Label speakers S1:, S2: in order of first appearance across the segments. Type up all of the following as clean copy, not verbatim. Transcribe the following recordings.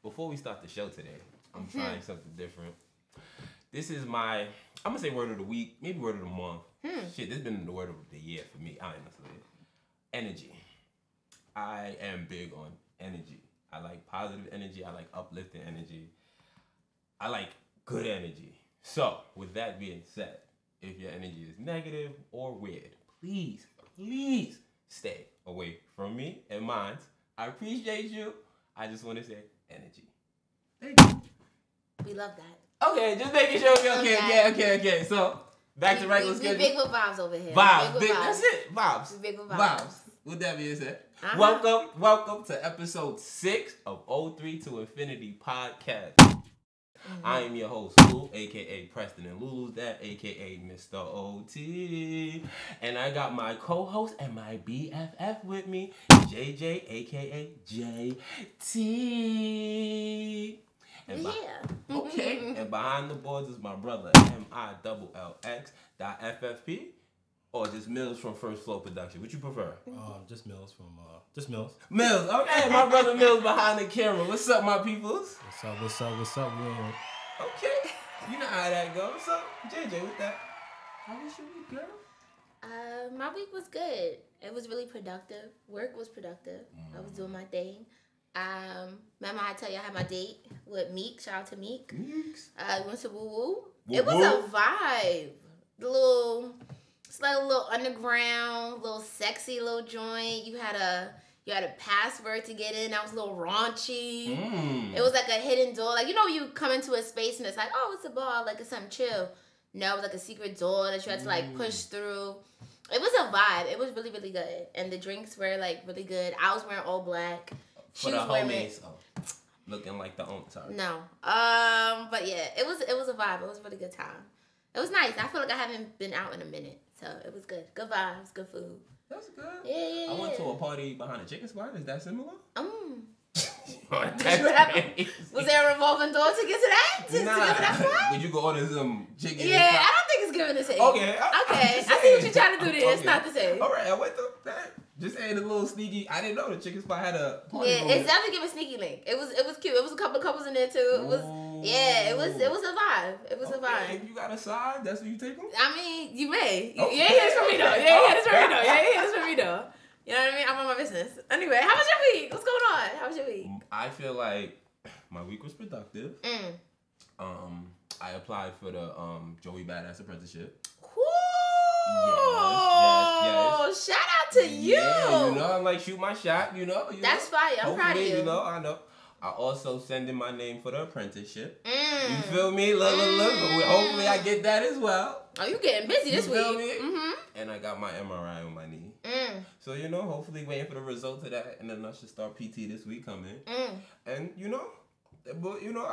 S1: before we start the show today, I'm trying something different. This is my, I'm gonna say word of the week, maybe word of the month. Shit, this has been the word of the year for me, honestly. Energy. I am big on energy. I like positive energy. I like uplifting energy. I like good energy. So, with that being said, if your energy is negative or weird, please stay away from me and mine. I appreciate you. I just want to say energy. Thank you.
S2: We love that.
S1: Okay, just making sure. Okay. So, back to regular schedule.
S2: We big with vibes over here.
S1: Vibes. That's it. Vibes.
S2: We big with vibes.
S1: With that being said,
S2: Uh-huh.
S1: welcome to episode 6 of 03 to Infinity podcast. I am your host, Lou, a.k.a. Preston and Lulu's Dad, a.k.a. Mr. OT. And I got my co-host and my BFF with me, JJ, a.k.a. JT. And okay, and behind the boards is my brother, MILLX.FFP, or just Mills from First Floor Production. What you prefer?
S3: Just Mills from, just Mills.
S1: Mills, okay, my brother Mills behind the camera. What's up, my peoples?
S3: What's up, Will?
S1: Okay, you know how that goes. So, JJ, with that, how was your week, girl?
S2: My week was good. It was really productive. Work was productive. I was doing my thing. Remember I tell you I had my date with Meek. Shout out to Meek. We went to Woo Woo. It was a vibe. It's like a little underground, little sexy little joint. You had a password to get in. That was a little raunchy. It was like a hidden door. Like, you know, you come into a space and it's like, oh, it's a bar, like it's something chill. No, it was like a secret door that you had to like push through. It was a vibe. It was really, really good. And the drinks were like really good. I was wearing all black.
S1: For the homies, looking like the sorry.
S2: No. But yeah, it was a vibe. It was a really good time. It was nice. I feel like I haven't been out in a minute. So it was good. Good vibes, good food.
S1: That's good.
S2: Yeah.
S1: I went to a party behind a chicken spot. Is that similar?
S2: Was there a revolving door to get to that? To get to that spot?
S1: Did you go order some chicken?
S2: Yeah, I don't think it's giving the same.
S1: Okay.
S2: I see what you're trying to do there. It's not the same.
S1: All right, I went to that. Just added a little sneaky. I didn't know the chicken spot had a party.
S2: Yeah, it's definitely giving sneaky link. It was cute. It was a couple of couples in there too. It was a vibe. It was a vibe.
S1: If you got a side, that's what you take them?
S2: I mean, you may.
S1: Okay.
S2: You ain't hear this from me though. You ain't hear this from me though. You know what I mean? I'm on my business. Anyway, how was your week? What's going on? How was your week?
S1: I feel like my week was productive. I applied for the Joey Badass apprenticeship. Yes.
S2: Shout out to you.
S1: Yeah, you know, I'm like, shoot my shot, you know.
S2: That's fire. I'm proud of you.
S1: You know, I know. I also send in my name for the apprenticeship. You feel me? Look. Hopefully I get that as well.
S2: Oh, you getting busy this week.
S1: Feel me? And I got my MRI on my knee. So, you know, hopefully waiting for the results of that. And then I should start PT this week coming. And, you know, I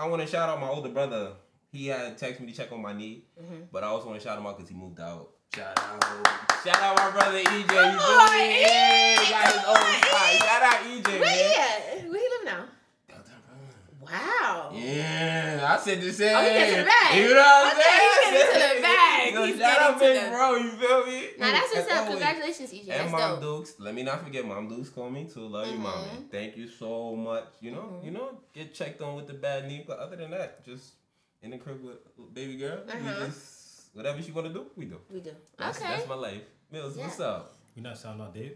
S1: want to shout out my older brother. He had texted me to check on my knee. But I also want to shout him out because he moved out. Shout out my brother EJ. You feel me? Yeah, got his own spot. Shout out EJ, man.
S2: Where he at? Where he live now? Wow.
S1: Yeah, I said the same.
S2: Oh, he getting to the bag.
S1: You know what I'm saying?
S2: He's getting to the bag.
S1: Shout out big bro, you feel me?
S2: Now that's what's up. Congratulations, EJ.
S1: And
S2: That's
S1: Mom
S2: dope.
S1: Dukes. Let me not forget, Mom Dukes call me too. Love you, Mommy. Thank you so much. You know, get checked on with the bad knee. But other than that, just in the crib with baby girl. We just whatever she want to do, we do. That's my life. Mills, what's up?
S3: You not shouting out Dave?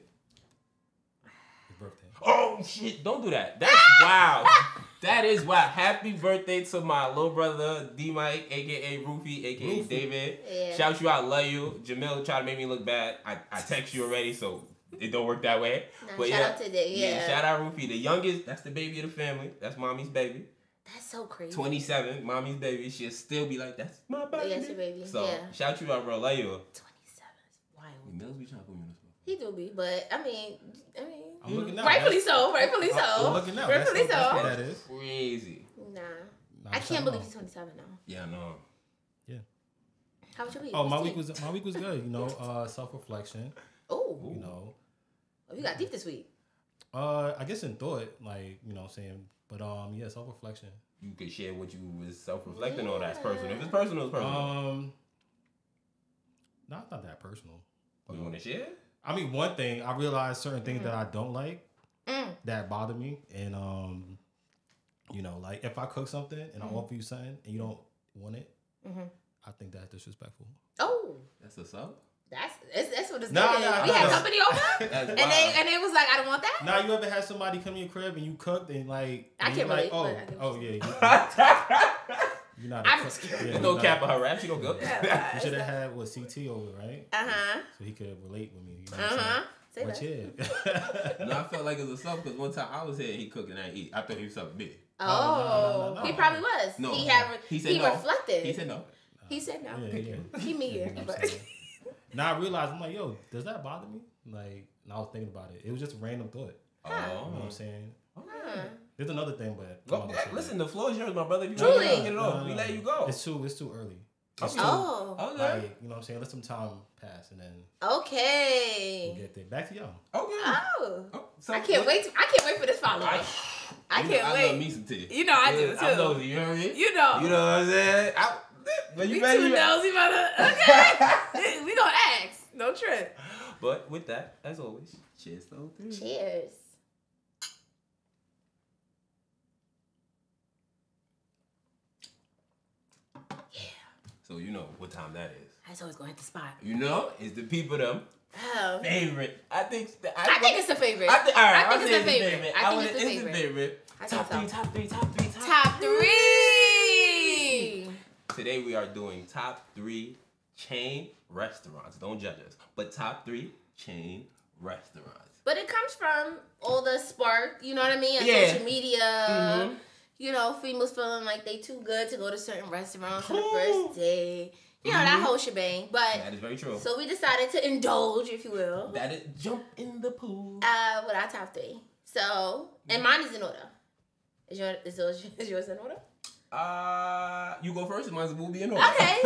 S3: His birthday.
S1: Oh shit! Don't do that. That's wild. That is wild. Happy birthday to my little brother D Mike, aka Roofy, aka David.
S2: Yeah.
S1: Shout you out, love you. Jamil tried to make me look bad. I text you already, so it don't work that way.
S2: No,
S1: but
S2: shout out to Dave. Yeah.
S1: Shout out Roofy, the youngest. That's the baby of the family. That's mommy's baby.
S2: That's so crazy.
S1: 27, mommy's baby. She'll still be like, that's my baby.
S2: Yes, your baby.
S1: So shout you out, bro. Love you.
S2: 27 is wild.
S1: Mills be trying to put me on the spot.
S2: He do be, but I mean,
S3: I'm looking now.
S2: rightfully so.
S3: I'm looking now.
S2: Rightfully
S3: That's what
S2: so.
S3: that is.
S1: Crazy.
S2: Nah, I can't believe he's 27 now.
S1: Yeah, no.
S3: Yeah.
S2: How was your week?
S3: Oh, my week was good. You know, self-reflection.
S2: Oh.
S3: You know.
S2: Oh, you got deep this week.
S3: I guess in thought, like, you know what I'm saying, but yeah, self-reflection.
S1: You could share what you was self-reflecting on. That's personal. If it's personal, it's personal.
S3: Not that personal.
S1: Oh, you want to share?
S3: I mean, one thing, I realized certain things that I don't like that bother me, and You know, like if I cook something and I offer you something and you don't want it, I think that's disrespectful.
S2: Oh,
S1: that's what's up.
S2: That's what it's
S3: Nah,
S2: doing.
S3: nah,
S2: we
S3: nah,
S2: had
S3: nah.
S2: company over, and they was like, I don't want that.
S3: Now you ever had somebody come to your crib and you cooked and like
S2: I can't relate.
S3: Yeah, you're not.
S2: I'm just kidding.
S1: There's no cap on her rap. She don't go.
S3: You should have had CT over, right? So he could relate with me. You know what I'm saying? But yeah.
S1: No, I felt like it was something because one time I was here, he cooked and I eat. I thought he was something big.
S2: No. He probably was.
S1: No,
S2: he said no. Reflected.
S1: He said no.
S2: He said no.
S3: Yeah.
S2: Keep me here.
S3: Now I realized, I'm like, yo, does that bother me? Like, and I was thinking about it. It was just a random thought.
S1: Oh.
S3: You know what I'm saying? There's another thing, but
S1: listen, the floor is yours, my brother. If you
S2: Truly.
S1: want to get it off, we let you go.
S3: It's too early.
S1: Okay.
S3: Like, you know what I'm saying? Let some time pass and then we'll get there. Back to y'all.
S2: Okay. So I can't wait for this follow up. I can't wait.
S1: I love me some titties.
S2: You know I do too.
S1: I know you know what I mean?
S2: You know
S1: what I'm saying? But you
S2: too nosy, mother. Okay. We gonna ask. No trip.
S1: But with that, as always, cheers to 03.
S2: Cheers. Yeah.
S1: So you know what time that is.
S2: That's always gonna hit the spot.
S1: You know, it's the people them favorite. I think it's a favorite.
S2: I think it's a favorite.
S1: Top three.
S2: Top 3.
S1: Today we are doing top 3 chain restaurants. Don't judge us, but top 3 chain restaurants.
S2: But it comes from all the spark, you know what I mean? On social media. You know, females feeling like they too good to go to certain restaurants on the first day. You know, that whole shebang. But
S1: that is very true.
S2: So we decided to indulge, if you will.
S1: That is jump in the pool.
S2: With our top 3. So, and mine is in order. Is yours in order?
S1: You go first. Mine will be in order.
S2: Okay.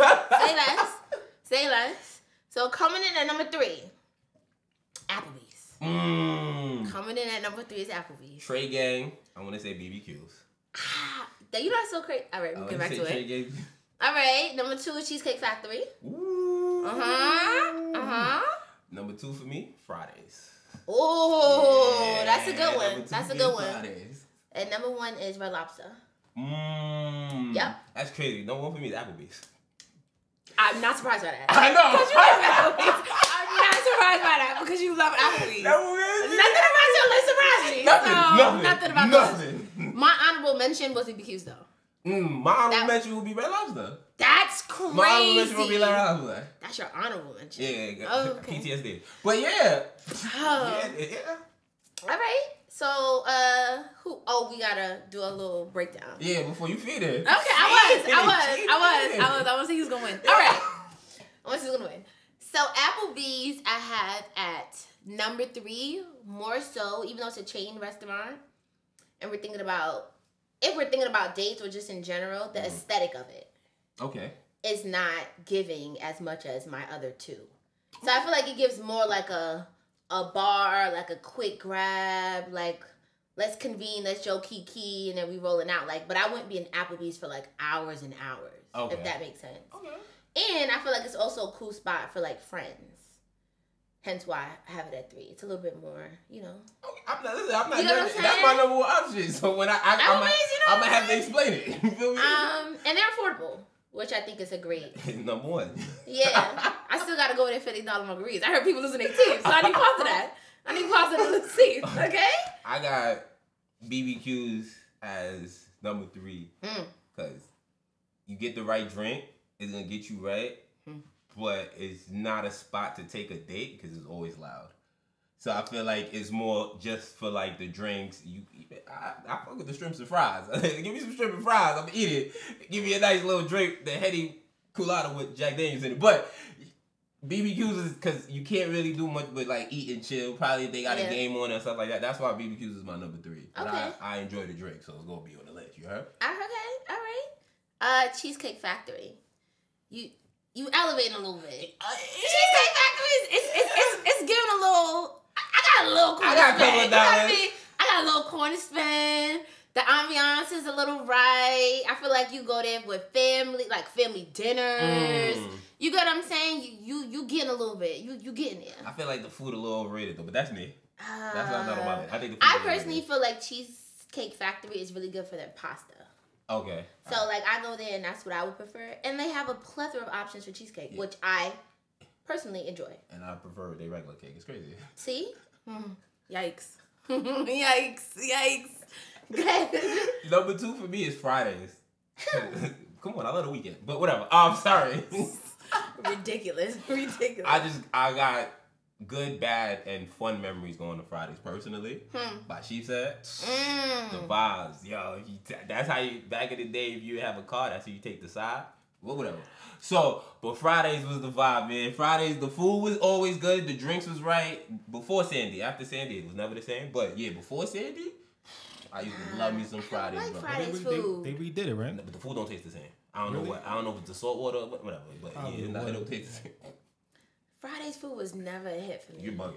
S2: Say less. So coming in at number 3, Applebee's. Coming in at number 3 is Applebee's.
S1: Trey Gang. I want to say BBQs.
S2: You know that's so crazy. All right, we'll get back to it. All right, number 2 is Cheesecake Factory.
S1: Ooh. Number 2 for me, Fridays.
S2: Oh, that's a good one. That's a good one.
S1: Fridays.
S2: And number 1 is Red Lobster.
S1: Yep. That's crazy. Number 1 for me is Applebee's.
S2: I'm not surprised by that.
S1: I know.
S2: Because you love Applebee's. I'm not surprised by that because you love Applebee's. Nothing about your list surprised me. Nothing about nothing. My honorable mention was BBQs though.
S1: My honorable mention would be Red Lobster.
S2: That's crazy.
S1: My honorable mention would be Red Lobster.
S2: That's your honorable mention.
S1: Yeah.
S2: Okay.
S1: PTSD. But yeah.
S2: Yeah. All right. So, we gotta do a little breakdown.
S1: Yeah, before you feed it.
S2: Okay, I want to see who's gonna win. All right. I want to see who's gonna win. So, Applebee's I have at number 3, more so, even though it's a chain restaurant, and if we're thinking about dates or just in general, the aesthetic of it.
S1: Okay.
S2: Is not giving as much as my other 2. So, I feel like it gives more like a bar, like a quick grab, like let's convene, let's Joe Kiki, and then we rolling out. Like, but I wouldn't be in Applebee's for like hours and hours, if that makes sense. Okay. And I feel like it's also a cool spot for like friends. Hence why I have it at 3. It's a little bit more, you know.
S1: Okay. I'm not.
S2: You know what I'm saying?
S1: That's my number 1 option. So when I'm gonna have to explain it. You feel me?
S2: And they're affordable, which I think is a great
S1: number 1.
S2: Yeah, I still gotta go with $50 margaritas. I heard people losing their teeth, so I need pause to that. I need pause to lose teeth. Okay. I
S1: got BBQs as number 3 because you get the right drink, it's gonna get you right, but it's not a spot to take a date because it's always loud. So I feel like it's more just for like the drinks. I fuck with the shrimps and fries. Give me some shrimp and fries. I'm gonna eat it. Give me a nice little drink, the heady Coolada with Jack Daniels in it. But BBQs is because you can't really do much but like eat and chill. Probably if they got a game on and stuff like that. That's why BBQs is my number 3. But
S2: okay.
S1: I enjoy the drink, so it's gonna be on the list. You heard?
S2: Okay, all right. Cheesecake Factory. You elevating a little bit. Cheesecake Factory it's giving a little. I got a little corner spin. You know what I mean? I got a little corner spin. The ambiance is a little right. I feel like you go there with family, like family dinners. You get what I'm saying? You getting a little bit. You getting there.
S1: I feel like the food a little overrated though, but that's me. That's not about it. I think the food
S2: I personally feel like Cheesecake Factory is really good for their pasta.
S1: Okay.
S2: So, like, I go there and that's what I would prefer. And they have a plethora of options for cheesecake, which I personally enjoy.
S1: And I prefer their regular cake. It's crazy.
S2: See? Yikes. Yikes.
S1: Number 2 for me is Fridays. Come on, I love the weekend. But whatever. I'm sorry.
S2: Ridiculous.
S1: I got good, bad, and fun memories going to Fridays personally. But she said, the vibes, yo. That's how you, back in the day, if you have a car, that's how you take the side. Well, whatever. So, but Fridays was the vibe, man. Fridays, the food was always good. The drinks was right. Before Sandy. After Sandy, it was never the same. But yeah, before Sandy, I used to love me some Fridays,
S2: like
S1: bro.
S2: Fridays food.
S3: They redid it, right?
S1: But the food don't taste the same. I don't know what. I don't know if it's the salt water or whatever. But it don't taste the same.
S2: Fridays food was never a hit for me.
S1: You're bugging.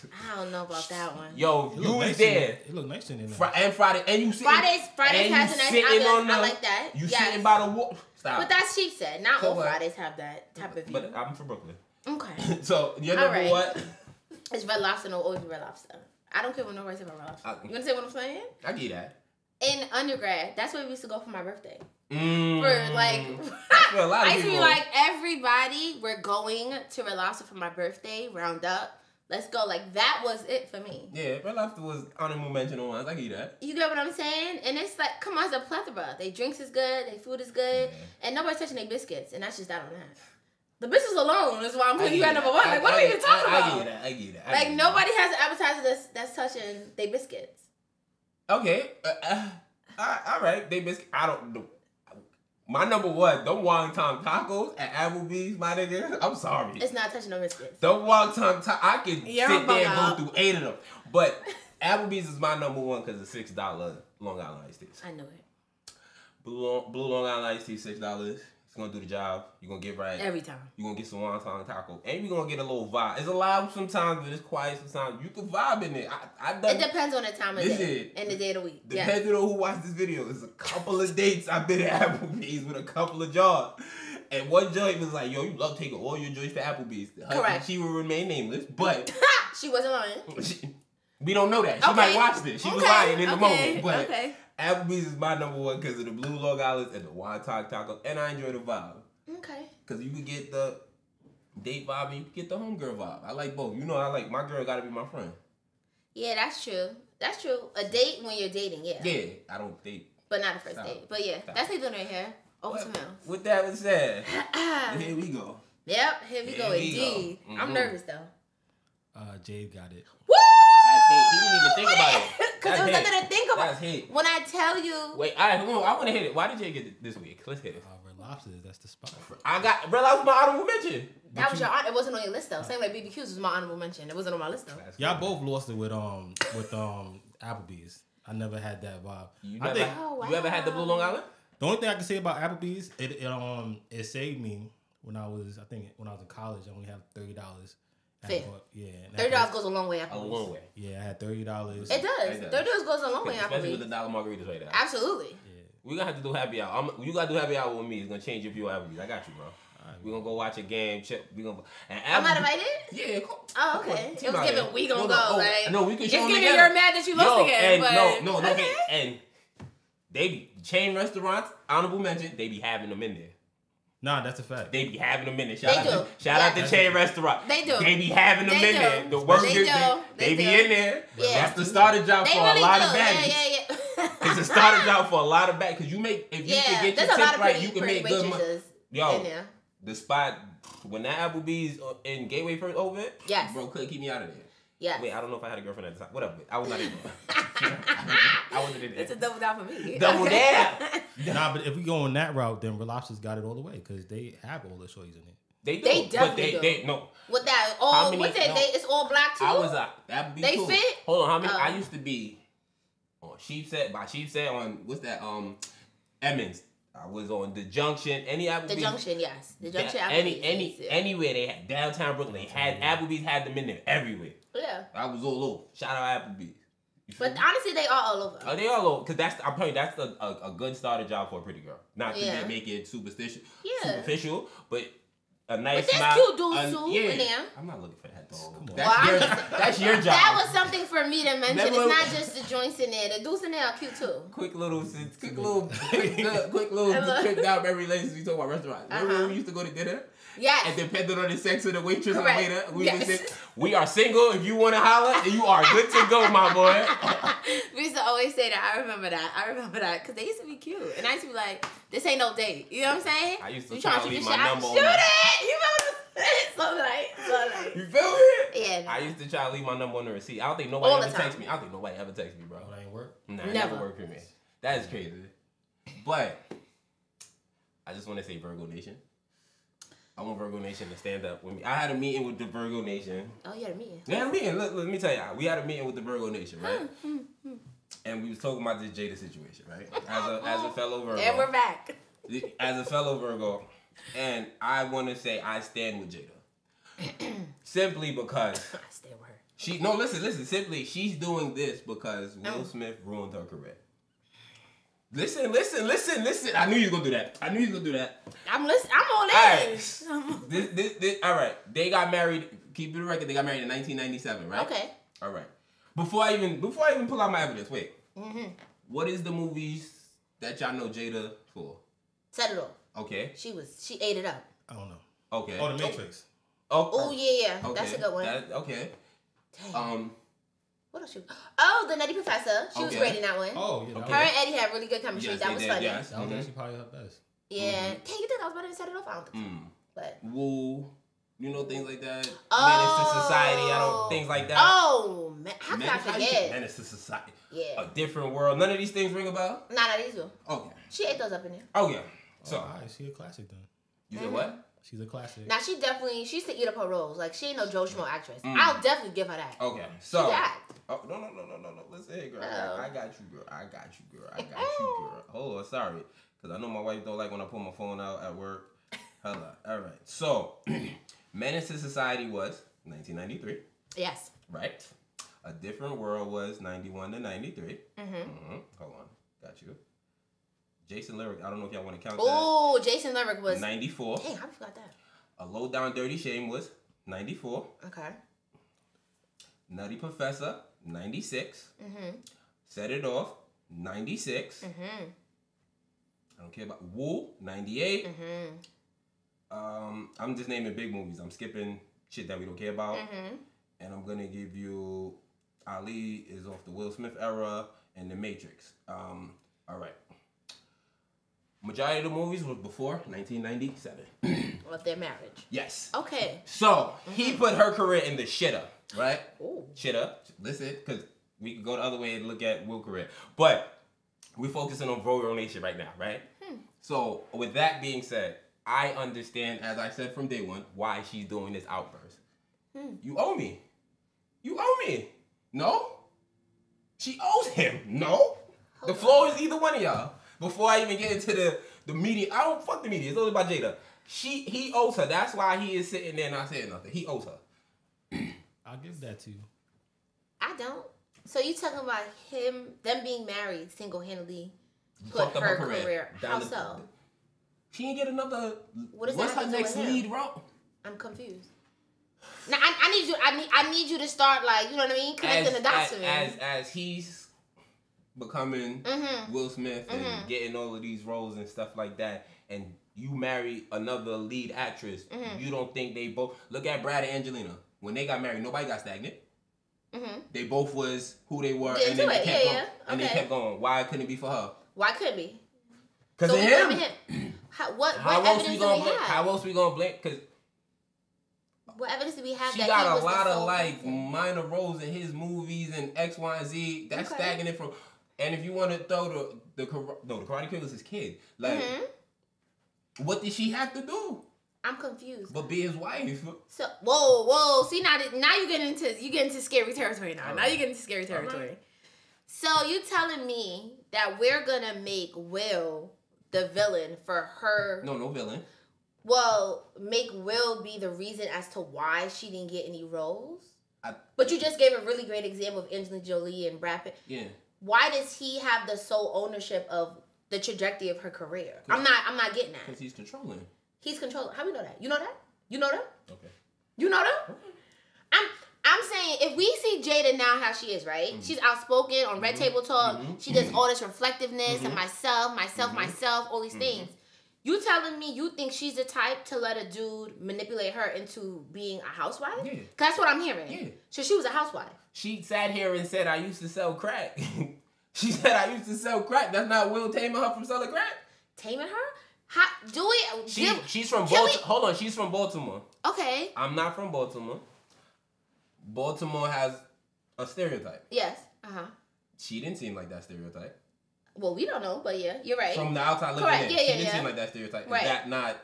S2: I don't know about that one.
S1: Yo, you was there.
S3: It looked nice in there.
S1: And Friday, and you sitting.
S2: Fridays has a nice ambiance. I like that.
S1: You sitting by the wall. Stop.
S2: But that's cheap said. Not all Fridays have that type of view.
S1: But I'm from Brooklyn.
S2: Okay.
S1: So your number what?
S2: It's Red Lobster. No, always Red Lobster. I don't care what nobody says about Red Lobster. You understand what I'm saying?
S1: I get that.
S2: In undergrad, that's where we used to go for my birthday. For like,
S1: for a lot of
S2: I used to be
S1: people.
S2: like, everybody, we're going to Red Lobster for my birthday. Round up. Let's go. Like, that was it for me.
S1: Yeah, Red Lobster was honorable mention on mine. I get that.
S2: You get what I'm saying? And it's like, come on, it's a plethora. Their drinks is good. Their food is good. Yeah. And nobody's touching their biscuits. And that's just that on that. The biscuits alone is why I'm putting you at number 1. Like, what are we even talking about?
S1: I get that.
S2: Like, nobody has an appetizer that's touching their biscuits.
S1: Okay. All right. They biscuits. I don't know. My number 1, them wonton tacos at Applebee's, my nigga. I'm sorry.
S2: It's not touching no biscuits.
S1: Them wonton tacos, I can sit there and go through 8 of them. But Applebee's is my number 1 because it's $6 Long Island iced teas.
S2: I know it.
S1: Blue Long Island iced tea, $6. It's going to do the job. You're going to get right.
S2: Every time.
S1: You're going to get some wonton taco. And you're going to get a little vibe. It's loud sometimes, but it's quiet sometimes. You can vibe in it.
S2: It depends on the time of day and the day of the week.
S1: Depending on who watched this video. It's a couple of dates I've been at Applebee's with a couple of jobs. And one joint was like, yo, you love taking all your joints to Applebee's.
S2: Correct.
S1: She will remain nameless, but...
S2: She wasn't lying.
S1: We don't know that. She might watch this. She was lying in the moment. But Applebee's is my number 1 because of the Blue Long Island and the wonton taco. And I enjoy the vibe.
S2: Okay.
S1: Because you could get the date vibe and you could get the homegirl vibe. I like both. You know, I like my girl got to be my friend.
S2: Yeah, that's true. That's true. A date when you're dating, yeah.
S1: Yeah, I don't date.
S2: But not a first date. But yeah, that's neither right here. Over to Mel.
S1: With that was said, here we go.
S2: Yep, here we go indeed.
S1: Mm-hmm.
S2: I'm nervous though.
S3: Jade got it.
S2: Woo!
S1: That's hate. He didn't even think about it.
S2: Because there was nothing to think about.
S1: That's hate.
S2: When I tell you.
S1: Wait, all right, hold on. I want to hit it. Why did Jay get it this week? Let's hit it.
S3: Red Lobsters, that's the spot.
S1: I got Red Lobster, my honorable mention.
S2: That was your honor. It wasn't on your list though. Same like BBQs was my honorable mention. It wasn't on my list though.
S3: Y'all both lost it with Applebee's. I never had that vibe.
S1: You ever had the Blue Long Island?
S3: The only thing I can say about Applebee's, it saved me when I was in college. I only had $30.
S2: Fair.
S3: Yeah.
S2: $30 goes a long way.
S1: A long way.
S3: Yeah, I had $30.
S2: It does. $30 goes a long way.
S1: Especially with the dollar margaritas right now.
S2: Absolutely.
S3: Yeah.
S1: We gonna have to do happy hour. You gotta do happy hour with me. It's gonna change if you Applebee's. I got you, bro. Right, we gonna go watch a game. We gonna.
S2: I'm not invited.
S1: Yeah.
S2: Oh, okay. It was giving we gonna go. Like,
S1: no, we can show them
S2: it's
S1: together.
S2: You're mad that you lost again.
S1: And no.
S2: Okay.
S1: And they be chain restaurants. Honorable mention. They be having them in there.
S3: Nah, that's a fact.
S1: They be having them in there. Shout out to chain restaurant.
S2: They do.
S1: They be having them in there. The workers, they be in there.
S2: Yeah.
S1: That's the starter job for a lot of bags.
S2: Yeah.
S1: It's a starter job for a lot of bags. Because you make, if you can get your tip right, you can make good money. Yo, the spot, when that Applebee's in Gateway first opened, bro, couldn't keep me out of there.
S2: Yeah.
S1: Wait, I don't know if I had a girlfriend at the time. Whatever. I was not in there. I wasn't in there.
S2: It's a double down for me.
S1: Double down.
S3: Nah, but if we go on that route, then Red Lobster's got it all the way because they have all the shorties in it.
S1: They do.
S2: They definitely
S1: but they no.
S2: With that, it's all black too.
S1: I was Applebee's.
S2: They
S1: too.
S2: fit.
S1: Hold on, how many? I used to be on Sheepset on what's that? Emmons. I was on the Junction. Any Applebee's.
S2: The Junction, yes. The Junction.
S1: Anywhere they had downtown Brooklyn. They had Applebee's had them in there everywhere.
S2: Yeah.
S1: I was all over. Shout out Applebee's.
S2: But honestly, they are all over.
S1: Oh, they all over. Because I'm telling you, that's a good starter job for a pretty girl. Not to make it superficial. But a nice
S2: but
S1: smile.
S2: Cute dude suit in there.
S1: I'm not looking for that dog.
S2: That's
S1: your job.
S2: That was something for me to mention. It's not just the joints in there. The dudes in there are cute too.
S1: Quick little trip down memory lane. We talk about restaurants. Remember when we used to go to dinner?
S2: Yes.
S1: And depending on the sex of the waitress
S2: Correct.
S1: and waiter, we would say, we are single. If you want to holler, you are good to go, my boy.
S2: We used to always say that. I remember that. Because they used to be cute. And I used to be like, this ain't no date. You know what I'm saying?
S1: I used to try to leave my number on.
S2: Shoot it! You remember? So like.
S1: You feel me?
S2: Yeah. No.
S1: I used to try to leave my number on the receipt. I don't think nobody ever text me. I don't think nobody ever text me, bro.
S3: That ain't work?
S1: Nah, it never worked for me. That is crazy. But I just want to say Virgo Nation. I want Virgo Nation to stand up with me. I had a meeting with the Virgo Nation.
S2: Oh, you had a meeting?
S1: Yeah, a meeting. Look, let me tell you. We had a meeting with the Virgo Nation, right? And we was talking about this Jada situation, right? As a fellow Virgo.
S2: And we're back.
S1: As a fellow Virgo. And I want to say I stand with Jada. Simply because...
S2: I stand with her.
S1: Listen. Simply, she's doing this because Will Smith ruined her career. Listen. I knew you was gonna do that.
S2: I'm listening. I'm on
S1: this. All right. They got married. Keep it a record. They got married in 1997, right?
S2: Okay.
S1: All right. Before I even pull out my evidence, wait. What is the movies that y'all know Jada for?
S2: Set it off.
S1: Okay.
S2: She ate it up.
S3: I don't know.
S1: Okay.
S3: Oh, The Matrix.
S2: Oh yeah.
S1: Okay.
S2: That's a good one.
S1: Okay.
S2: Dang. What else? Oh, The Nutty Professor. She was great in that one.
S3: Oh, yeah.
S1: Okay.
S2: Her and Eddie had really good chemistry.
S1: Yes,
S2: that was funny.
S1: Yes.
S3: That was actually probably her best.
S2: Yeah. Dang, you think I was better than Set It Off? I don't think so. But.
S1: Woo. You know, things like that.
S2: Oh.
S1: Menace to Society. Things like that.
S2: Oh, man. How can I forget?
S1: Menace to Society.
S2: Yeah.
S1: A Different World. None of these things ring a bell?
S2: Nah, these do.
S1: Okay.
S2: She ate those up in there.
S1: Oh, yeah. So.
S3: All right, she a classic then.
S1: You said what?
S3: She's a classic.
S2: Now, she used to eat up her roles. Like, she ain't no Joe Schmo actress. I'll definitely give her that.
S1: Okay. So.
S2: She
S1: Oh, no. Listen here, girl. I got you, girl. Oh, sorry. Because I know my wife don't like when I pull my phone out at work. Hello. All right. So, Menace to Society was 1993.
S2: Yes.
S1: Right. A Different World was 91 to 93. Hold on. Got you. Jason Lyric. I don't know if y'all want to count that.
S2: Oh, Jason Lyric was
S1: 94.
S2: Dang, I forgot that.
S1: A Low Down Dirty Shame was 94.
S2: Okay.
S1: Nutty Professor, 96. Set It Off, 96. I don't care about Woo, 98. I'm just naming big movies. I'm skipping shit that we don't care about. And I'm going to give you Ali is off the Will Smith era and The Matrix. All right. Majority of the movies was before 1997.
S2: Of their marriage.
S1: Yes.
S2: Okay.
S1: So, he put her career in the shitter, right?
S2: Ooh.
S1: Shitter. Listen, because we could go the other way and look at Will's career. But we're focusing on Virgo Nation right now, right? So, with that being said, I understand, as I said from day one, why she's doing this outburst. You owe me. No? She owes him. No? The floor is either one of y'all. Before I even get into the media, I don't fuck the media. It's only about Jada. He owes her. That's why he is sitting there not saying nothing. He owes her.
S3: I'll give that to you.
S2: I don't. So you talking about them being married single-handedly put her career. How so?
S1: She didn't get another.
S2: What's
S1: her next lead role?
S2: I'm confused. Now I need you. I need you to start, like, you know what I mean, connecting the dots to me.
S1: As he's becoming Will Smith and getting all of these roles and stuff like that, and you marry another lead actress, you don't think they both... Look at Brad and Angelina. When they got married, nobody got stagnant. They both was who they were, and then they kept going. And they kept going. Why couldn't it be for her?
S2: Why couldn't it be?
S1: Because of him.
S2: What evidence do we have?
S1: How else we gonna blame? Because
S2: what evidence do we have?
S1: She got a lot of like minor roles in his movies and X, Y, and Z. That's stagnant from... And if you want to throw the Karate Kid was his kid. Like, what did she have to do?
S2: I'm confused.
S1: But be his wife.
S2: So whoa. See, now you get into scary territory now. Now you get into scary territory. Right. So you telling me that we're gonna make Will the villain for her?
S1: No villain.
S2: Well, make Will be the reason as to why she didn't get any roles. But you just gave a really great example of Angelina Jolie and Brad Pitt.
S1: Yeah.
S2: Why does he have the sole ownership of the trajectory of her career? I'm not getting that.
S1: Because he's controlling.
S2: He's controlling. How do we know that? You know that? You know them?
S1: Okay.
S2: You know them? Okay. I'm saying, if we see Jada now how she is, right? She's outspoken on Red Table Talk. She does all this reflectiveness and myself, all these things. You telling me you think she's the type to let a dude manipulate her into being a housewife? Yeah. Cause that's what I'm hearing. Yeah. So she was a housewife.
S1: She sat here and said, I used to sell crack. She said, I used to sell crack. That's not Will taming her from selling crack?
S2: Taming her? How, do it.
S1: She's from Baltimore. Hold on, she's from Baltimore.
S2: Okay.
S1: I'm not from Baltimore. Baltimore has a stereotype.
S2: Yes. Uh-huh.
S1: She didn't seem like that stereotype.
S2: Well, we don't know, but yeah, you're right.
S1: From the outside looking in, she didn't seem like that stereotype.
S2: Right.
S1: Is that not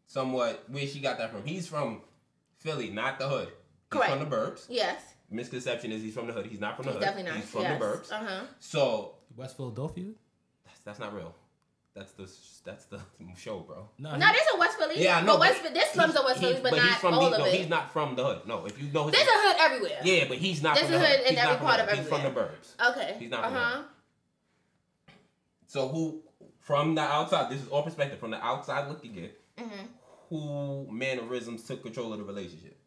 S1: somewhat where she got that from? He's from Philly, not the hood. He's from the burbs.
S2: Yes.
S1: Misconception is he's from the hood. He's not from the hood.
S2: Definitely not.
S1: He's from the burbs.
S2: Uh-huh.
S1: So
S3: West Philadelphia?
S1: That's not real. That's the show, bro.
S2: No, there's a West Philly.
S1: Yeah, I know.
S2: There's slums of West Philly, but not all of it.
S1: He's not from the hood. No, if you know,
S2: there's a hood everywhere.
S1: Yeah, but he's not. There's from a hood
S2: in every part of everywhere.
S1: He's from the burbs.
S2: Okay.
S1: He's not from the hood. So who, from the outside, this is all perspective, from the outside looking in, who mannerisms took control of the relationship?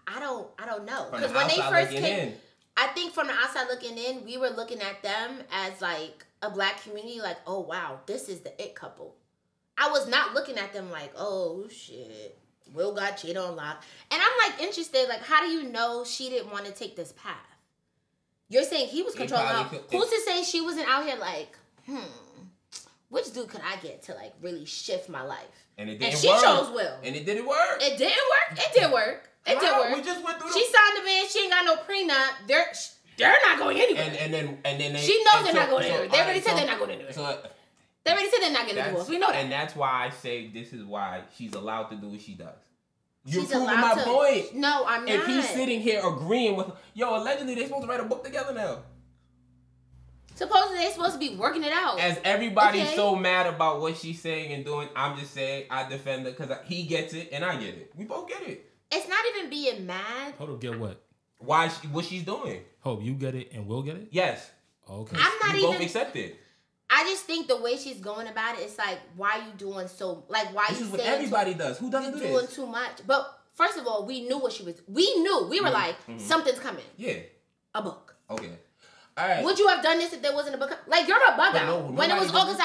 S2: I don't know. Because when they first came, I think from the outside looking in, we were looking at them as like a black community, like, oh wow, this is the it couple. I was not looking at them like, oh shit, Will got Jada on lock. And I'm like interested, like, how do you know she didn't want to take this path? You're saying he was controlling her. Who's to say she wasn't out here like, which dude could I get to like really shift my life?
S1: And it didn't work.
S2: She chose Will.
S1: And it didn't work.
S2: It didn't work. It did work. It did work.
S1: We just went through.
S2: She signed the man. She ain't got no prenup. They're not going anywhere.
S1: And then they.
S2: She knows they're not going anywhere. They already said they're not going anywhere. They already said they're not getting a divorce. We know that.
S1: And that's why I say this is why she's allowed to do what she does. You're proving my point.
S2: No, I'm not.
S1: If he's sitting here agreeing with, allegedly they're supposed to write a book together now.
S2: Supposedly they're supposed to be working it out.
S1: As everybody's so mad about what she's saying and doing, I'm just saying I defend it because he gets it and I get it. We both get it.
S2: It's not even being mad.
S3: Hold up, get what?
S1: What she's doing.
S3: Hope you get it and we'll get it?
S1: Yes.
S3: Okay.
S2: I'm not
S1: even. Both accept it.
S2: I just think the way she's going about it, it's like, why you doing so, like, why
S1: this
S2: you
S1: is what everybody does. Who doesn't do this?
S2: Doing too much. But first of all, we knew what she was. We knew. We were like, something's coming.
S1: Yeah.
S2: A book.
S1: Okay. All right.
S2: Would you have done this if there wasn't a book? Like, you're a bug out. When it was August,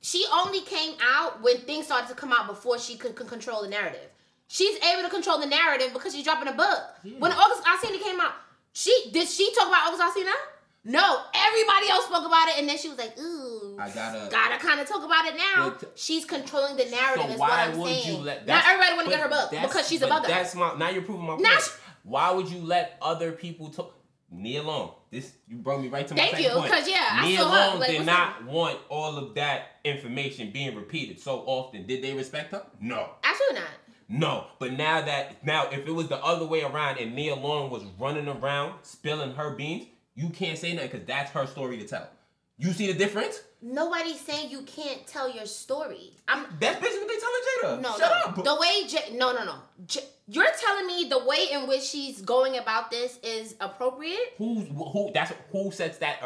S2: she only came out when things started to come out before she could control the narrative. She's able to control the narrative because she's dropping a book. Yeah. When August Alsina came out, did she talk about August Alsina? No, everybody else spoke about it, and then she was like, "Ooh,
S1: I gotta
S2: kind of talk about it now." She's controlling the narrative. So is what I'm saying. Not everybody want to get her book because she's a bug out.
S1: Now you're proving my point. Why would you let other people talk? Nia Long, you brought me right to my second point.
S2: Thank you, because
S1: Nia Long did not want all of that information being repeated so often. Did they respect her? No,
S2: absolutely not.
S1: No, but now if it was the other way around and Nia Long was running around spilling her beans, you can't say nothing because that's her story to tell. You see the difference?
S2: Nobody's saying you can't tell your story.
S1: That's basically what they telling Jada.
S2: No,
S1: Shut up.
S2: The way no. You're telling me the way in which she's going about this is appropriate?
S1: Who sets that?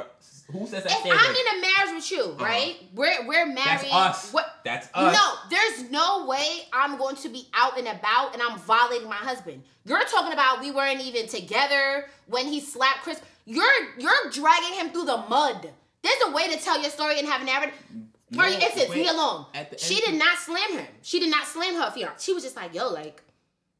S1: Who says that?
S2: If
S1: standard?
S2: I'm in a marriage with you, right? We're married.
S1: That's us. That's us.
S2: No, there's no way I'm going to be out and about and I'm violating my husband. You're talking about we weren't even together when he slapped Chris. You're dragging him through the mud. There's a way to tell your story and have a narrative. For instance, Nia Long. She did not slam him. She did not slam her fiance. She was just like, yo, like,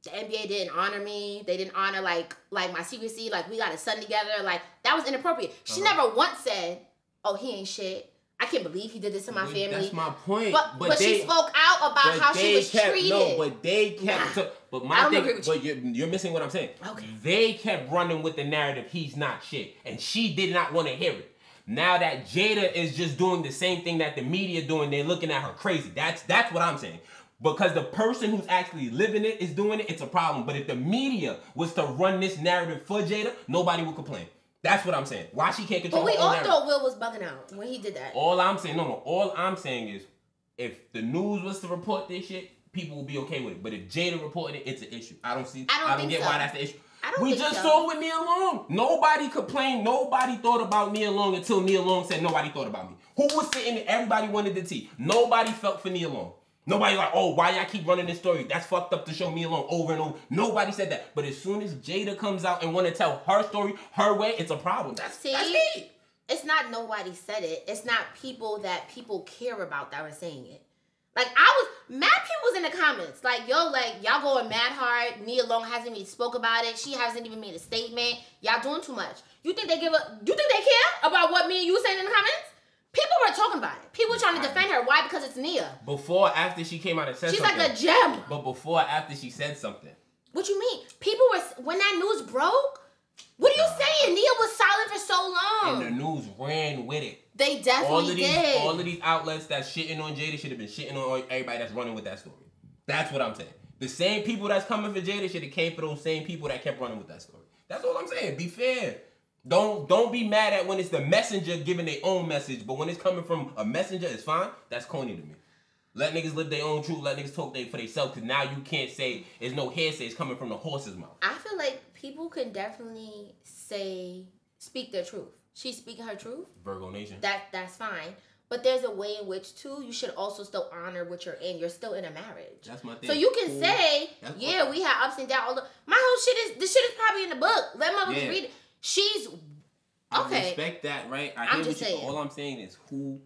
S2: the NBA didn't honor me. They didn't honor, like my secrecy. Like, we got a son together. Like, that was inappropriate. She never once said, oh, he ain't shit. I can't believe he did this to my family.
S1: That's my point.
S2: But she spoke out about how she was treated.
S1: No, but they kept... But my thing... But you're missing what I'm saying.
S2: Okay.
S1: They kept running with the narrative, he's not shit. And she did not want to hear it. Now that Jada is just doing the same thing that the media doing, they're looking at her crazy. That's what I'm saying. Because the person who's actually living it is doing it, it's a problem. But if the media was to run this narrative for Jada, nobody would complain. That's what I'm saying. Why she can't control her own narrative.
S2: But we all thought Will was bugging out when he did that.
S1: All I'm saying is, if the news was to report this shit, people will be okay with it. But if Jada reported it, it's an issue. I don't get why that's the issue. We just saw with Nia Long. Nobody complained. Nobody thought about Nia Long until Nia Long said nobody thought about me. Who was sitting there? Everybody wanted the tea. Nobody felt for Nia Long. Nobody's like, oh, why y'all keep running this story? That's fucked up to show me alone over and over. Nobody said that. But as soon as Jada comes out and want to tell her story her way, it's a problem. That's me.
S2: It's not nobody said it. It's not people that people care about that were saying it. Like, mad people was in the comments. Like, yo, like, y'all going mad hard. Nia Long hasn't even spoke about it. She hasn't even made a statement. Y'all doing too much. You think they care about what me and you saying in the comments? People were talking about it. People trying to defend her. Why? Because it's Nia.
S1: Before, after she came out and said
S2: She's
S1: something.
S2: She's like a gem.
S1: But before, after she said something.
S2: What you mean? People were, when that news broke, what are you saying? Nia was silent for so long.
S1: And the news ran with it.
S2: They definitely did.
S1: All of these outlets that's shitting on Jada should have been shitting on everybody that's running with that story. That's what I'm saying. The same people that's coming for Jada should have came for those same people that kept running with that story. That's all I'm saying. Be fair. Don't be mad at when it's the messenger giving their own message, but when it's coming from a messenger, it's fine. That's corny to me. Let niggas live their own truth. Let niggas talk for themselves, because now you can't say there's no hearsay. It's coming from the horse's mouth.
S2: I feel like people can definitely speak their truth. She's speaking her truth.
S1: Virgo Nation.
S2: That's fine. But there's a way in which, too, you should also still honor what you're in. You're still in a marriage.
S1: That's my thing.
S2: So you can say, yeah, we had ups and downs. My whole shit is, this shit is probably in the book. Let motherfuckers read it. She's, okay.
S1: I respect that, right?
S2: I'm just saying.
S1: All I'm saying is who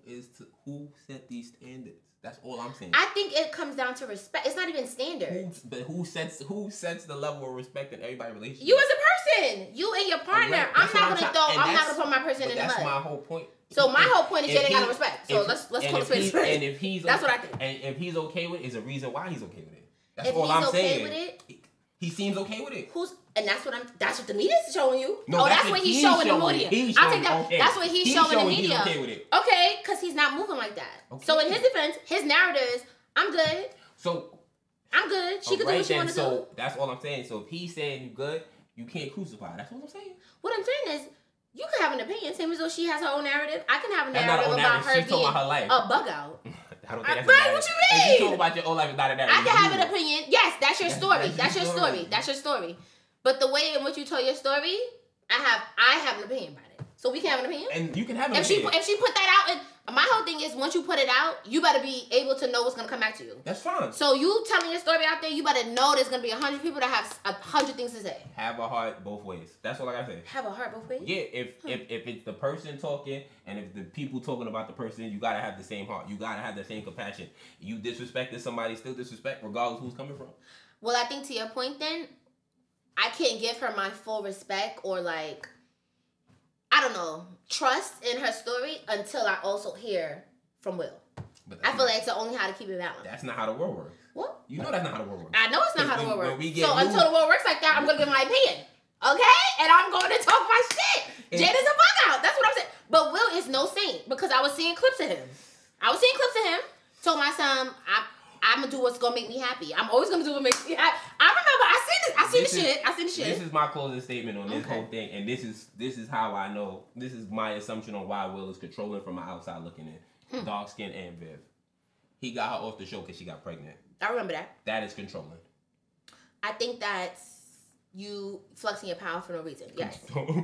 S1: set these standards? That's all I'm saying.
S2: I think it comes down to respect. It's not even standards.
S1: But who sets the level of respect in everybody's relationship?
S2: You as a person. You and your partner. I'm not gonna put my person in the mud.
S1: That's my whole point.
S2: So my whole point is Jada got to respect. So let's call it space.
S1: And if he's
S2: that's what I think.
S1: And if he's okay with it, is a reason why he's okay with it. That's all I'm saying. If he's okay with it, he seems okay with it.
S2: That's what the media's showing you.
S1: No,
S2: that's what he's showing the media. I'll take that.
S1: Okay.
S2: That's what he's showing the media.
S1: He's okay with it.
S2: Okay, because he's not moving like that. Okay. So in his defense, his narrative is, I'm good.
S1: So
S2: I'm good. She can do what she want to do.
S1: So that's all I'm saying. So if he's saying you good, you can't crucify. That's what I'm saying.
S2: What I'm saying is, you can have an opinion, same as though she has her own narrative. I can have a narrative about her being
S1: about her life.
S2: A bug out.
S1: I don't think that's
S2: right, what you mean?
S1: If you talk about your own life, it's not a narrative.
S2: I can have an opinion. Yes, that's your story. That's your story. That's your story. But the way in which you tell your story, I have an opinion about it. So we can have an opinion.
S1: And you can have an opinion.
S2: If she put that out, and my whole thing is once you put it out, you better be able to know what's gonna come back to you.
S1: That's fine.
S2: So you telling your story out there, you better know there's gonna be 100 people that have 100 things to say.
S1: Have a heart both ways. That's all I gotta say.
S2: Have a heart both ways?
S1: Yeah, if it's the person talking and if the people talking about the person, you gotta have the same heart. You gotta have the same compassion. You disrespecting somebody, still disrespect regardless who's coming from.
S2: Well, I think to your point then, I can't give her my full respect or like, I don't know, trust in her story until I also hear from Will. I feel like it's the only how to keep it balanced.
S1: That's not how the world works.
S2: What?
S1: You know that's not how the world works.
S2: I know it's not how the world works. So until the world works like that, I'm going to give my opinion. Okay? And I'm going to talk my shit. Jada's a bug out. That's what I'm saying. But Will is no saint because I was seeing clips of him. Told my son, I'm going to do what's going to make me happy. I'm always going to do what makes me happy. I remember, I seen the shit.
S1: This is my closing statement on this whole thing. And this is how I know. This is my assumption on why Will is controlling from the outside looking in. Dark skin and Viv. He got her off the show because she got pregnant.
S2: I remember that.
S1: That is controlling.
S2: I think that's you flexing your power for no reason. Yes.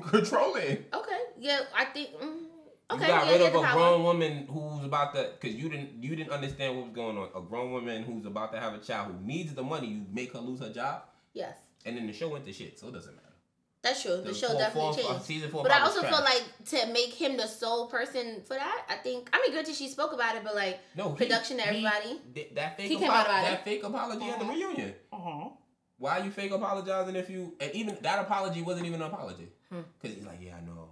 S1: Controlling.
S2: Okay. Yeah, I think... Okay,
S1: you got rid of a grown woman who's about to, because you didn't understand what was going on. A grown woman who's about to have a child who needs the money. You make her lose her job. Yes. And then the show went to shit, so it doesn't matter.
S2: That's true. The show definitely changed.
S1: Season 4.
S2: But I also feel like to make him the sole person for that, I think. I mean, good that she spoke about it, but like production to everybody.
S1: That fake apology at the reunion. Why are you fake apologizing if you? And even that apology wasn't even an apology. Because he's like, yeah, I know.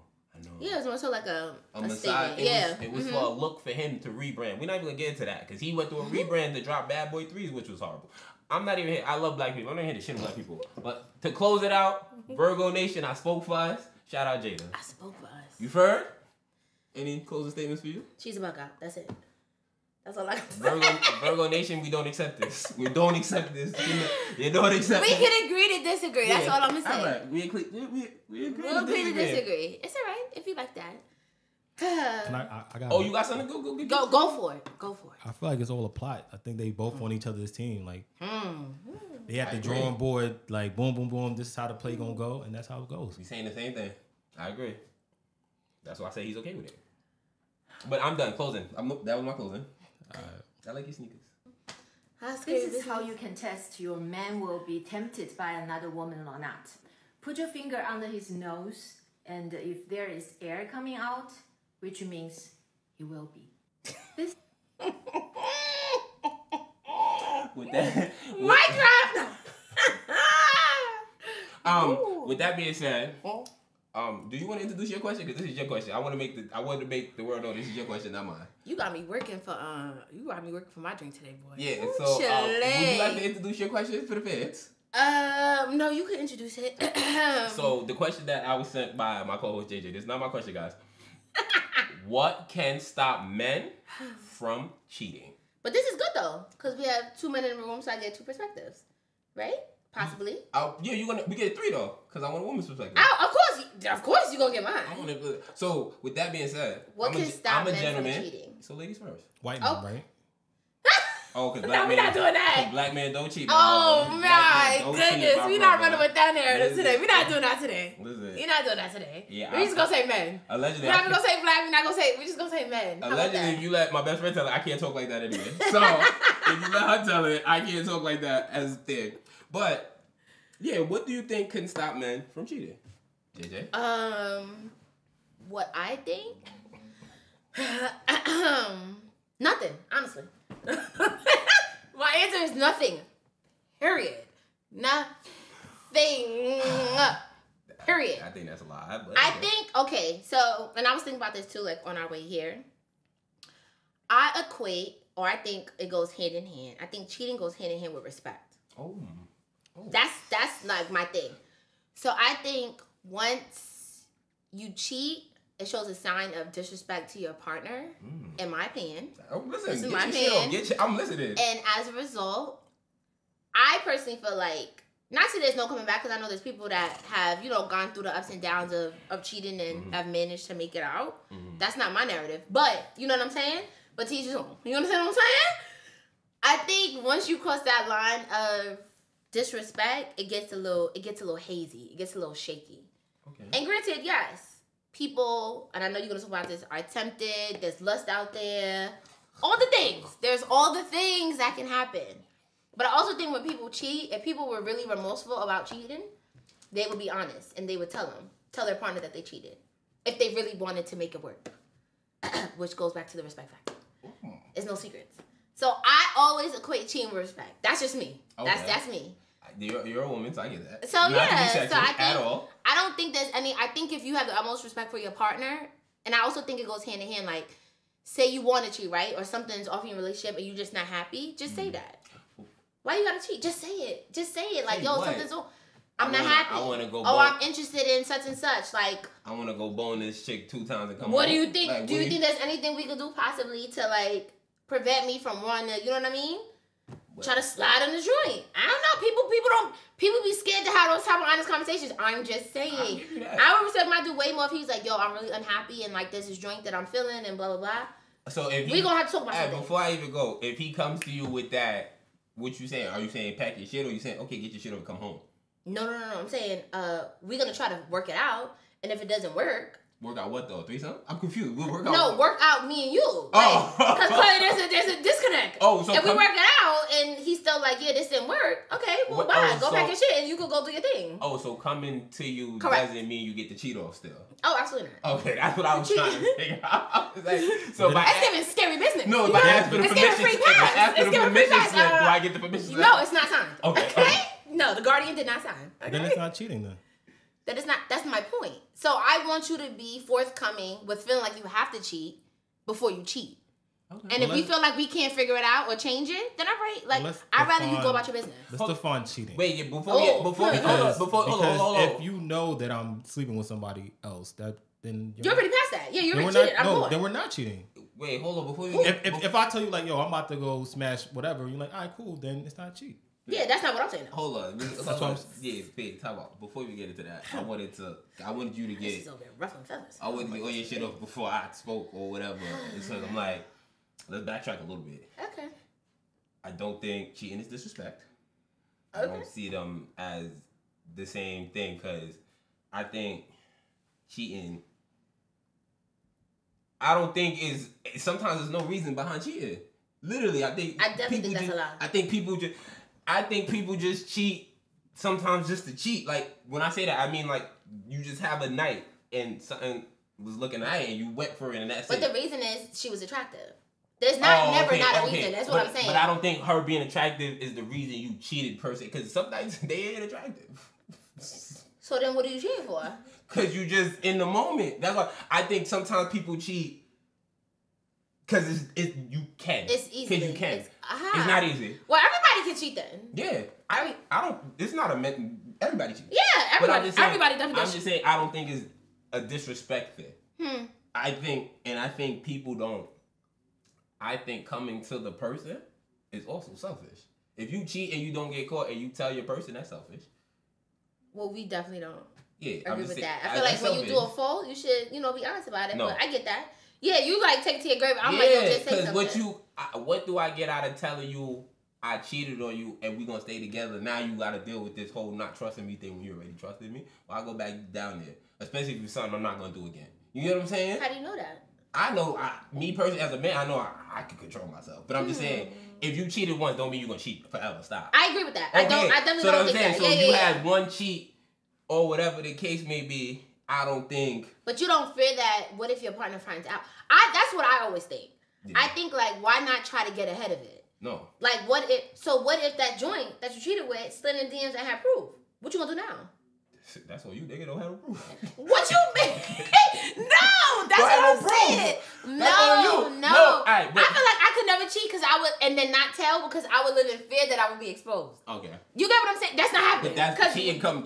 S2: Yeah, it was also like a
S1: statement. It was for a look for him to rebrand. We're not even gonna get into that because he went through a rebrand to drop Bad Boy 3s, which was horrible. I'm not even here. I love black people. I'm not here to shit on black people. But to close it out, Virgo Nation, I spoke for us. Shout out Jada.
S2: I spoke for us.
S1: You've heard? Any closing statements for you?
S2: She's a bug out. That's it. That's all I can say.
S1: Virgo Nation, we don't accept this. We don't accept this. You don't accept
S2: We can agree to disagree. That's all I'm going to say.
S1: All right. We agree to
S2: disagree. It's all right if you like that.
S3: I got
S1: you got something? Go
S2: for it. Go for it.
S3: I feel like it's all a plot. I think they both on each other's team. Like, they at the drawing board, like, boom, boom, boom. This is how the play going to go, and that's how it goes.
S1: We saying the same thing. I agree. That's why I say he's okay with it. But I'm done. Closing. That was my closing. I like your sneakers.
S4: This is how you can test your man will be tempted by another woman or not. Put your finger under his nose, and if there is air coming out, which means he will be. This.
S1: With that,
S2: Mic drop.
S1: with that being said, do you want to introduce your question? Because this is your question. I want to make the world know this is your question, not mine.
S2: You got me working for my drink today, boy.
S1: Yeah. So would you like to introduce your question for the fans?
S2: No, you can introduce it.
S1: So the question that I was sent by my co-host JJ. This is not my question, guys. What can stop men from cheating?
S2: But this is good though, because we have 2 men in the room, so I get 2 perspectives, right? Possibly.
S1: We get 3 though, because I want a woman's perspective.
S2: Of course, you gonna get mine.
S1: So with that being said,
S2: what can stop men
S1: from
S2: cheating?
S1: So ladies first.
S3: White man, right?
S1: Oh, because
S2: we're not doing that.
S1: Black men don't cheat.
S2: Oh my goodness, we're not running with that narrative today. We're not doing that today.
S1: Listen.
S2: You're not doing that today.
S1: Yeah,
S2: we're just gonna say men.
S1: Allegedly,
S2: we're not gonna say black. We're just gonna say men.
S1: Allegedly, if you let my best friend tell it, I can't talk like that anyway. So if you let her tell it, I can't talk like that as a thing. But yeah, what do you think can stop men from cheating, JJ?
S2: What I think, nothing. Honestly. My answer is nothing. Period. Nothing. Period.
S1: I think that's a lie. But
S2: okay, so, and I was thinking about this too, like on our way here. I think it goes hand in hand. I think cheating goes hand in hand with respect.
S1: Oh.
S2: That's like my thing. So I think once you cheat, it shows a sign of disrespect to your partner, in my opinion.
S1: Oh, listen,
S2: this is my opinion.
S1: I'm listening.
S2: And as a result, I personally feel like, not to say there's no coming back, because I know there's people that have, gone through the ups and downs of cheating and have managed to make it out. That's not my narrative. But, you know what I'm saying? But teach his own. You understand what I'm saying? I think once you cross that line of disrespect, it gets a little hazy. It gets a little shaky. Okay. And granted, yes, people, and I know you're going to talk about this, are tempted. There's lust out there. All the things. There's all the things that can happen. But I also think when people cheat, if people were really remorseful about cheating, they would be honest and they would tell their partner that they cheated. If they really wanted to make it work. Which goes back to the respect factor. It's no secrets. So I always equate cheating with respect. That's just me. Okay. That's me.
S1: You're a woman, so I get that.
S2: So I don't think there's any. I think if you have the utmost respect for your partner, and I also think it goes hand in hand. Like, say you want to cheat, right, or something's off in your relationship, and you're just not happy. Just say that. Why you gotta cheat? Just say it. Just say it. Like, something's off. I'm not happy.
S1: I want to go.
S2: I'm interested in such and such. Like,
S1: I want to go bone this chick 2 times and come.
S2: What do you think? Like, do you think there's anything we could do possibly to like prevent me from wanting to? You know what I mean? Try to slide on the joint. I don't know. People be scared to have those type of honest conversations. I'm just saying. I would respect my dude way more if he's like, yo, I'm really unhappy and like there's this joint that I'm feeling and blah blah blah.
S1: So if
S2: we gonna have to talk about something.
S1: Before I even go, if he comes to you with that, what you saying? Are you saying pack your shit or you saying okay, get your shit over, come home?
S2: No. I'm saying we're gonna try to work it out, and if it doesn't work.
S1: Work out what though? Threesome? I'm confused. We'll work out.
S2: No, work out me and you. Because there's a disconnect. Oh, so if we work it out and he's still like, yeah, this didn't work. Okay, well, bye. Go pack your shit and you can go do your thing.
S1: Oh, so coming to you doesn't mean you get to cheat off still.
S2: Oh, absolutely not.
S1: Okay, that's what I was trying to figure out.
S2: That's giving scary business.
S1: No, but after the permission slip, do I get the permission slip?
S2: No, it's not signed. Okay. No, the guardian did not sign. Okay?
S3: Then it's not cheating then.
S2: That's my point. So I want you to be forthcoming with feeling like you have to cheat before you cheat. Okay. And if we feel like we can't figure it out or change it, then all right. Like, I'd rather you go about your business.
S3: Let's define cheating.
S1: Wait, before
S3: if you know that I'm sleeping with somebody else, then
S2: you're already past that. Yeah, you're already cheated.
S3: Then we're not cheating.
S1: Wait, hold on. Before
S3: if I tell you like, yo, I'm about to go smash whatever, you're like, all right, cool. Then it's not cheat.
S2: Yeah, that's not what I'm saying.
S1: Hold on. That's what I'm saying. Yeah, talk about. Before we get into that, I wanted you to get.
S2: This is over rough and feathers.
S1: I wanted to get all your shit off before I spoke or whatever. And so I'm like, let's backtrack a little bit.
S2: Okay.
S1: I don't think cheating is disrespect. Okay. I don't see them as the same thing because I think cheating. I don't think sometimes there's no reason behind cheating. Literally, I
S2: definitely think that's a lie.
S1: I think people just cheat sometimes just to cheat. Like when I say that, I mean like you just have a night and something was looking at you and you went for it and that's
S2: it. But the reason is she was attractive. There's never a reason. That's what I'm saying.
S1: But I don't think her being attractive is the reason you cheated per se. Because sometimes they ain't attractive.
S2: So then what are you cheating for?
S1: Because you just in the moment. That's why I think sometimes people cheat. Because you can.
S2: It's easy.
S1: Because you can. It's not easy.
S2: Well, everybody can cheat then.
S1: Yeah. I don't. It's not everybody cheats.
S2: Yeah, everybody. Everybody does.
S1: I'm just saying I don't think it's a disrespect thing. I think people don't. I think coming to the person is also selfish. If you cheat and you don't get caught and you tell your person, that's selfish.
S2: Well, we definitely don't
S1: agree
S2: with that. I feel like when you do a fault, you should, be honest about it. No. But I get that. Yeah, you like take it to your grave. I'm like, yo, just say something.
S1: What do I get out of telling you I cheated on you and we gonna stay together? Now you gotta deal with this whole not trusting me thing when you already trusted me. Well, I go back down there, especially if it's something I'm not gonna do again. You get what I'm saying?
S2: How do you know that?
S1: I know, me personally as a man, I know I can control myself. But I'm just saying, if you cheated once, don't mean you're gonna cheat forever. Stop.
S2: I agree with that. Okay. I definitely don't think that.
S1: So if you had one cheat or whatever the case may be, I don't think.
S2: But you don't fear that. What if your partner finds out? That's what I always think. Yeah. I think like, why not try to get ahead of it?
S1: No.
S2: Like, what if that joint that you cheated with slid in DMs and had proof? What you gonna do now?
S1: That's what you nigga don't have a proof.
S2: What you mean? No, that's what I'm saying. No. Right, I feel like I could never cheat because I would, and then not tell because I would live in fear that I would be exposed.
S1: Okay.
S2: You get what I'm saying? That's not happening.
S1: But that's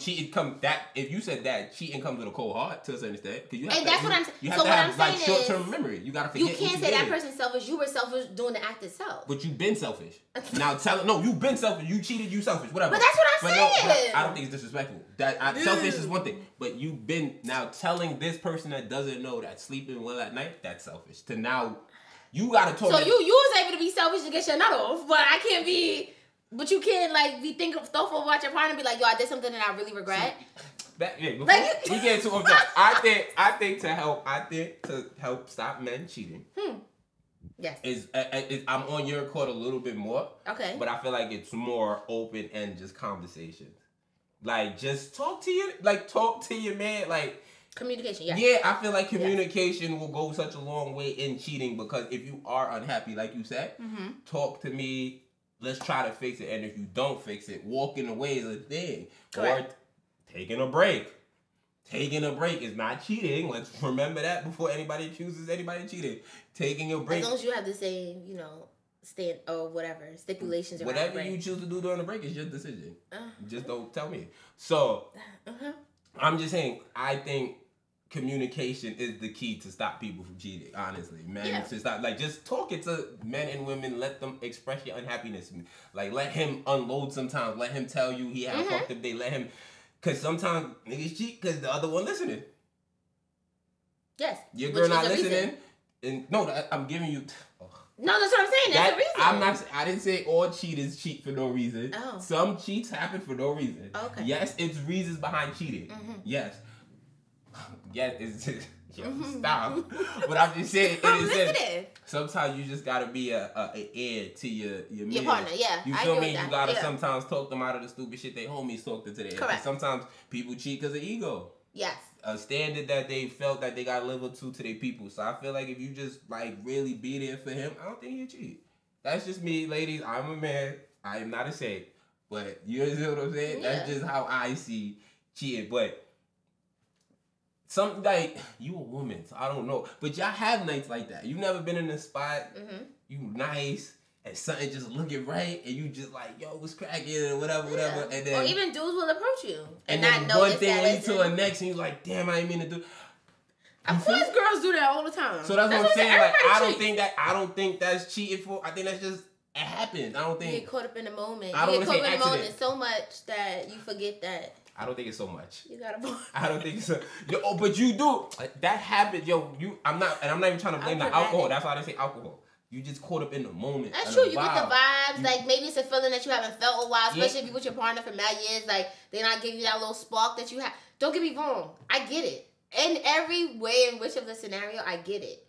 S1: cheating come. That if you said that cheating comes with a cold heart to a certain extent because you have
S2: and that's what I'm saying.
S1: You have to have like short-term memory. You gotta forget.
S2: You can't say that person's selfish. You were selfish doing the act itself.
S1: But you've been selfish. Now you've been selfish. You cheated. You selfish. Whatever.
S2: But that's what I'm saying.
S1: No, I don't think it's disrespectful. Selfish is one thing, but you've been now telling this person that doesn't know that sleeping well at night, that's selfish. To now, you gotta talk.
S2: So you was able to be selfish to get your nut off, but I can't be. But you can't like be thoughtful about your partner and be like, yo, I did something that I really regret.
S1: We get into it. I think to help stop men cheating.
S2: Yes.
S1: I'm on your court a little bit more.
S2: Okay.
S1: But I feel like it's more open and just conversations. Like, just talk to your man. Like,
S2: communication, yeah.
S1: Yeah, I feel like communication will go such a long way in cheating because if you are unhappy, like you said, talk to me. Let's try to fix it. And if you don't fix it, walking away is a thing. Correct. Or taking a break. Taking a break is not cheating. Let's remember that before anybody accuses anybody cheating. Taking a break.
S2: As long as you have the same, stand or whatever stipulations around
S1: whatever you choose to do during the break is your decision. Just don't tell me. So I'm just saying, I think communication is the key to stop people from cheating. Honestly, man, to stop just talking to men and women. Let them express your unhappiness. Like let him unload sometimes. Let him tell you he had a fucked up day. Let him, because sometimes niggas cheat because the other one listening.
S2: Yes,
S1: your girl not listening, and no, I'm giving you.
S2: No, that's what I'm saying. That's the reason.
S1: I didn't say all cheaters cheat for no reason.
S2: Oh.
S1: Some cheats happen for no reason.
S2: Okay.
S1: Yes, it's reasons behind cheating. Yes. Yes, it's stop. But I'm just saying, sometimes you just gotta be a ear to your
S2: partner. Yeah,
S1: you feel me? You gotta sometimes talk them out of the stupid shit they homies talked to today.
S2: Correct.
S1: Sometimes people cheat because of ego.
S2: Yes.
S1: A standard that they felt that they got to live up to their people. So I feel like if you just really be there for him, I don't think he'll cheat. That's just me, ladies. I'm a man. I am not a saint. But you know what I'm saying? Yeah. That's just how I see cheating. But something like, you a woman, so I don't know. But y'all have nights like that. You never been in a spot, you nice, and something just looking right, and you just like, yo, what's cracking, or whatever. And then,
S2: or even dudes will approach you.
S1: And then one thing leads to the next, and you're like, damn, I ain't mean to do.
S2: Of course, girls do that all the time.
S1: So that's what I'm saying. Like, I don't think that's cheating for. I think that's just it happens. I don't think
S2: you get caught up in the moment.
S1: I don't
S2: get caught up in the moment so much that you forget that.
S1: I don't think it's so much.
S2: You gotta.
S1: I don't think it's so. But you do. That happens, I'm not even trying to blame the alcohol. That's why they say alcohol. You just caught up in the moment.
S2: That's true. You get the vibes. Like maybe it's a feeling that you haven't felt a while, especially if you're with your partner for mad years. Like they're not giving you that little spark that you have. Don't get me wrong. I get it. In every way in which of the scenario, I get it.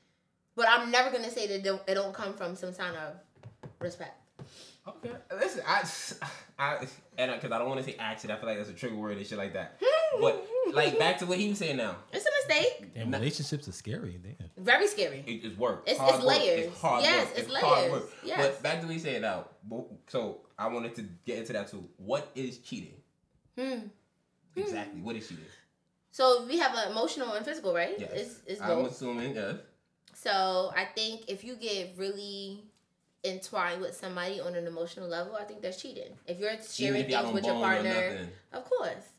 S2: But I'm never gonna say that it don't come from some kind of respect.
S1: Okay, listen, and because I don't want to say action, I feel like that's a trigger word and shit like that. But like back to what he was saying now,
S2: It's a mistake.
S3: Damn, relationships are scary. Damn.
S2: Very scary.
S1: It's work.
S2: It's
S1: hard work.
S2: layers.
S1: It's hard
S2: Yes,
S1: work.
S2: it's layers.
S1: hard work.
S2: Yes.
S1: But back to what he saying now. So I wanted to get into that too. What is cheating? Exactly. What is cheating?
S2: So we have an emotional and physical, right?
S1: Yes.
S2: It's
S1: I'm
S2: both.
S1: assuming, yes.
S2: So I think if you get really entwined with somebody on an emotional level, I think that's cheating. If you're sharing things with your partner, of course.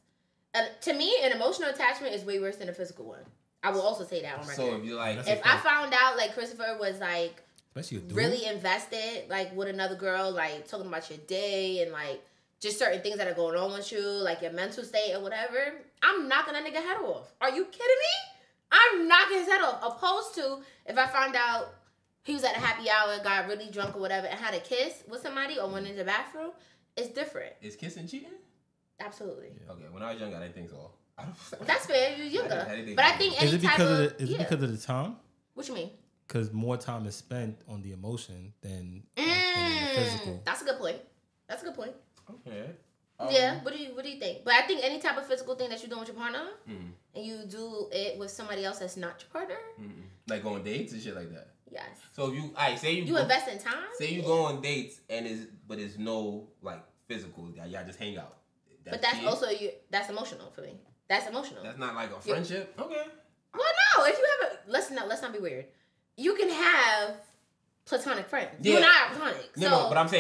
S2: To me, an emotional attachment is way worse than a physical one. I will also say that on record.
S1: So if you like,
S2: if I found out like Christopher was like
S3: especially
S2: really invested like with another girl, like talking about your day and like just certain things that are going on with you, like your mental state or whatever, I'm knocking that nigga head off. Are you kidding me? I'm knocking his head off. Opposed to if I found out he was at a happy hour, got really drunk or whatever, and had a kiss with somebody or went into the bathroom, it's different.
S1: Is kissing cheating?
S2: Absolutely.
S1: Yeah. Okay, when I was young, I didn't think so.
S2: That's fair. You're younger.
S1: I didn't
S2: but I think any
S3: is it
S2: type
S3: because
S2: of
S3: the, is it because of the time?
S2: What you mean?
S3: Because more time is spent on the emotion than on the physical.
S2: That's a good point. That's a good point.
S1: Okay.
S2: Yeah. What do you think? But I think any type of physical thing that you're doing with your partner, and you do it with somebody else that's not your partner,
S1: like on dates and shit like that.
S2: Yes.
S1: So if you, say you
S2: invest in time.
S1: Say you go on dates and it's no like physical. Y'all just hang out.
S2: But that's also that's emotional for me. That's emotional.
S1: That's not like a friendship. Okay.
S2: Well, no. If you have a let's not be weird. You can have platonic friends. Yeah. You and I are platonic.
S1: No, but I'm just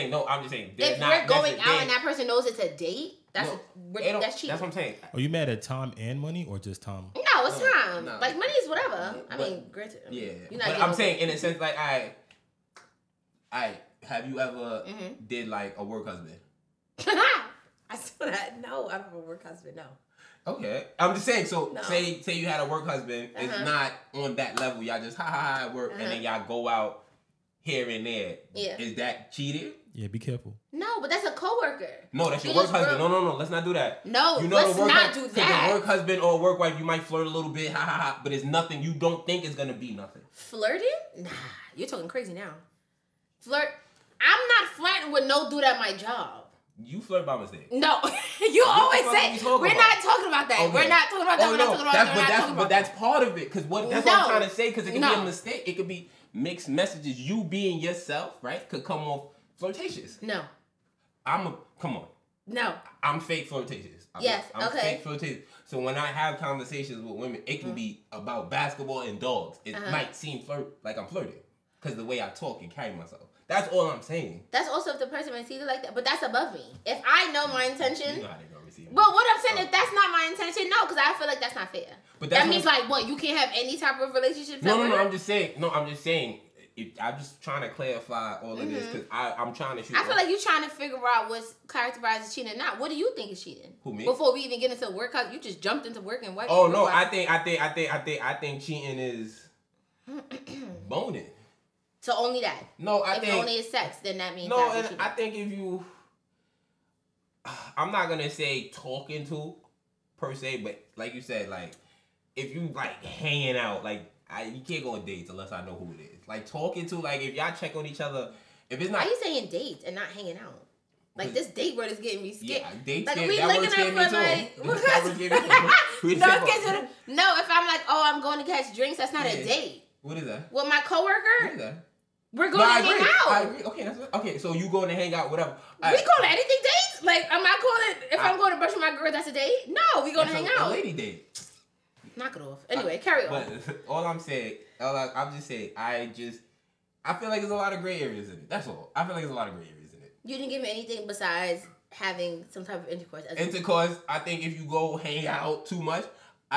S1: saying.
S2: If we're going out and that person knows it's a date, that's cheating.
S1: That's what I'm saying.
S3: Are you mad at time and money or just time?
S2: No, it's time. No. Like money is whatever. I mean, granted.
S1: Yeah. But I'm saying in a sense, like I have you ever did like a work husband?
S2: I saw that. No, I don't have a work husband. No.
S1: Okay, I'm just saying. So say you had a work husband. It's not on that level. Y'all just work, and then y'all go out here and there. Yeah. Is that cheating?
S3: Yeah, be careful.
S2: No, but that's a coworker.
S1: No, that's your work husband. No. Let's not do that.
S2: No, let's not do that.
S1: Because a work husband or a work wife, you might flirt a little bit. But it's nothing. You don't think it's gonna be nothing.
S2: Flirting? Nah, you're talking crazy now. Flirt? I'm not flirting with no dude at my job.
S1: You flirt by mistake.
S2: No, you always say we're not talking about that. Okay. We're not talking about that. We're not talking about that.
S1: But that's part of it. Because that's what I'm trying to say. Because it can be a mistake. It could be mixed messages. You being yourself, right, could come off flirtatious.
S2: No.
S1: Come on.
S2: No.
S1: I'm fake flirtatious. I'm fake flirtatious. So when I have conversations with women, it can be about basketball and dogs. It might seem like I'm flirting because the way I talk and carry myself. That's all I'm saying. That's also if the person receives it like that, but that's above me. If I know my intention, you know how they gonna receive it. But what I'm saying, if that's not my intention, no, because I feel like that's not fair. But that means like what? You can't have any type of relationship. No. I'm just saying. I'm just trying to clarify all of this because I'm trying to shoot. I feel like you're trying to figure out what's characterized as cheating or not. What do you think is cheating? Who, me? Before we even get into work, you just jumped into work and what? Oh no, I think cheating is boning. So only that. No, I think if only is sex, then that means no. And I think if you, I'm not gonna say talking to, per se, but like you said, like if you like hanging out, like you can't go on dates unless I know who it is. Like talking to, like if y'all check on each other, if it's not. Why are you saying dates and not hanging out? Like this date word is getting me scared. Yeah, dates. Like we looking at for like. No, if I'm like, oh, I'm going to catch drinks, that's not a date. What is that? With my coworker. What is that? We're going to hang out. I agree. Okay, okay. So you going to hang out, whatever. We call it anything dates? Like, am I calling if I'm going to brush with my girl, that's a date? No, we going to hang out. A lady date. Knock it off. Anyway, carry on. But all I'm saying, I'm just saying, I feel like there's a lot of gray areas in it. That's all. I feel like there's a lot of gray areas in it. You didn't give me anything besides having some type of intercourse. Intercourse. I think if you go hang out too much.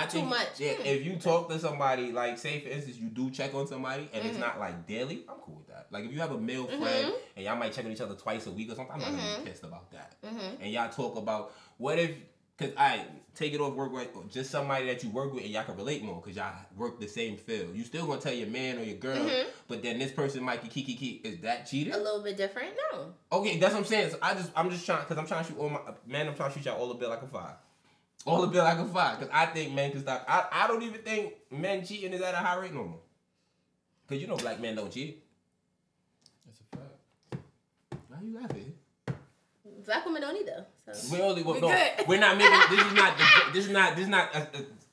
S1: Too much. Yeah, if you talk to somebody, like say for instance, you do check on somebody and it's not like daily, I'm cool with that. Like if you have a male friend and y'all might check on each other twice a week or something, I'm not gonna be pissed about that. And y'all talk about what if, cause I take it off work with just somebody that you work with and y'all can relate more cause y'all work the same field. You still gonna tell your man or your girl, but then this person might be kiki. Is that cheating? A little bit different, no. Okay, that's what I'm saying. So I'm just trying, cause I'm trying to shoot all my man. I'm trying to shoot y'all all a bit like a 5. All a bit like a 5, because I think men can stop. I don't even think men cheating is at a high rate no more. Because you know black men don't cheat. That's a fact. Why you laughing?
S2: Black women don't either. So.
S1: We're not making. This is not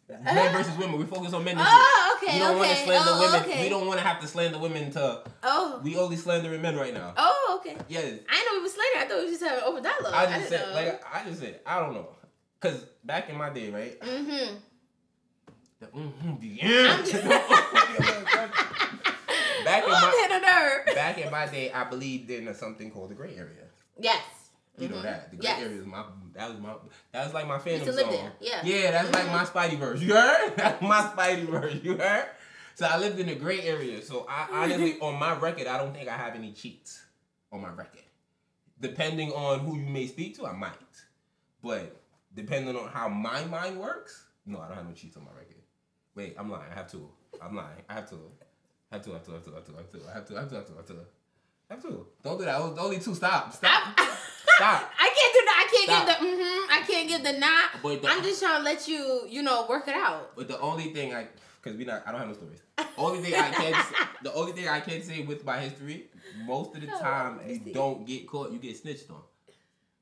S1: men versus women. We focus on men.
S2: Oh, okay.
S1: We don't want to slander women.
S2: Okay.
S1: We don't want to have to slander women to.
S2: Oh.
S1: We only slandering men right now.
S2: Oh, okay.
S1: Yes.
S2: I didn't know we were slandering. I thought we were just having open dialogue.
S1: I just said, I don't know. Cause back in my day, right? Mm-hmm. Back in my day, I believed in something called the gray area.
S2: Yes.
S1: You know that. The gray area is that was like my fandom
S2: song. There. Yeah.
S1: Yeah, that's like my Spideyverse. You heard? That's my Spideyverse. You heard? So I lived in the gray area. So I honestly, on my record, I don't think I have any cheats on my record. Depending on who you may speak to, I might. But depending on how my mind works, no, I don't have no cheats on my record. Wait, I'm lying. I have two. I'm lying. I have two. I have two. Don't do that. Only two. Stop. Stop.
S2: I can't do that. I can't give the nah. I'm just trying to let you, work it out.
S1: But the only thing I don't have no stories. The only thing I can say with my history, most of the time you don't get caught, you get snitched on.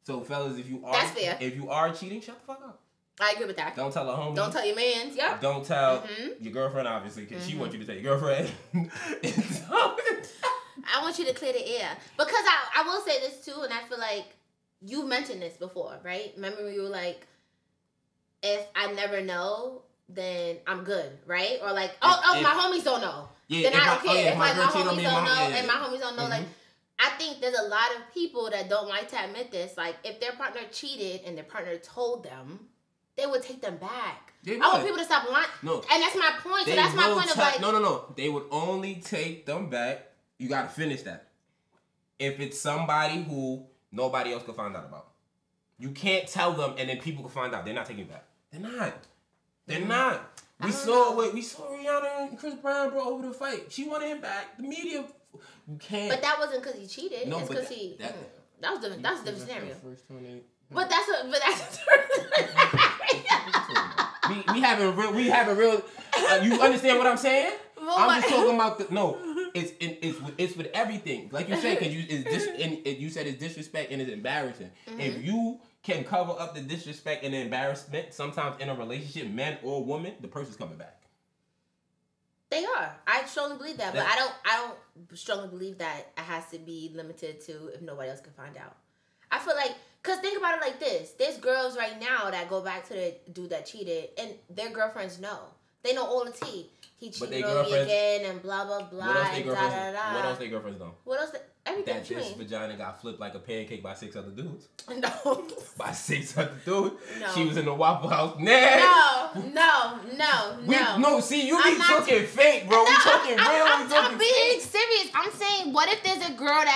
S1: So fellas, if you are cheating, shut the fuck up.
S2: I agree with that.
S1: Don't tell a homie.
S2: Don't tell your mans. Yep.
S1: Don't tell your girlfriend, obviously, because she wants you to tell your girlfriend.
S2: I want you to clear the air. Because I will say this too, and I feel like you mentioned this before, right? Remember when you were like, if I never know, then I'm good, right? Or like, if my homies don't know, then I don't care. If my homies don't know, and my homies don't know, like, I think there's a lot of people that don't like to admit this. Like, if their partner cheated and their partner told them, they would take them back. I want people to stop lying. No. And that's my point. So that's my point of like...
S1: No. They would only take them back. You got to finish that. If it's somebody who nobody else could find out about. You can't tell them and then people can find out. They're not taking you back. They're not. We saw Rihanna and Chris Brown, bro, over the fight. She wanted him back. The media... You can't.
S2: But that wasn't because he cheated. No, it's because he... That was a different scenario. But that's we having real. You understand what I'm saying? I'm just talking about it's with everything. Like you said, because you said it's disrespect and it's embarrassing. Mm-hmm. If you can cover up the disrespect and the embarrassment, sometimes in a relationship, man or woman, the person's coming back. They are. I strongly believe that, but I don't strongly believe that it has to be limited to if nobody else can find out. I feel like, because think about it like this. There's girls right now that go back to the dude that cheated, and their girlfriends know. They know all the tea. He cheated on me again, and blah, blah, blah.
S1: What else their girlfriends know?
S2: What else? Everything.
S1: That this vagina got flipped like a pancake by 6 other dudes.
S2: No.
S1: By 6 other dudes?
S2: No.
S1: She was in the Waffle House.
S2: No.
S1: See, you be talking fake, bro. We talking real.
S2: I'm being serious. I'm saying, what if there's a girl that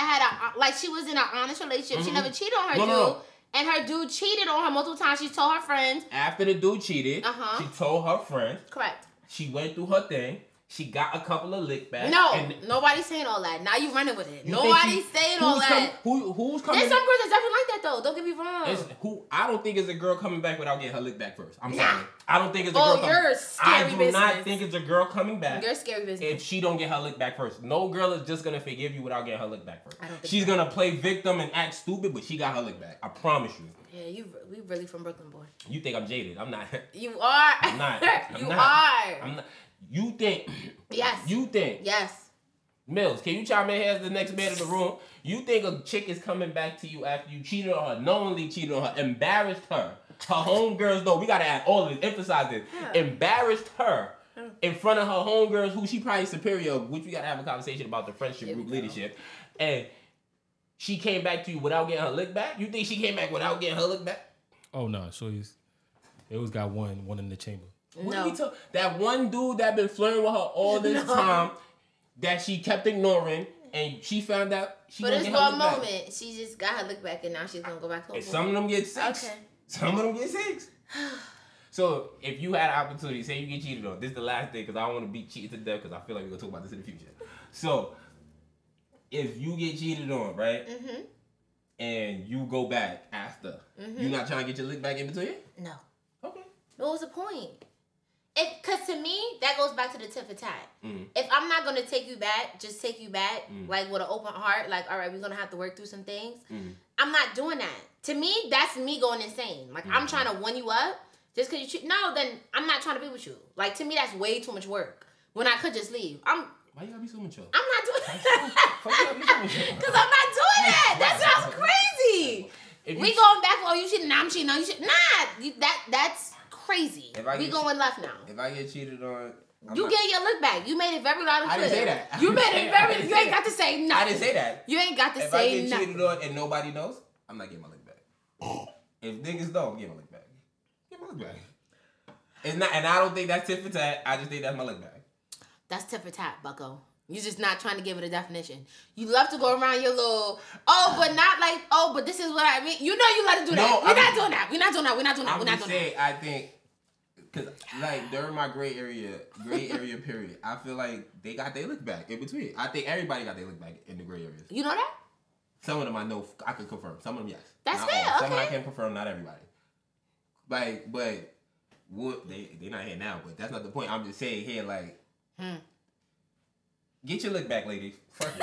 S2: had she was in an honest relationship. Mm-hmm. She never cheated on her dude. And her dude cheated on her multiple times. She told her friends.
S1: After the dude cheated, she told her friends.
S2: Correct.
S1: She went through her thing. She got a couple of lick backs.
S2: No, nobody's saying all that. Now you running with it. Nobody's saying all that.
S1: Who's coming?
S2: There's some girls that's definitely like that though. Don't get me wrong. I
S1: don't think it's a girl coming back without getting her lick back first. I'm sorry. I don't think it's a girl.
S2: You're scary business.
S1: I do not think it's a girl coming back.
S2: You're scary business.
S1: If she don't get her lick back first, no girl is just gonna forgive you without getting her lick back first. She's gonna play victim and act stupid, but she got her lick back. I promise you.
S2: Yeah, we really from Brooklyn, boy.
S1: You think I'm jaded? I'm not.
S2: You are.
S1: I'm not. I'm not. You think?
S2: Yes.
S1: You think?
S2: Yes.
S1: Mills, can you chime in here as the next man in the room? You think a chick is coming back to you after you cheated on her, knowingly cheated on her, embarrassed her? Her homegirls, though, we gotta add all of this, emphasize this. Yeah. Embarrassed her in front of her homegirls, who she probably superior, which we gotta have a conversation about the friendship group leadership. And she came back to you without getting her lick back? You think she came back without getting her lick back?
S3: Oh no, so it was got one in the chamber.
S1: That one dude that been flirting with her all this time, that she kept ignoring, and she found out she
S2: but
S1: gonna
S2: it's
S1: get her
S2: for a
S1: look
S2: moment.
S1: Back.
S2: She just got her look back, and now she's gonna go back home.
S1: Some of them get 6.
S2: Okay.
S1: Some of them get 6. So if you had an opportunity, say you get cheated on, this is the last thing because I don't want to be cheated to death because I feel like we're gonna talk about this in the future. So if you get cheated on, right? Mm-hmm. And you go back after, you not trying to get your lick back in between?
S2: No.
S1: Okay.
S2: What was the point? Because to me, that goes back to the tit for tat. If I'm not going to take you back, just take you back, like with an open heart, like, all right, we're going to have to work through some things. I'm not doing that. To me, that's me going insane. Like, I'm trying to one you up just because you cheat. No, then I'm not trying to be with you. Like, to me, that's way too much work when I could just leave.
S1: Why you gotta be so mature?
S2: I'm not doing that. Because I'm not doing that. That sounds crazy. We going back, oh, you cheating, now I'm cheating, no, you cheating. Nah, that's crazy. We going left now.
S1: If I get cheated on,
S2: you get your look back. You made it very loud and clear.
S1: I didn't say that.
S2: You made it very. You ain't got to say nothing.
S1: I didn't say that.
S2: You ain't got to say nothing.
S1: If I get cheated on and nobody knows, I'm not getting my lick back. If niggas know, I'm getting my lick back. Get my lick back. It's not, and I don't think that's tit for tat. I just think that's my lick back.
S2: That's tit for tat, bucko. You're just not trying to give it a definition. You love to go around your little, but not like, but this is what I mean. You know you let it do that. We're not doing that. We're not doing that. We're not doing that. We're not doing that.
S1: I think, because like during my gray area period, I feel like they got their look back in between. I think everybody got their look back in the gray areas.
S2: You know that?
S1: Some of them I know, I can confirm. Some of them, yes.
S2: That's
S1: not
S2: fair.
S1: all.
S2: Okay.
S1: Some of them I can confirm, not everybody. Like, but they not here now, but that's not the point. I'm just saying here, like, get your look back, ladies. Fuck it.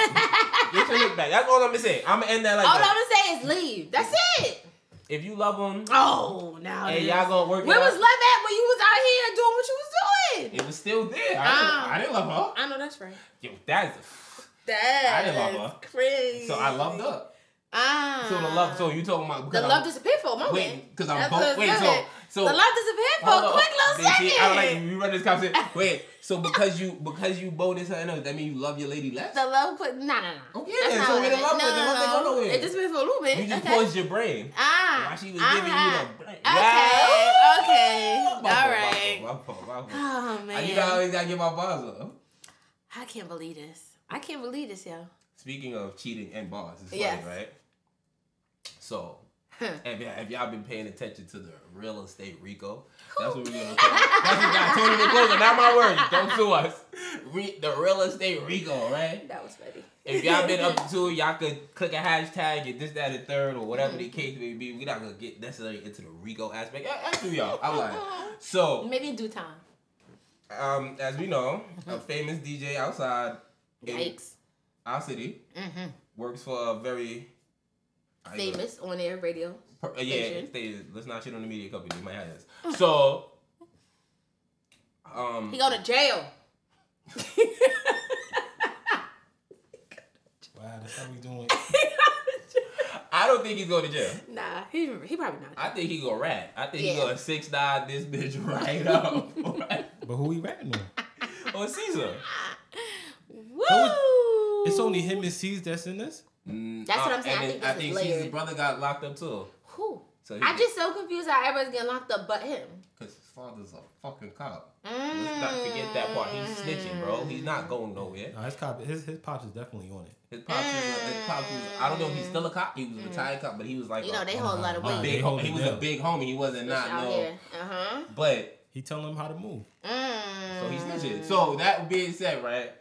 S1: Get your look back. That's all I'm gonna say. I'm gonna end that like
S2: all
S1: that.
S2: I'm gonna say is leave. That's it.
S1: If you love them,
S2: now
S1: and y'all gonna work.
S2: Where was love at when you was out here doing what you was doing?
S1: It was still there. I didn't love her.
S2: I know that's right.
S1: Yo,
S2: I didn't
S1: love her.
S2: Crazy.
S1: So I loved her. So the love. So you talking about
S2: the love disappeared for a moment?
S1: Wait, because I'm both. Wait, so
S2: the love disappeared for a quick little second.
S1: I was like, you run this conversation. Wait, so because you bolded her enough, that mean you love your lady less?
S2: The love put no.
S1: Oh yeah, so we in love with the love they go nowhere.
S2: It disappeared for a little bit.
S1: You just paused your brain. While she was giving you the brain.
S2: Okay. All right.
S1: My fault.
S2: Oh man.
S1: You always gotta get my bars up.
S2: I can't believe this, yo.
S1: Speaking of cheating and bars, it's funny, right? So, if y'all been paying attention to the real estate Rico, that's what we're gonna call it. That's what got Tony McCloser, not my words. Don't sue us. The real estate Rico, right?
S2: That was funny.
S1: If y'all been up to it, y'all could click a hashtag, get this, that, and third, or whatever the case may be. We're not gonna get necessarily into the Rico aspect. After y'all, I'm like, so
S2: maybe in due time.
S1: As we know, a famous DJ outside in our city works for a very
S2: famous on-air radio station.
S1: Let's not shit on the media company. They might have this. So,
S2: he go to jail.
S3: Wow, that's how we doing.
S1: I don't think he's going to jail.
S2: Nah, he probably not.
S1: I think he go rat. I think he go 6'9" this bitch right up.
S3: But who he ratting on?
S1: On Caesar.
S2: Woo!
S3: It's only him and Caesar that's in this?
S2: That's what I'm saying. I think
S1: Caesar's brother got locked up too.
S2: Who? So I'm just so confused how everybody's getting locked up but him.
S1: Because his father's a fucking cop. Let's not forget that part. He's snitching, bro. He's not going nowhere.
S3: No, his pops is definitely on it.
S1: His pops is, I don't know if he's still a cop. He was a retired cop, but he was like,
S2: they hold a lot of weight.
S1: He was a big homie. He wasn't But
S3: he telling them how to move.
S1: So he's snitching. So that being said, right?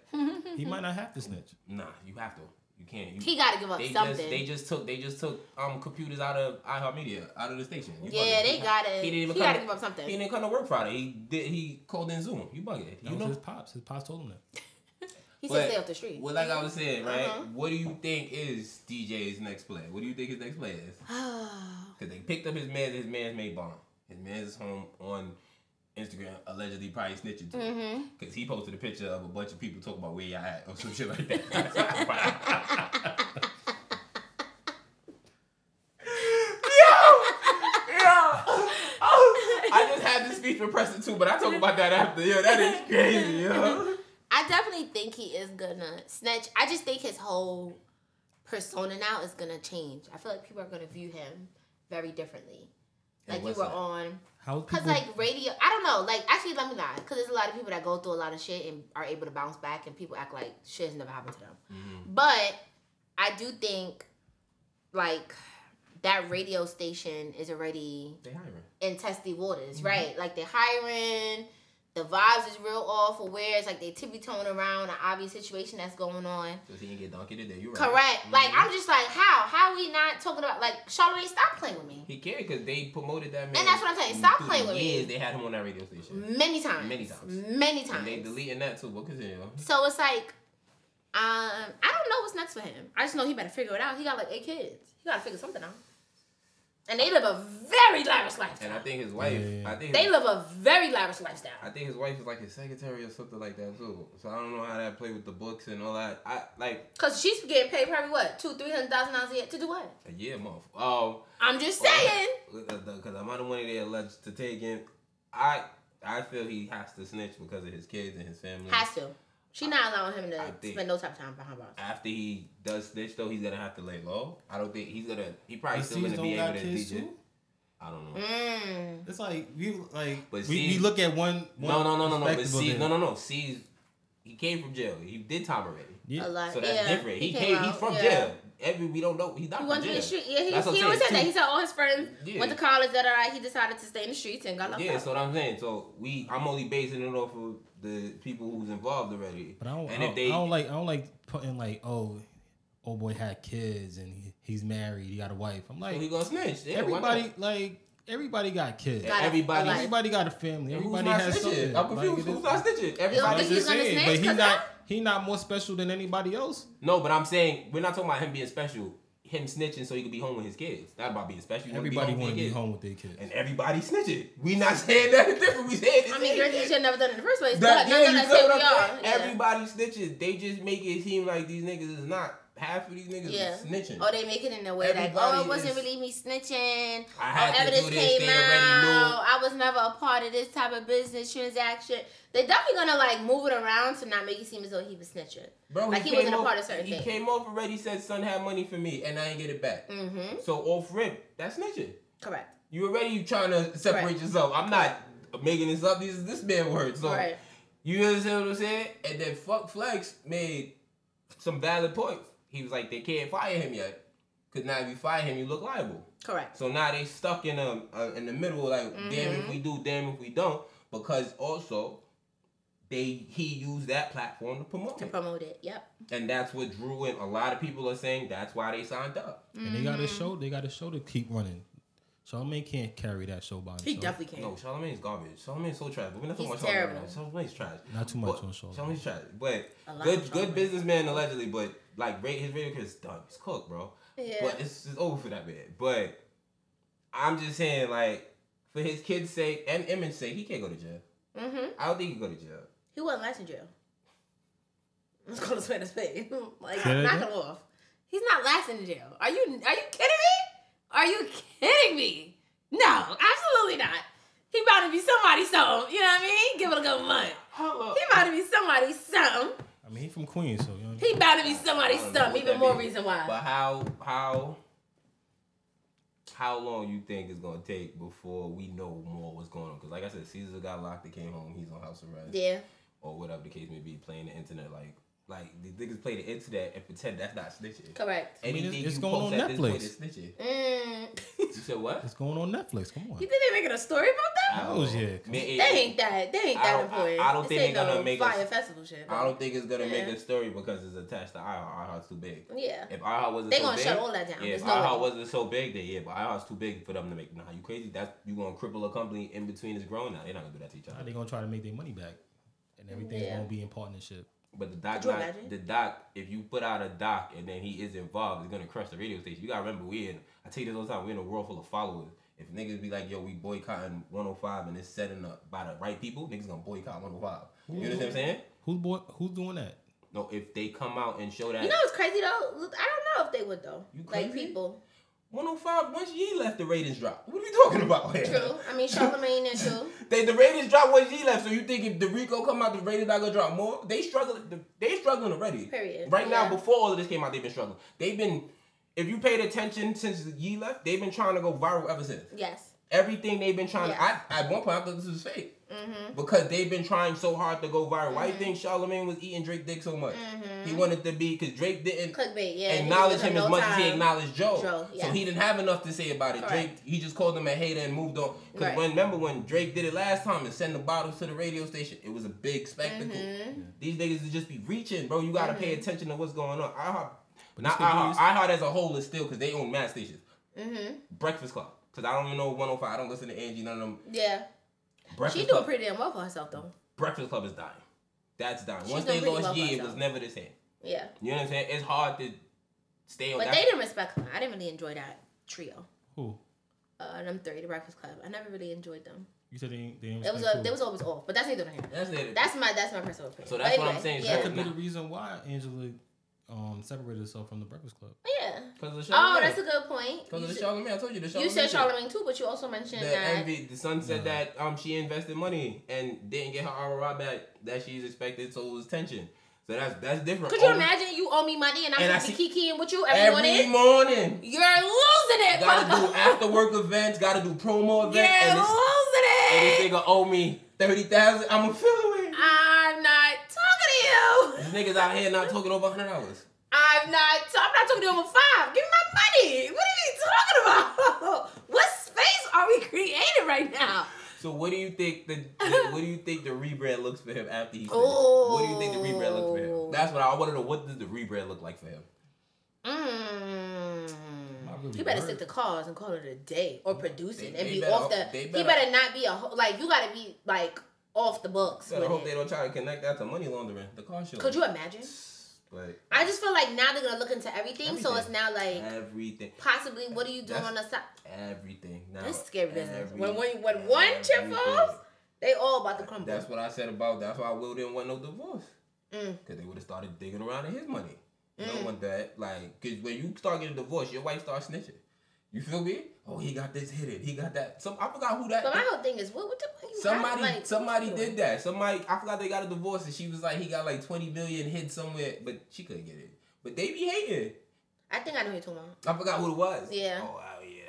S3: He might not have to snitch.
S1: Nah, you have to. You can't.
S2: He got to give up something.
S1: They just took computers out of iHeartMedia, out of the station.
S2: They got it. He got to give up something.
S1: He didn't come to work Friday. He called in Zoom. You bugging.
S3: That was his pops. His pops told him that.
S2: He said stay off the street.
S1: Well, like I was saying, right? What do you think is DJ's next play? What do you think his next play is? Because they picked up his man. His man's made bomb. His man's home on Instagram, allegedly probably snitching to him. Because he posted a picture of a bunch of people talking about where y'all at or some shit like that. I just had this speech for Preston too, but I talk about that after. Yo, that is crazy, yo.
S2: I definitely think he is gonna snitch. I just think his whole persona now is gonna change. I feel like people are gonna view him very differently. Like you were on, because like radio, I don't know. Like actually, let me lie, because there's a lot of people that go through a lot of shit and are able to bounce back, and people act like shit has never happened to them. But I do think like that radio station is already in testy waters, right? Like they're hiring. The vibes is real off, or where it's like they tippy-toeing around an obvious situation that's going on.
S1: Because he didn't get donkey today. You right.
S2: Correct. Mm-hmm. Like, I'm just like, how we not talking about, like, Charlamagne, stop playing with me.
S1: He can't, because they promoted that man.
S2: And that's what I'm saying. Stop playing with me.
S1: They had him on that radio station.
S2: Many times.
S1: And they deleting that too. What you know?
S2: So it's like, I don't know what's next for him. I just know he better figure it out. He got like 8 kids. He got to figure something out. And they live a very lavish lifestyle.
S1: And I think his wife,
S2: they live a very lavish lifestyle.
S1: I think his wife is like his secretary or something like that too. So I don't know how that play with the books and all that. Cause she's getting paid probably what, $200,000-$300,000 a year to do what? A year, month.
S2: I'm just saying.
S1: Because I'm not the one they alleged to take in. I feel he has to snitch because of his kids and his family.
S2: Has to. She's not allowing him to spend no type of time behind bars.
S1: After he does snitch, though, he's gonna have to lay low. I don't think he's gonna. He probably still gonna be able to DJ. I don't know.
S3: It's like we look at one.
S1: No. But see, he came from jail. He did time already.
S3: Yeah.
S2: A lot.
S1: So that's different. He's from jail. We don't know. He's not from jail.
S2: He always said that. He said all his friends went to college. He decided to stay in the streets and got locked up.
S1: Yeah, that's what I'm saying. So I'm only basing it off of the people who's involved already.
S3: But I don't like putting like, old boy had kids and he's married, he got a wife. I'm like,
S1: so he gonna snitch. Yeah,
S3: everybody got kids.
S1: Everybody
S3: got a family. Everybody has something.
S1: I'm confused. Who's not snitching? Everybody's
S3: just saying, but he not more special than anybody else.
S1: No, but I'm saying we're not talking about him being special. Him snitching so he could be home with his kids. That's about being special.
S3: Everybody want to be home with their kids.
S1: And everybody snitching. We not saying nothing different. We saying
S2: I mean, you should have never done it in the first place.
S1: Everybody snitching. They just make it seem like these niggas is not. Half of these niggas is snitching.
S2: Or they make it in a way like, it wasn't really me snitching.
S1: I had to
S2: evidence
S1: do this.
S2: came out. I was never a part of this type of business transaction. They're definitely gonna like move it around to not make it seem as though he was snitching.
S1: Bro,
S2: like he wasn't a part of certain things.
S1: He came off already, said son had money for me and I ain't get it back. Mm-hmm. So off rip, that's snitching.
S2: Correct.
S1: You already trying to separate yourself. I'm not making this up. These is this man words. So you understand what I'm saying? And then Fuck Flex made some valid points. He was like, they can't fire him yet. Because now if you fire him, you look liable.
S2: Correct.
S1: So now they stuck in the middle, like, damn if we do, damn if we don't. Because also, he used that platform to promote it.
S2: Yep.
S1: And that's what drew in. A lot of people are saying that's why they signed up.
S3: And they got a show to keep running. Charlamagne can't carry that show by himself.
S2: He definitely can't.
S1: No, Charlamagne's garbage. Charlamagne's so trash. But we're not talking about
S2: terrible.
S1: Charlamagne's trash.
S3: Not too much on Charlamagne.
S1: Charlamagne's trash. But good businessman allegedly, but like his radio career is done. It's cooked, bro. Yeah. But it's over for that man. But I'm just saying, like, for his kids' sake and image's sake, he can't go to jail. Mm-hmm. I don't think he can go to jail.
S2: He wasn't last in jail. Let's call this man a spade. Like, knock him off. He's not lasting in jail. Are you kidding me? Are you kidding me? No, absolutely not. He about to be somebody's something. You know what I mean? Give it a good month. He about to be somebody's something.
S3: I mean, he from Queens, so you know.
S2: He about to be somebody's something. Even more reason why.
S1: But how long you think it's gonna take before we know more what's going on? Because like I said, Caesar got locked and came home. He's on house arrest.
S2: Yeah.
S1: Or whatever the case may be, playing the internet like these niggas play the internet and pretend that's not snitching.
S2: Correct.
S1: Anything
S3: it's going on Netflix.
S1: Is snitching. You said what?
S3: It's going on Netflix. Come on.
S2: You think they making a story about that?
S3: Oh yeah.
S2: They ain't that important.
S1: I don't think they're gonna make
S2: Fire Festival shit.
S1: I don't think it's gonna make a story because it's attached to iHeart. iHeart's too big.
S2: Yeah.
S1: If iHeart wasn't
S2: they
S1: so
S2: gonna
S1: big,
S2: shut all that down.
S1: Yeah, if iHeart wasn't so big, then but iHeart's too big for them to make. Nah, you crazy? You gonna cripple a company in between it's growing now. They're not gonna do that to each other.
S3: They're gonna try to make their money back, and everything's gonna be in partnership.
S1: But the doc, if you put out a doc and then he is involved, it's gonna crush the radio station. You gotta remember, I tell you this all the time, we're in a world full of followers. If niggas be like, yo, we boycotting 105 and it's setting up by the right people, niggas gonna boycott 105. You understand what I'm saying?
S3: Who's doing that?
S1: No, if they come out and show that.
S2: You know what's crazy though? I don't know if they would though.
S1: You crazy?
S2: Like people.
S1: 105, once Ye left, the ratings dropped. What are you talking about here?
S2: True. I mean, Charlamagne there too.
S1: The ratings dropped once Ye left, so you think if the Rico come out, the ratings not gonna drop more? They struggling already.
S2: Period.
S1: Right now, before all of this came out, they've been struggling. If you paid attention since Ye left, they've been trying to go viral ever since.
S2: Yes.
S1: Everything they've been trying to... At one point, I thought this was fake. Because they've been trying so hard to go viral. Why do you think Charlamagne was eating Drake dick so much? He wanted to be... Because Drake didn't acknowledge him as much as he acknowledged Joe. So he didn't have enough to say about it. Correct. Drake, he just called him a hater and moved on. Because remember when Drake did it last time and sent the bottles to the radio station, it was a big spectacle. These niggas would just be reaching, bro. You got to pay attention to what's going on. iHeart as a whole is still... Because they own mad stations. Breakfast Club. Because I don't even know 105. I don't listen to Angie, none of them.
S2: Yeah.
S1: Breakfast
S2: She doing pretty damn well for herself, though.
S1: Breakfast Club is dying. That's dying. Once they lost Ye, it was never the same.
S2: Yeah.
S1: You know what I'm saying? It's hard to stay on
S2: But they didn't respect her. I didn't really enjoy that trio.
S3: Who?
S2: Them three, the Breakfast Club. I never really enjoyed them.
S3: You said they didn't
S2: They was always off, but that's neither here. That's my personal opinion.
S1: So that's what I'm saying.
S3: That could be the reason why Angela separated herself from the Breakfast Club.
S2: Yeah.
S1: Because of the Charlamagne.
S2: Oh, that's a good point.
S1: Because of the Charlamagne. I told you the Charlamagne.
S2: You said Charlamagne too, but you also mentioned that
S1: the son said that she invested money and didn't get her ROI back that she's expected, so it was tension. So that's different.
S2: Could you imagine you owe me money and I'm supposed to be kikiing with you every
S1: morning?
S2: You're losing it.
S1: Gotta do after work events. Gotta do promo events.
S2: You're losing it.
S1: And this nigga owe me $30,000. I'm affiliated.
S2: I'm not talking to you.
S1: These niggas out here not talking over $100.
S2: I'm not talking to you over 5. Give me my money. What are you talking about? What space are we creating right now?
S1: So what do you think the rebrand looks for him after he's What do you think the rebrand looks for him? That's what I want to know. What does the rebrand look like for him?
S2: He better stick to cars and call it a day or produce it and be off the. He better not be you gotta be like off the books.
S1: I hope they don't try to connect that to money laundering. The car show.
S2: Could you imagine?
S1: But
S2: I just feel like now they're gonna look into everything. So it's now like
S1: everything.
S2: Possibly, what are you doing on the side?
S1: Everything. Now,
S2: this is scary business. When one chip falls, they all about to crumble.
S1: That's what I said about. That's why Will didn't want no divorce. Because they would have started digging around in his money. You don't want that. Like, because when you start getting a divorce, your wife starts snitching. You feel me? Oh, he got this hidden. He got that. I forgot who that.
S2: But my whole thing is, what the
S1: somebody did that. Somebody, I forgot they got a divorce, and she was like, he got like 20 million hid somewhere, but she couldn't get it. But they be hating.
S2: I think I know who you're talking about.
S1: I forgot who it was.
S2: Yeah.
S1: Oh, wow, yeah.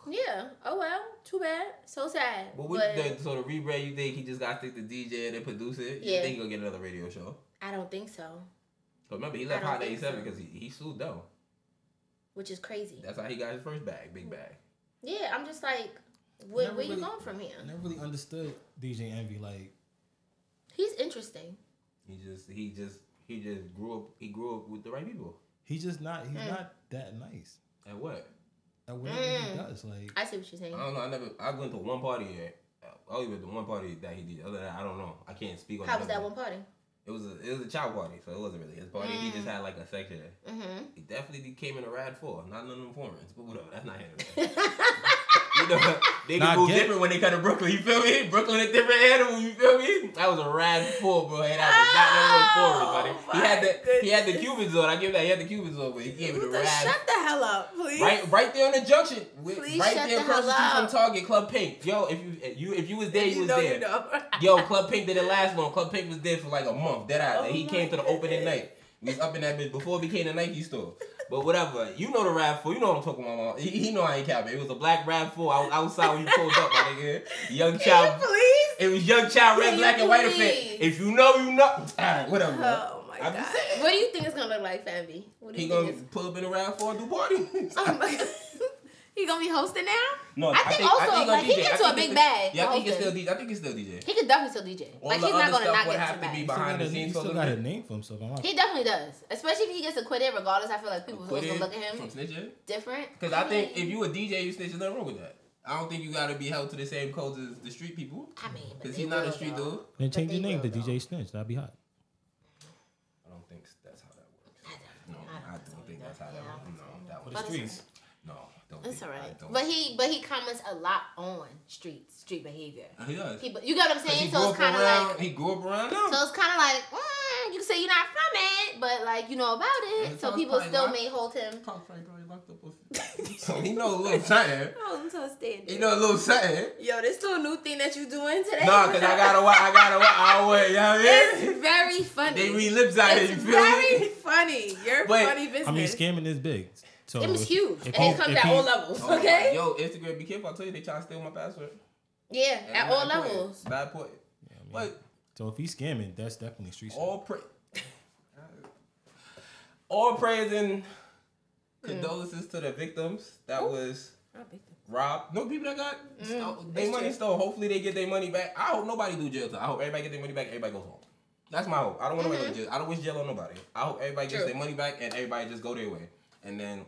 S2: Yeah. Oh well. Too bad. So sad.
S1: So the rebrand, you think he just got to stick to DJ and then produce it? You think he gonna get another radio show?
S2: I don't think so.
S1: But remember, he left Hot 87 because he sued though.
S2: Which is crazy.
S1: That's how he got his first bag, big bag.
S2: Yeah, I'm just like, where you going from here?
S3: I never really understood DJ Envy. Like,
S2: he's interesting.
S1: He just grew up. He grew up with the right people.
S3: He's not that nice.
S1: At what?
S3: At whatever he does. Like,
S2: I see what you're saying.
S1: I don't know. I went to one party. I only went to one party that he did. Other than that, I don't know. I can't speak on.
S2: How was that one party?
S1: It was a child party, so it wasn't really his party. He just had like a section. He definitely came in a Rad 4, not none of them foreigners, but whatever. That's not him. You know, they can move different when they come to Brooklyn. You feel me? Brooklyn a different animal. You feel me? That was a Rad 4, bro. And that was not none of them foreigners, buddy. He had the Cubans on. I give that. He had the Cubans on, but he came in a Rad.
S2: Shut the hell up, please.
S1: Right there on the junction.
S2: Please
S1: right
S2: shut
S1: there across the street from Target, Club Pink. Yo, if you was there, you was there.
S2: You know.
S1: Yo, Club Pink didn't last long. Club Pink was there for like a month. He came to the opening night. We was up in that bitch before it became a Nike store. But whatever. You know the Rap 4. You know what I'm talking about. He know I ain't capping. It was a black Rap 4. I was outside when you pulled up, my nigga. Young child.
S2: Please?
S1: It was young child, red, black, and white effect. If you know, you know. Alright, whatever.
S2: Oh my God. What do you think it's gonna look like, Famby?
S1: He gonna pull up in a Rap 4 and do party.
S2: Oh my God. He gonna be hosting now?
S1: No,
S2: I think also he gets to a big bag.
S1: Yeah, I think it's still DJ. I think it's still DJ.
S2: He could definitely still DJ.
S1: All
S2: like
S1: the
S2: he's not
S1: other
S2: gonna
S1: stuff
S2: not
S1: would
S2: get
S1: have
S2: to
S1: to be
S2: bag.
S1: behind the scenes.
S3: He still got a name for himself.
S2: He definitely does. Especially if he gets acquitted, regardless. I feel like people will look at him
S1: from snitching.
S2: Different.
S1: Because I think if you a DJ, you snitch. There's nothing wrong with that. I don't think you gotta be held to the same codes as the street people.
S2: I mean,
S1: because he's not a street dude.
S3: Then change your name to DJ Snitch. That'd be hot.
S1: I don't think that's how that works. No, I don't think that's how that works. No, that
S3: for the streets.
S1: No.
S2: It's alright, but he comments a lot on street behavior.
S1: He does.
S2: You get what I'm saying? So it's kind of like
S1: he grew up around them.
S2: So it's kind of like you can say you're not from it, but like you know about it. So people still may hold him.
S1: So he know a little something.
S2: Hold him to a standard.
S1: He know a little something.
S2: Yo, this still a new thing that you doing today?
S1: No, because I gotta watch. You know what I mean?
S2: It's very funny.
S1: They read lips out here. You feel me?
S2: Very funny. You're funny business.
S3: I mean, scamming is big. So
S2: it was huge. And it comes at all levels,
S1: Oh,
S2: okay?
S1: Yo, Instagram, be careful. I tell you, they trying to steal my password.
S2: Yeah, at all levels.
S1: Bad point.
S3: Yeah, I mean,
S1: But
S3: so if he's scamming, that's definitely street shit.
S1: All praise and condolences to the victims that was robbed. No people that got their money stolen. Hopefully they get their money back. I hope nobody do jail time. I hope everybody get their money back. Everybody goes home. That's my hope. I don't want nobody to go to jail. I don't wish jail on nobody. I hope everybody gets their money back and everybody just go their way. And then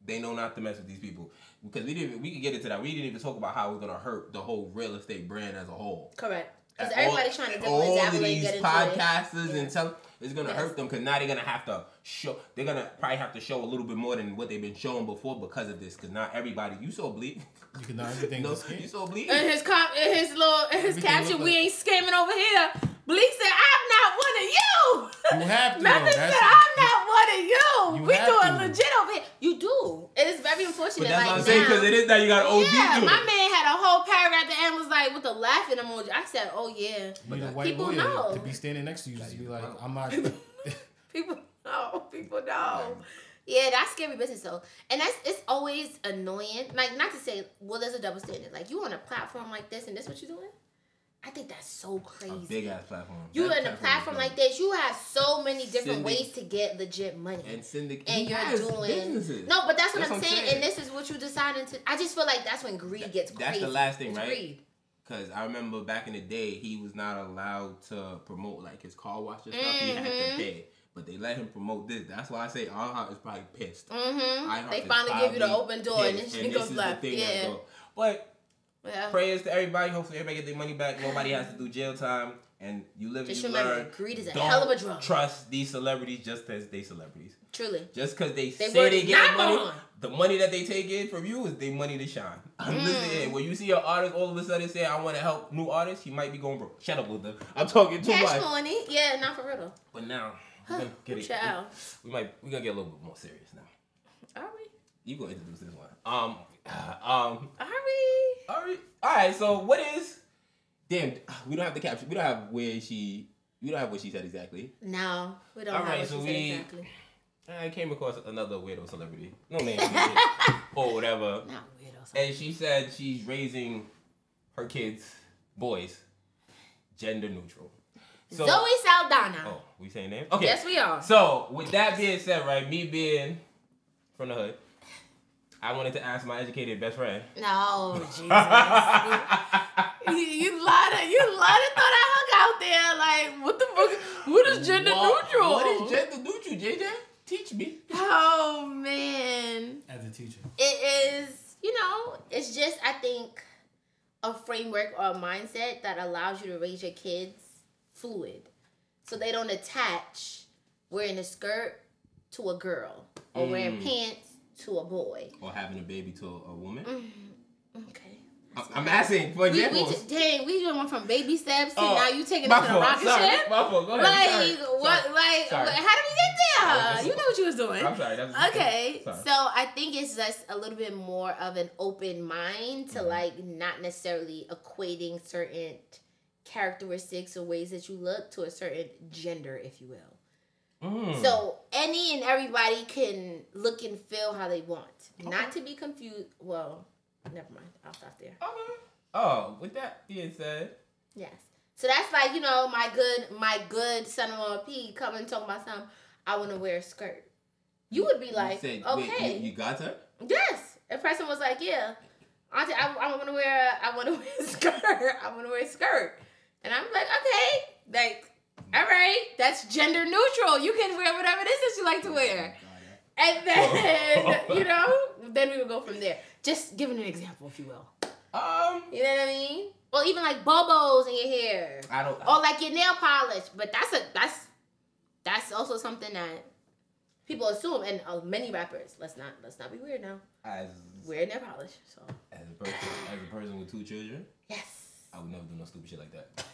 S1: they know not to mess with these people. Because we could get into that. We didn't even talk about how it's gonna hurt the whole real estate brand as a whole.
S2: Correct. Because everybody's trying to dibble
S1: all
S2: and
S1: of
S2: dabble and
S1: these
S2: get into
S1: podcasters
S2: it.
S1: and tell it's gonna hurt them because now they're gonna have to show. They're gonna probably have to show a little bit more than what they've been showing before because of this. Because not everybody. You saw Bleak.
S3: You can not everything.
S1: No, you saw Bleak.
S2: And his caption, we ain't scamming over here. Bleak said, I'm not one of you.
S3: You have to.
S2: Memphis said, I'm not one of you. We
S3: have
S2: doing
S3: to.
S2: legit over here. You do. It is very unfortunate.
S1: But that's
S2: like
S1: what I'm saying because it is that you got to OD
S2: yeah,
S1: to
S2: my
S1: it.
S2: man had a whole paragraph at the end was like with the laughing emoji. I said, oh yeah.
S3: You need a white
S2: people
S3: lawyer
S2: know.
S3: to be standing next to you, just be like, I'm not.
S2: People know. Yeah, that's scary business though. And it's always annoying. Like, not to say, well, there's a double standard. Like, you on a platform like this and this what you doing? I think that's so crazy.
S1: A big ass platform.
S2: You in a platform like this, you have so many different ways to get legit money.
S1: And syndicate.
S2: And you're doing
S1: businesses.
S2: No, but that's what I'm saying. And this is what you decided to. I just feel like that's when greed gets crazy.
S1: That's the last thing, right?
S2: Greed.
S1: Because I remember back in the day, he was not allowed to promote like his car wash and stuff. He had to pay. But they let him promote this. That's why I say iHeart is probably pissed.
S2: They finally give you the open door and then she goes left. Yeah.
S1: But prayers to everybody. Hopefully everybody get their money back. Nobody has to do jail time. And you live and you learn.
S2: Greed is a
S1: Don't
S2: hell of a drug.
S1: Trust these celebrities just as they celebrities.
S2: Truly.
S1: Just because they say they get money, the money that they take in from you is their money to shine. Listen, when you see an artist all of a sudden say, I want to help new artists, he might be going broke. Shut up with them. I'm talking too much.
S2: Cash money. Yeah, not for real.
S1: But now, we're gonna get it. We're gonna get a little bit more serious now.
S2: Are we?
S1: You gonna introduce this one.
S2: Are we?
S1: Alright, so what is damn, we don't have the caption. We don't have what she said exactly.
S2: No, we don't have what she said exactly.
S1: I came across another weirdo celebrity. No name or whatever.
S2: Not weirdo.
S1: And she said she's raising her kids, boys, gender neutral. So,
S2: Zoe Saldana.
S1: Oh, we saying names? Okay.
S2: Yes, we are.
S1: So, with that being said, right, me being from the hood, I wanted to ask my educated best friend.
S2: No, Jesus. you lied. Thought I hung out there. Like, what the fuck? What is gender neutral?
S1: What is gender neutral, JJ? Teach me.
S2: Oh, man.
S3: As a teacher.
S2: It is, it's just, I think, a framework or a mindset that allows you to raise your kids fluid. So they don't attach wearing a skirt to a girl or wearing pants to a boy.
S1: Or having a baby to a woman.
S2: Okay.
S1: I'm asking for examples.
S2: We just went from baby steps to now you taking it to the rocket ship.
S1: My fault. Go ahead.
S2: Like, what?
S1: Sorry.
S2: Like,
S1: Sorry.
S2: how did we get there? You know what you was doing.
S1: I'm sorry.
S2: Okay. So I think it's just a little bit more of an open mind to like not necessarily equating certain characteristics or ways that you look to a certain gender, if you will. So any and everybody can look and feel how they want. Not to be confused. Well, never mind. I'll stop there.
S1: Okay. Oh, with that being said.
S2: Yes. So that's like, my good son-in-law P coming and talking about something. I want to wear a skirt. You would be like,
S1: said,
S2: okay.
S1: Wait, you got her?
S2: Yes. A person was like, yeah. Auntie, I want to wear a skirt. I want to wear a skirt. And I'm like, okay. Like, all right. That's gender neutral. You can wear whatever it is that you like to wear. And then, then we would go from there. Just giving an example, if you will. You know what I mean? Or even like bobos in your hair. Or like your nail polish. But that's also something that people assume. And many rappers, let's not be weird now. Wear nail polish. So
S1: as a person with 2 children,
S2: yes,
S1: I would never do no stupid shit like that.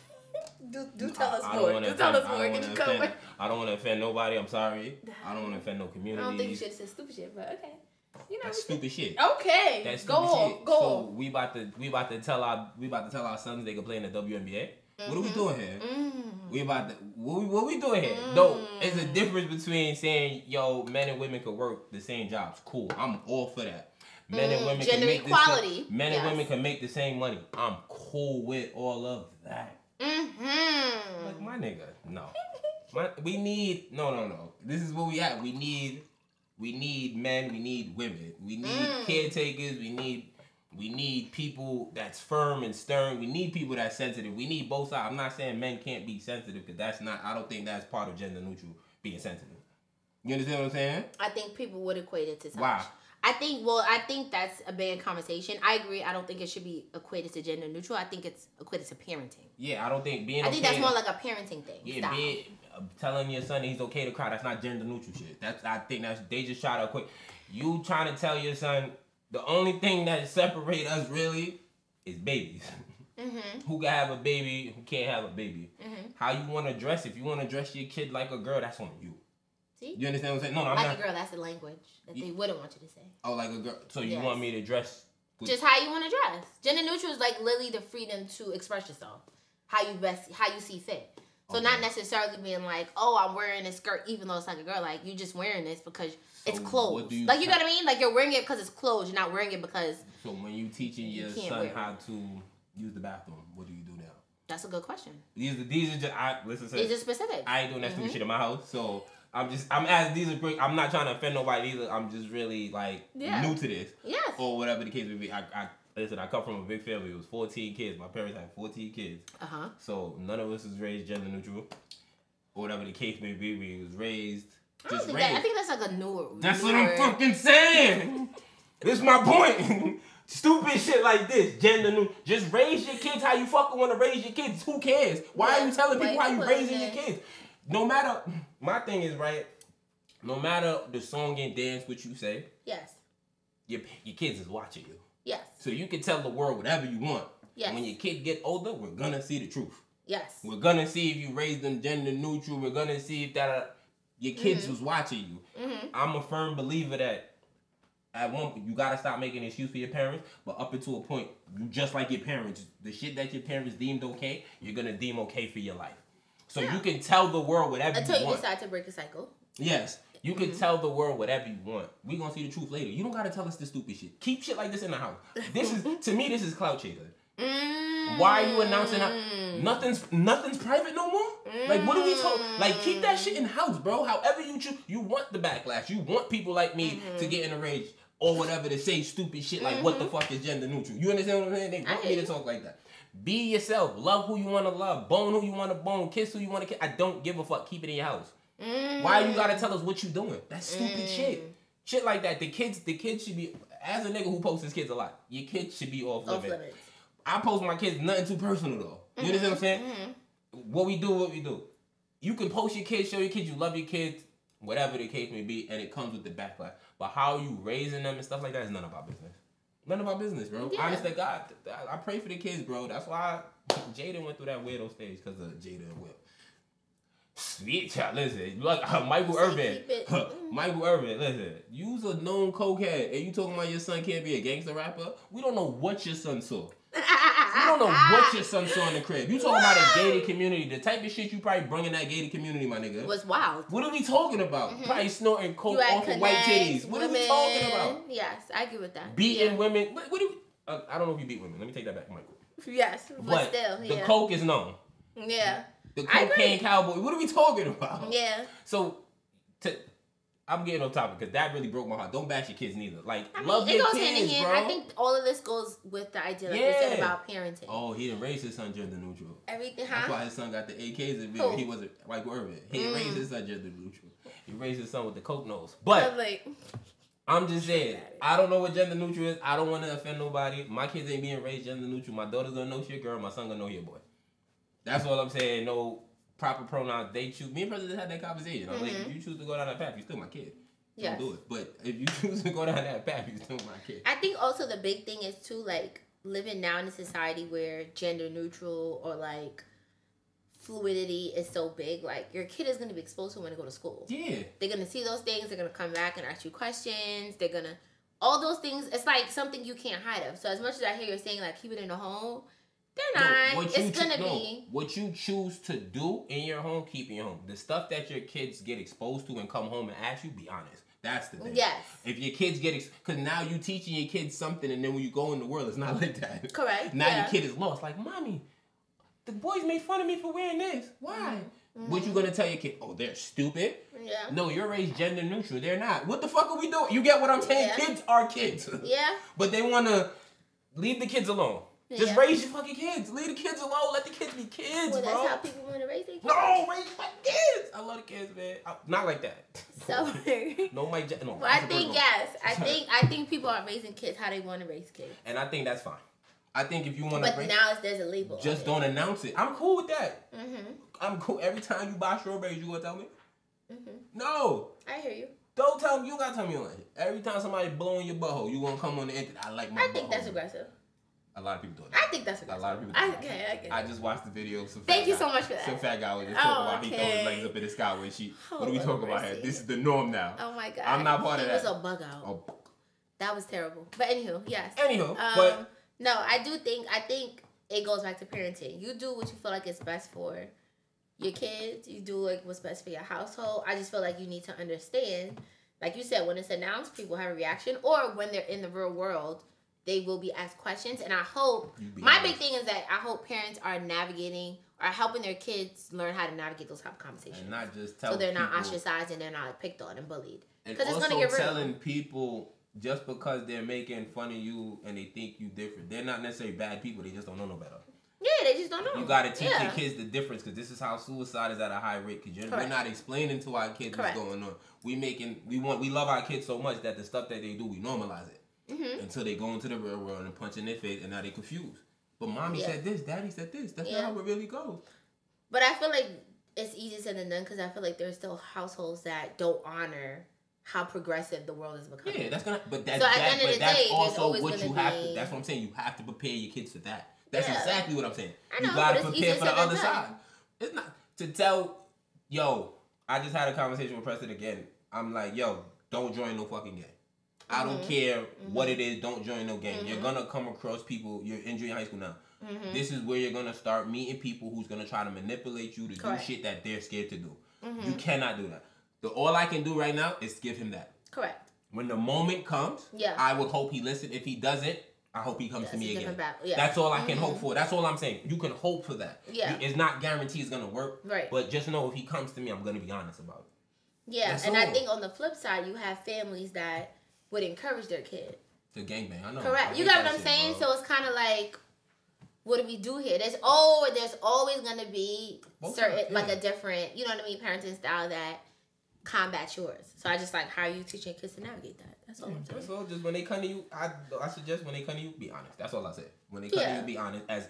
S2: Do tell us more. Do tell us more. Get you covered.
S1: I don't want to offend nobody. I'm sorry. I don't want to offend no community.
S2: I don't think you should have said stupid shit, but okay.
S1: That's stupid shit.
S2: Okay.
S1: That's stupid shit. Go. So we about to tell our sons they can play in the WNBA. What are we doing here? We about to, what we doing here? No, it's a difference between saying, yo, men and women could work the same jobs. Cool, I'm all for that. Men and women
S2: Gender
S1: can make
S2: equality.
S1: Men and women can make the same money. I'm cool with all of that. Like, my nigga, no. We need, no. This is what we have. We need men, we need women. We need caretakers, we need people that's firm and stern. We need people that's sensitive. We need both sides. I'm not saying men can't be sensitive, because I don't think that's part of gender neutral, being sensitive. You understand what I'm saying?
S2: I think people would equate it to touch.
S1: Why?
S2: I think that's a bad conversation. I agree. I don't think it should be equated to gender neutral. I think it's equated to parenting.
S1: Yeah, I don't think being.
S2: I think that's more like a parenting thing.
S1: Yeah, telling your son he's okay to cry. That's not gender neutral shit. I think they just try to equate. You trying to tell your son the only thing that separate us really is babies. Who can have a baby? Who can't have a baby? How you want to dress? If you want to dress your kid like a girl, that's on you.
S2: See?
S1: You understand what I'm saying? No, I'm
S2: like
S1: not.
S2: A girl, that's the language that they wouldn't want you to say.
S1: Oh, like a girl. So you want me to dress?
S2: Just how you want to dress. Gender neutral is like literally the freedom to express yourself, how you see fit. So not necessarily being like, oh, I'm wearing a skirt even though it's like a girl. Like, you just wearing this because it's clothes. Like, you know what I mean? Like, you're wearing it because it's clothes. You're not wearing it because.
S1: So when you teaching your son how to use the bathroom, what do you do now?
S2: That's a good question.
S1: These are just listen.
S2: These are specific.
S1: I ain't doing that stupid shit in my house, so. I'm asking, these are great. I'm not trying to offend nobody either. I'm just really like new to this. Yes. Or whatever the case may be. I come from a big family. It was 14 kids. My parents had 14 kids. So none of us was raised gender neutral. Or whatever the case may be. We was raised just raised.
S2: I think that's like a newer.
S1: That's what I'm fucking saying. This is my point. Stupid shit like this. Gender neutral. Just raise your kids how you fucking want to raise your kids. Who cares? Why are you telling people how you raising your kids? No matter, my thing is, right, no matter the song and dance which you say, yes, your kids is watching you. Yes. So you can tell the world whatever you want. Yes. When your kid get older, we're going to see the truth. Yes. We're going to see if you raise them gender neutral. We're going to see if your kids was watching you. I'm a firm believer that at one point, you got to stop making an excuse for your parents, but up until a point, you just like your parents. The shit that your parents deemed okay, you're going to deem okay for your life. So you can tell the world whatever you want.
S2: Until you decide to break a cycle.
S1: Yes. You can tell the world whatever you want. We're going to see the truth later. You don't got to tell us this stupid shit. Keep shit like this in the house. To me, this is clout chaser. Why are you announcing nothing's private no more? Like, what are we talking? Like, keep that shit in the house, bro. However you choose. You want the backlash. You want people like me to get in a rage or whatever to say stupid shit like, what the fuck is gender neutral? You understand what I'm saying? They want me to talk like that. Be yourself. Love who you want to love. Bone who you want to bone. Kiss who you want to kiss. I don't give a fuck. Keep it in your house. Why you gotta tell us what you doing? That's stupid shit. Shit like that. The kids should be, as a nigga who posts his kids a lot, your kids should be off limits. I post my kids nothing too personal though. You understand what I'm saying? What we do. You can post your kids, show your kids you love your kids, whatever the case may be, and it comes with the backlash. But how you raising them and stuff like that is none of our business. None of our business, bro. Yeah. Honest to God, I pray for the kids, bro. That's why Jada went through that weirdo stage, because of Jada and Will. Sweet child, listen. Like Michael Irvin. Michael Irvin, listen. You's a known cokehead, and you talking about your son can't be a gangster rapper? We don't know what your son saw. We don't know what your son saw in the crib. You talking about a gated community. The type of shit you probably bring in that gated community, my nigga.
S2: Was wild.
S1: What are we talking about? Probably snorting coke off of white titties. What are we talking about?
S2: Yes, I agree with that.
S1: Beating women. What do we... I don't know if you beat women. Let me take that back, Michael.
S2: Yes, but still,
S1: the coke is known.
S2: Yeah.
S1: The cocaine cowboy. What are we talking about?
S2: Yeah.
S1: So, I'm getting off topic because that really broke my heart. Don't bash your kids neither. Like, love your kids, hand in hand.
S2: Bro. I think all of this goes with the idea, like you said, about parenting.
S1: Oh, he didn't raise his son gender neutral.
S2: Everything,
S1: That's why his son got the AKs in video. He wasn't like Irvin. He didn't raise his son gender neutral. He raised his son with the coke nose. But I'm just saying, I don't know what gender neutral is. I don't want to offend nobody. My kids ain't being raised gender neutral. My daughter's gonna know she a girl. My son gonna know he a boy. That's all I'm saying. No proper pronouns. They choose. Me and President had that conversation. I'm like, if you choose to go down that path, you're still my kid. Don't do it. But if you choose to go down that path, you're still my kid.
S2: I think also the big thing is too, like, living now in a society where gender neutral or like fluidity is so big. Like, your kid is gonna be exposed to when they go to school. Yeah. They're gonna see those things. They're gonna come back and ask you questions. They're gonna all those things. It's like something you can't hide of. So as much as I hear you saying like keep it in the home, They're not. It's gonna be.
S1: What you choose to do in your home, keep in your home. The stuff that your kids get exposed to and come home and ask you, be honest. That's the thing.
S2: Yes.
S1: If your kids because now you teaching your kids something, and then when you go in the world, it's not like that.
S2: Correct.
S1: Now your kid is lost. Like, mommy, the boys made fun of me for wearing this. Why? Mm-hmm. What you gonna tell your kid? Oh, they're stupid. Yeah. No, you're raised gender neutral. They're not. What the fuck are we doing? You get what I'm saying? Yeah. Kids are kids.
S2: Yeah.
S1: But they wanna leave the kids alone. Just raise your fucking kids. Leave the kids alone. Let the kids be kids,
S2: well,
S1: bro.
S2: That's how people want to raise their kids.
S1: No, raise your fucking kids. I love the kids, man. Not like that.
S2: So
S1: no, Mike. No.
S2: Well, I think yes. I think people are raising kids how they want to raise kids.
S1: And I think that's fine. I think if you want to.
S2: But now there's a label.
S1: Just don't announce it. I'm cool with that. Mm-hmm. I'm cool. Every time you buy strawberries, you gonna tell me? Mm-hmm. No.
S2: I hear you.
S1: Don't tell me. You gotta tell me on it. Every time somebody blowing your butthole, you gonna come on the internet. I like my butthole.
S2: I think that's aggressive.
S1: A lot of people do it.
S2: I think that's aggressive.
S1: A lot of people do it.
S2: Okay.
S1: I just watched the video of some
S2: Thank you so much for that.
S1: Some fat guy was just talking about he throw his legs up in the sky when she. What are we talking about here? This is the norm now.
S2: Oh my god.
S1: I'm not part of that.
S2: It was a bug out. Oh. That was terrible. But anywho, yes.
S1: But
S2: no, I think it goes back to parenting. You do what you feel like is best for your kids. You do like what's best for your household. I just feel like you need to understand, like you said, when it's announced, people have a reaction, or when they're in the real world, they will be asked questions. And I hope, my big thing is that I hope parents are navigating or helping their kids learn how to navigate those type of conversations.
S1: And not just tell
S2: so they're
S1: people,
S2: not ostracized and they're not like, picked on and bullied.
S1: Because it's going to get real. Telling people just because they're making fun of you and they think you different, they're not necessarily bad people. They just don't know no better.
S2: Yeah, they just don't know.
S1: You got to teach your kids the difference, because this is how suicide is at a high rate. Because we're not explaining to our kids what's going on. We love our kids so much that the stuff that they do, we normalize it. Mm-hmm. Until they go into the real world and punch in their face, and now they're confused. But mommy said this, daddy said this. That's not how it really goes.
S2: But I feel like it's easier said than done, because I feel like there's still households that don't honor how progressive the world is becoming.
S1: Yeah, that's that's also what you have to. That's what I'm saying. You have to prepare your kids for that. That's exactly what I'm saying. You gotta prepare for the other side. It's not to tell. Yo, I just had a conversation with Preston again. I'm like, yo, don't join no fucking game. I don't care what it is. Don't join no game. You're gonna come across people. You're in junior high school now. This is where you're gonna start meeting people who's gonna try to manipulate you to do shit that they're scared to do. You cannot do that. All I can do right now is give him that. Correct. When the moment comes, I would hope he listens. If he doesn't, I hope he comes to me again. That's all I can hope for. That's all I'm saying. You can hope for that. Yeah. It's not guaranteed it's gonna work. Right. But just know if he comes to me, I'm gonna be honest about it.
S2: Yeah, and I think on the flip side, you have families that would encourage their kid
S1: to gangbang. I know.
S2: Correct. You got what I'm saying? Bro. So it's kind of like, what do we do here? There's always gonna be like a different, you know what I mean, parenting style that combats yours. So I just like how you teach your kids to navigate that. That's all I'm saying.
S1: That's all. Just when they come to you, I suggest when they come to you, be honest. That's all I say. When they come to you, be honest as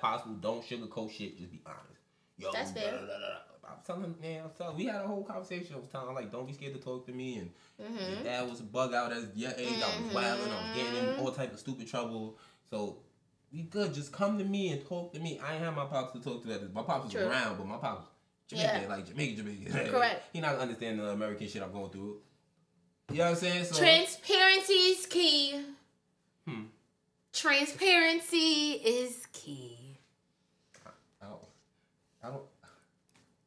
S1: possible. Don't sugarcoat shit. Just be honest. Yo, that's fair. I'm telling him, we had a whole conversation. I was telling him, like, don't be scared to talk to me. And your dad was a bug out at your age. I was wilding. I was getting in all type of stupid trouble. So we good. Just come to me and talk to me. I ain't have my pops to talk to that. My pops was around, but my pops Jamaican, like Jamaican. Correct. He not understanding the American shit I'm going through. You know what I'm saying? So,
S2: transparency is key. Transparency is key.
S1: I don't.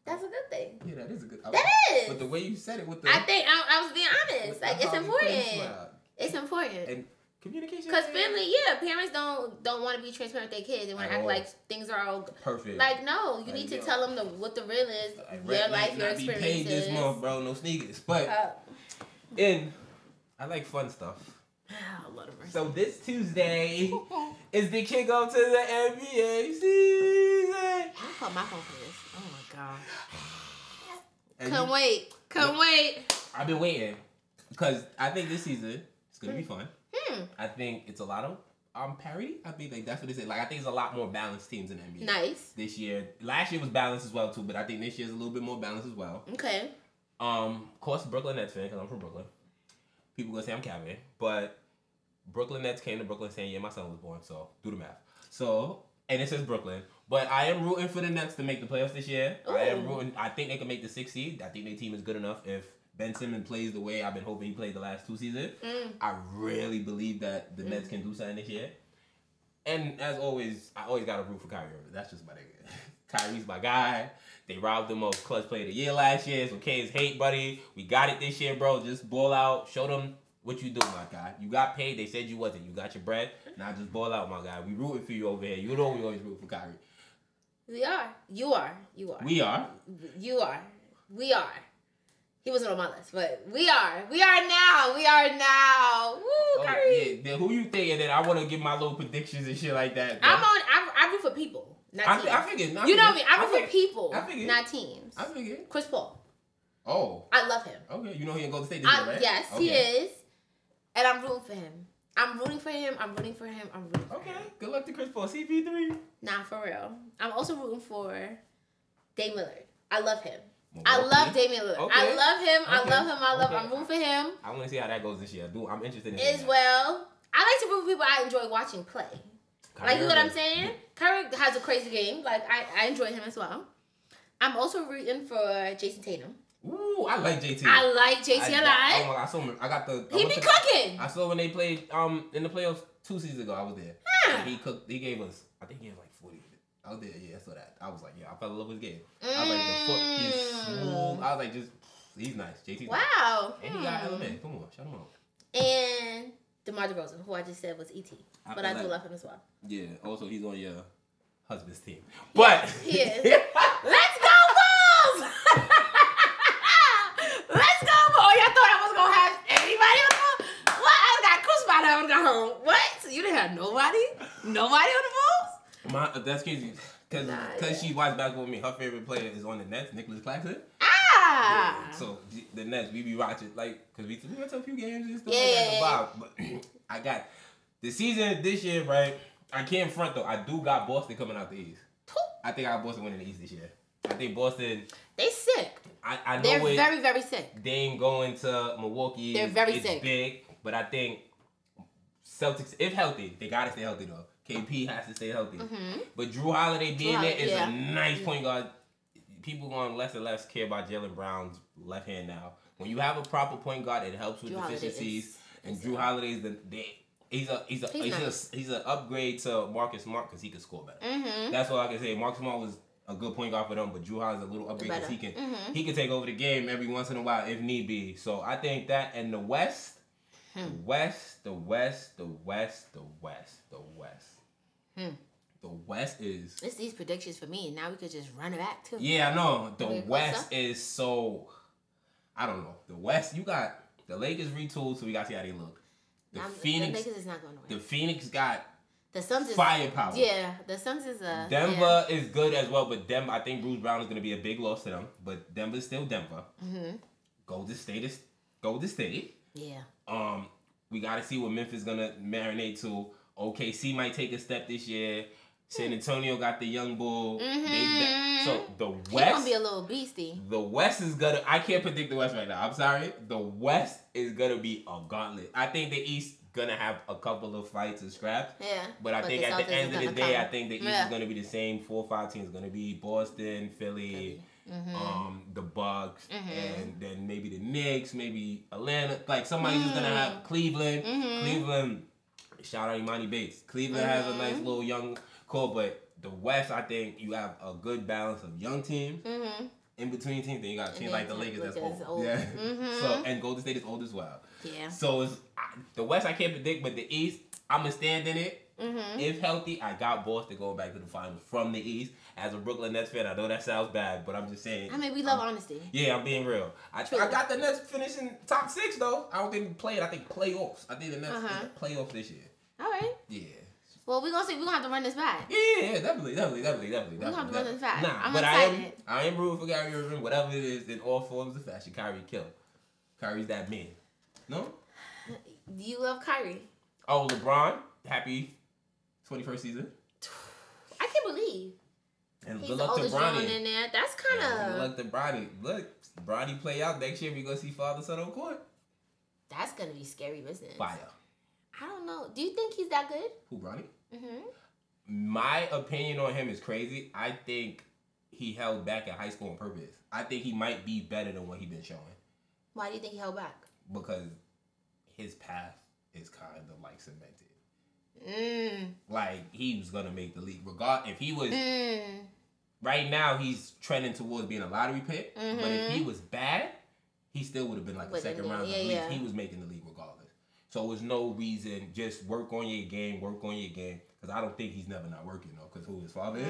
S2: That's a good thing.
S1: Yeah, that is a good.
S2: That is.
S1: But the way you said it with the.
S2: I think I was being honest. Like, it's important. It's important.
S1: And communication.
S2: Because family, parents don't want to be transparent with their kids. They want to act like things are all
S1: perfect.
S2: Like, no, you need to tell them what the real is. Your life, your experiences.
S1: Be paid this month, bro. No sneakers. But I like fun stuff. So this Tuesday is the kickoff to the NBA season.
S2: I'll put my phone for this. Oh my god. Couldn't wait.
S1: I've been waiting because I think this season is gonna be fun. I think it's a lot of parity. I think like that's what they say. Like I think it's a lot more balanced teams in the NBA.
S2: Nice.
S1: This year, last year was balanced as well too, but I think this year's a little bit more balanced as well.
S2: Okay.
S1: Of course, Brooklyn Nets fan because I'm from Brooklyn. People gonna say I'm capping, but Brooklyn Nets came to Brooklyn saying, "Yeah, my son was born." So do the math. So and it says Brooklyn, but I am rooting for the Nets to make the playoffs this year. Ooh. I am rooting. I think they can make the 6th seed. I think their team is good enough if Ben Simmons plays the way I've been hoping he played the last 2 seasons. I really believe that the Nets can do something this year. And as always, I always got to root for Kyrie Irving. That's just my nigga. Kyrie's my guy. They robbed him of clutch player of the year last year. It's okay, it's hate, buddy. We got it this year, bro. Just ball out. Show them what you do, my guy. You got paid. They said you wasn't. You got your bread. Now just ball out, my guy. We rooting for you over here. You know we always root for Kyrie.
S2: We are. You are. You are.
S1: We are.
S2: You are. We are. He wasn't on my list, but we are. We are now. We are now. Woo, Kyrie.
S1: Yeah. Then who you think? And then I want to give my little predictions and shit like that.
S2: I root for people, not teams.
S1: I figured.
S2: You know me. I root for people, not teams.
S1: I figured.
S2: Chris Paul.
S1: Oh.
S2: I love him.
S1: Okay. You know he ain't go to state this year, right?
S2: Yes,
S1: okay.
S2: he is. And I'm rooting for him. I'm rooting for him.
S1: Okay. Good luck to Chris Paul. CP3.
S2: Nah, for real. I'm also rooting for Dame Lillard. I love him.
S1: Well,
S2: I love Damian Lillard.
S1: Okay.
S2: I love him.
S1: Okay.
S2: I'm rooting for him.
S1: I want to see how that goes this year. I'm interested in
S2: As
S1: that.
S2: well. I like to root for people I enjoy watching play. Like, you know what I'm saying? Curry has a crazy game. Like, I enjoy him as well. I'm also rooting for Jason Tatum.
S1: Ooh, I like JT.
S2: I like JT a lot.
S1: Oh my god, I saw him. I got the.
S2: He be cooking.
S1: I saw when they played in the playoffs 2 seasons ago. I was there. And he cooked. He gave us. I think he gave like 40. I was there. Yeah, I saw that. I was like, yeah, I fell in love with his game. I was like, the foot. He's smooth. I was like, he's nice. JT's
S2: wow.
S1: Nice. And he got element. Come on, shut him up.
S2: And DeMar DeRozan, who I just said was ET, but I do love him as well.
S1: Yeah. Also, he's on your husband's team. But
S2: he is. Let's go Bulls! Let's go Bulls! Oh, y'all thought I was gonna have anybody on the Bulls? What? I got crucified. I would go home. What? You didn't have nobody? Nobody on the Bulls?
S1: That's crazy. Because she watched basketball with me. Her favorite player is on the Nets, Nicholas Claxton.
S2: Ah!
S1: Yeah, so the Nets, we be watching, like, because we went to a few games and stuff
S2: Yeah.
S1: like that. But I got the season this year, right? I can't front, though. I do got Boston coming out the East. I think I got Boston winning the East this year. I think Boston...
S2: They sick.
S1: I know
S2: they're very, very sick.
S1: They ain't going to Milwaukee.
S2: They're very
S1: it's
S2: sick.
S1: Big, but I think Celtics, if healthy, they got to stay healthy, though. KP has to stay healthy.
S2: Mm-hmm.
S1: But Drew Holiday being there is
S2: yeah.
S1: a nice point guard. People going less and less care about Jaylen Brown's left hand now. When you have a proper point guard, it helps with deficiencies. And Drew Holiday's he's an upgrade to Marcus Smart because he can score better.
S2: Mm-hmm.
S1: That's all I can say. Marcus Smart was a good point guard for them, but Drew Holiday's a little upgrade because he can take over the game every once in a while if need be. So I think that, and the West. The West is...
S2: It's these predictions for me, and now we could just run it back, too.
S1: Yeah, I know. The West is so... I don't know. The West, you got... The Lakers retooled, so we got to see how they look. The Lakers
S2: is not going to win.
S1: The Phoenix got
S2: the Suns is
S1: firepower.
S2: Yeah, the Suns is
S1: Denver is good as well, but Denver, I think Bruce Brown is going to be a big loss to them. But Denver's still Denver. Mm-hmm. Golden State is Golden State.
S2: Yeah.
S1: We got to see what Memphis is going to marinate to. OKC might take a step this year. San Antonio got the young bull.
S2: Mm-hmm.
S1: So the West...
S2: He's going to be a little beastie.
S1: The West is going to... I can't predict the West right now. I'm sorry. The West is going to be a gauntlet. I think the East going to have a couple of fights and scraps.
S2: Yeah.
S1: But I think at the end of the day, I think the East is going to be the same 4 or 5 teams. It's going to be Boston, Philly, the Bucks, and then maybe the Knicks, maybe Atlanta. Like somebody's just going to have Cleveland. Cleveland, shout out Imani Bates. Cleveland has a nice little young core, but the West, I think you have a good balance of young teams. In between teams, then you got a team like the Lakers that's old. Yeah. So, and Golden State is old as well.
S2: Yeah.
S1: So the West I can't predict, but the East, I'm gonna stand in it. If healthy, I got Boston going back to the finals from the East. As a Brooklyn Nets fan, I know that sounds bad, but I'm just saying.
S2: I mean, we love honesty.
S1: Yeah, I'm being real. I got the Nets finishing top 6 though. I don't think play it. I think playoffs. I think the Nets playoffs this year.
S2: All right.
S1: Yeah.
S2: Well, we're gonna see. We're gonna have to run this back.
S1: Yeah, definitely. We're gonna
S2: have to run this back.
S1: Nah,
S2: I'm
S1: but
S2: excited.
S1: I am rooting for Kyrie Irving, whatever it is, in all forms of fashion. Kyrie kill. Kyrie's that man. No?
S2: Do you love Kyrie?
S1: Oh, LeBron, happy 21st season.
S2: I can't believe.
S1: And
S2: he's
S1: good
S2: the
S1: luck to
S2: oldest
S1: Bronny.
S2: in there. That's kind of.
S1: Good luck to Bronny. Look, Bronny play out next year. We gonna see father son on court.
S2: That's gonna be scary business.
S1: Fire.
S2: I don't know. Do you think he's that good?
S1: Who, Bronny? My opinion on him is crazy. I think he held back in high school on purpose. I think he might be better than what he's been showing.
S2: Why do you think he held back?
S1: Because his path is kind of like cemented. Like, he was gonna make the league. If he was right now, he's trending towards being a lottery pick. But if he was bad, he still would have been like a second round. He was making the league regardless. So there's no reason. Just work on your game. Because I don't think he's never not working though. Because who his father is.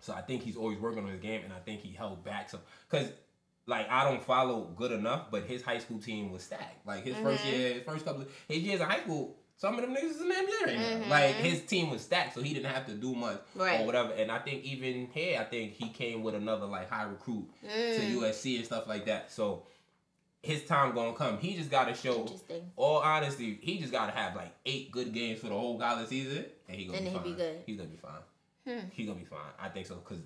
S1: So I think he's always working on his game, and I think he held back. So because like I don't follow good enough, but his high school team was stacked. Like his first year, his years in high school. Some of them niggas is in the NBA right now. Like, his team was stacked, so he didn't have to do much or whatever. And I think even here, I think he came with another, like, high recruit to USC and stuff like that. So, his time gonna come. He just gotta show, all honesty, he just gotta have, like, 8 good games for the whole college season, and he gonna be fine. He's gonna be fine. He's gonna be fine. I think so, because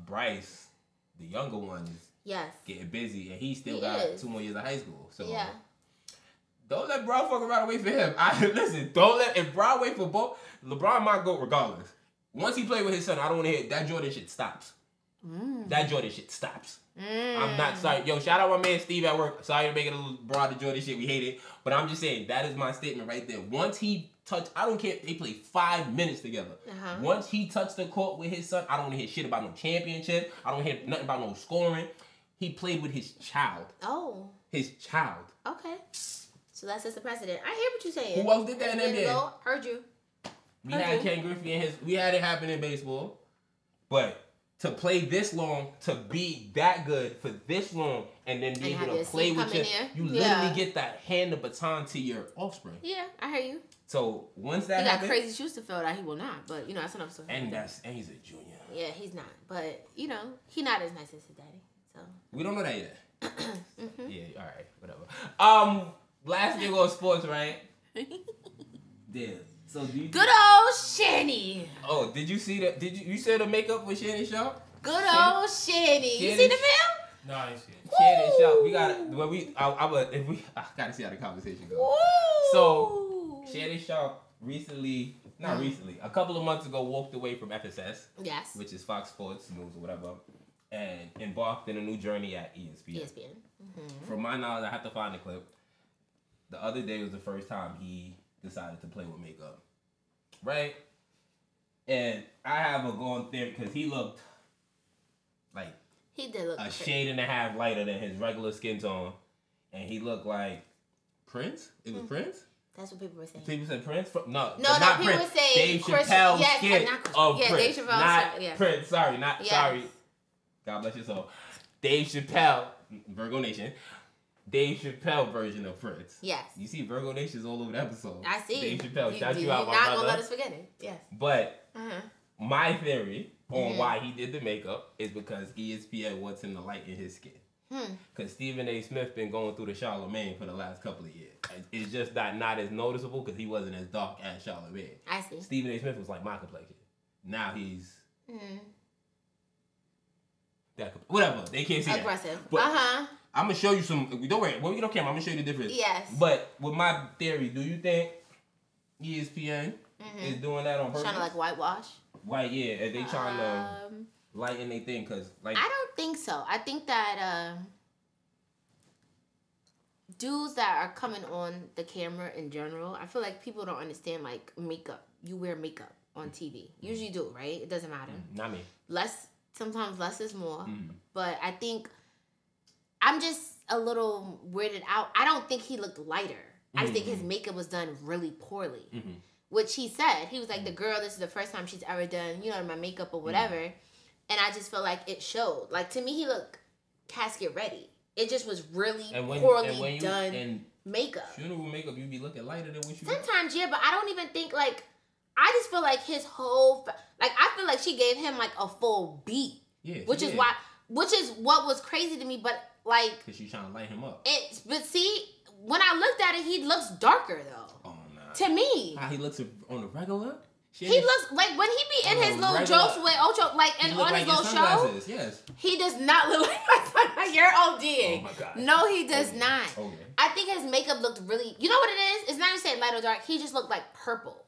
S1: Bryce, the younger one, is getting busy, and he still got 2 more years of high school. So, don't let Bron fuck around and wait for him. Listen, if Bron wait for both, LeBron might go regardless. Once he play with his son, I don't want to hear that Jordan shit stops. That Jordan shit stops. I'm not sorry. Yo, shout out my man Steve at work. Sorry to make it a little broad to Jordan shit. We hate it. But I'm just saying, that is my statement right there. Once he touch, I don't care if they play 5 minutes together. Once he touched the court with his son, I don't want to hear shit about no championship. I don't hear nothing about no scoring. He played with his child. Oh. His child.
S2: Okay. So that's just the precedent. I hear what you're saying.
S1: Who else did that in the NBA?
S2: Heard you.
S1: We had Ken Griffey and we had it happen in baseball. But to play this long, to be that good for this long, and then be able to play with you literally get that hand the baton to your offspring.
S2: Yeah, I hear you.
S1: So once that
S2: happens, he got crazy shoes to fill that he will not. But that's another story.
S1: And he's a junior.
S2: Yeah, he's not. But he's not as nice as his daddy. So
S1: we don't know that yet. Yeah, all right, whatever. Last thing on sports, right? Yeah. So do you
S2: good old Shanny.
S1: Oh, did you see that? You see the makeup with Shannon Sharp?
S2: Good old Shanny. You see the film?
S3: No, I didn't see it.
S1: Shannon Sharp. We got I gotta see how the conversation goes. So Shannon Sharp a couple of months ago, walked away from FSS. Yes. Which is Fox Sports News or whatever, and embarked in a new journey at ESPN. From my knowledge, I have to find the clip. The other day was the first time he decided to play with makeup. Right? And I have a going theory because he looked like
S2: he did look
S1: a shade and a half lighter than his regular skin tone. And he looked like Prince? It was Prince?
S2: That's what people were saying.
S1: People said Prince? No,
S2: not
S1: people
S2: were saying
S1: Dave Chappelle's skin of Prince.
S2: Dave Chappelle,
S1: not Prince. Sorry, sorry. God bless your soul. Dave Chappelle, Virgo Nation. Dave Chappelle version of Prince. Yes. You see Virgo Nation's all over the episode.
S2: I see.
S1: Dave Chappelle, shout you out, my brother. You're not going to
S2: let us forget it. Yes.
S1: But my theory on why he did the makeup is because ESPN wants him to lighten his skin. Because Stephen A. Smith been going through the Charlemagne for the last couple of years. It's just not as noticeable because he wasn't as dark as Charlemagne. I see. Stephen A. Smith was like my complexion. Now he's... whatever. They can't see
S2: aggressive.
S1: That. I'm going to show you some... Don't worry. When we get on camera, I'm going to show you the difference. Yes. But with my theory, do you think ESPN is doing that on purpose?
S2: Trying to like whitewash?
S1: White, yeah. Are they trying to lighten their thing? Cause, like,
S2: I don't think so. I think that dudes that are coming on the camera in general, I feel like people don't understand like makeup. You wear makeup on TV. Usually do, right? It doesn't matter.
S1: Not me.
S2: Sometimes less is more. But I think... I'm just a little weirded out. I don't think he looked lighter. I just think his makeup was done really poorly. Which he said. He was like, the girl, this is the first time she's ever done, my makeup or whatever. And I just felt like it showed. Like, to me, he looked casket ready. It just was really poorly done makeup.
S1: Funeral makeup, you be looking lighter than what you...
S2: Sometimes, yeah, but I don't even think, like... I just feel like his whole... Like, I feel like she gave him, like, a full beat. Yeah, which is what was crazy to me, but... Like,
S1: because she's trying to light him up.
S2: But see, when I looked at it, he looks darker though. Oh no. To me.
S1: How he looks on the regular?
S2: He looks like when he be in his little jokes with Ocho, like and on his little show. Yes. He does not look like my son. You're ODing. Oh my god. No, he does not. Okay. I think his makeup looked really. You know what it is? It's not even saying light or dark. He just looked like purple.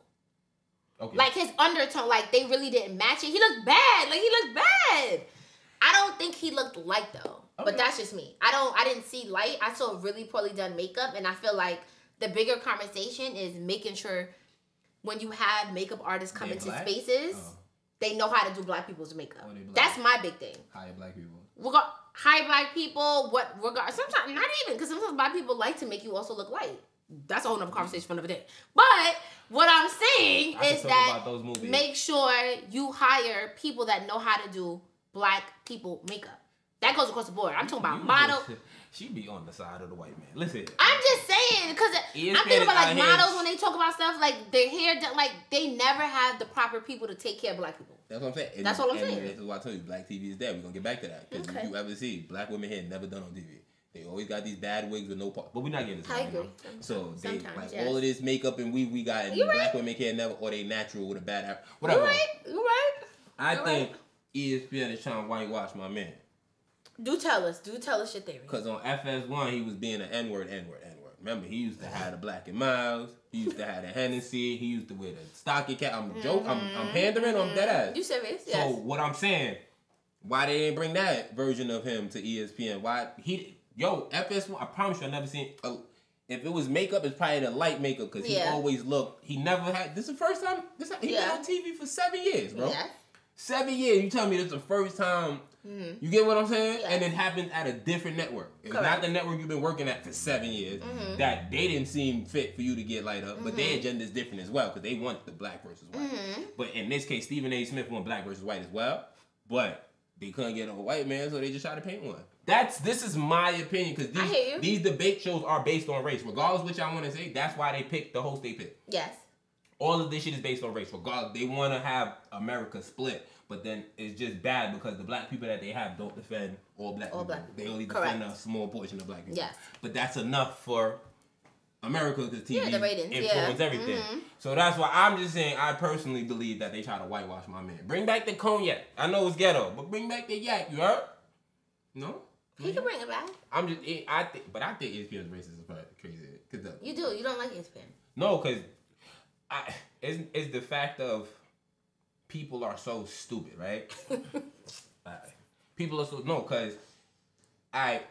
S2: Okay. Like his undertone, like they really didn't match it. He looked bad. Like he looked bad. I don't think he looked light though. Okay. But that's just me. I didn't see light. I saw really poorly done makeup, and I feel like the bigger conversation is making sure when you have makeup artists come into
S1: black?
S2: spaces, they know how to do black people's makeup.
S1: Black.
S2: That's my big thing.
S1: Hire black people.
S2: Hire black people. Sometimes not even, because sometimes black people like to make you also look white. That's a whole nother conversation for another day. But what I'm saying is that make sure you hire people that know how to do black people makeup. That goes across the board. I'm talking about model.
S1: She be on the side of the white man. Listen.
S2: I'm just saying, because I'm thinking about like models when they talk about stuff, like their hair, like they never have the proper people to take care of black people.
S1: That's what I'm saying.
S2: That's all I'm saying.
S1: That's why I told you, black TV is dead. We're going to get back to that. Because if you ever see black women hair never done on TV. They always got these bad wigs with no part. But we're not getting this.
S2: I agree.
S1: So they all of this makeup and we got, and black women can't never, or they natural with a bad hair. Whatever.
S2: You're right.
S1: I think ESPN is trying to whitewash my man.
S2: Do tell us your theory.
S1: Because on FS1, he was being an N-word. Remember, he used to have the Black and Miles. He used to have the Hennessy. He used to wear the stocking cap. I'm pandering. I'm dead ass.
S2: You serious?
S1: Yes. So what I'm saying, why they didn't bring that version of him to ESPN? Why FS1? I promise you, I never seen. If it was makeup, it's probably the light makeup because he always looked. He never had. This is the first time. He been on TV for 7 years, bro. Yeah. 7 years. You tell me this is the first time. You get what I'm saying? Yeah. And it happened at a different network. It's not the network you've been working at for 7 years. That they didn't seem fit for you to get light up. But their agenda is different as well because they want the black versus white. But in this case, Stephen A. Smith want black versus white as well. But they couldn't get a white man, so they just tried to paint one. This is my opinion because these debate shows are based on race. Regardless of what y'all want to say, that's why they picked the host they picked. Yes. All of this shit is based on race. Regardless, they want to have America split. But then it's just bad because the black people that they have don't defend all black people. They only defend a small portion of black people. Yes. But that's enough for America because TV influence everything. So that's why I'm just saying I personally believe that they try to whitewash my man. Bring back the cognac. I know it's ghetto, but bring back the yak. You heard? No?
S2: He can bring it back.
S1: I think ESPN's racist is crazy.
S2: You do? You don't like ESPN?
S1: No, because it's the fact of people are so stupid, right? People are so because I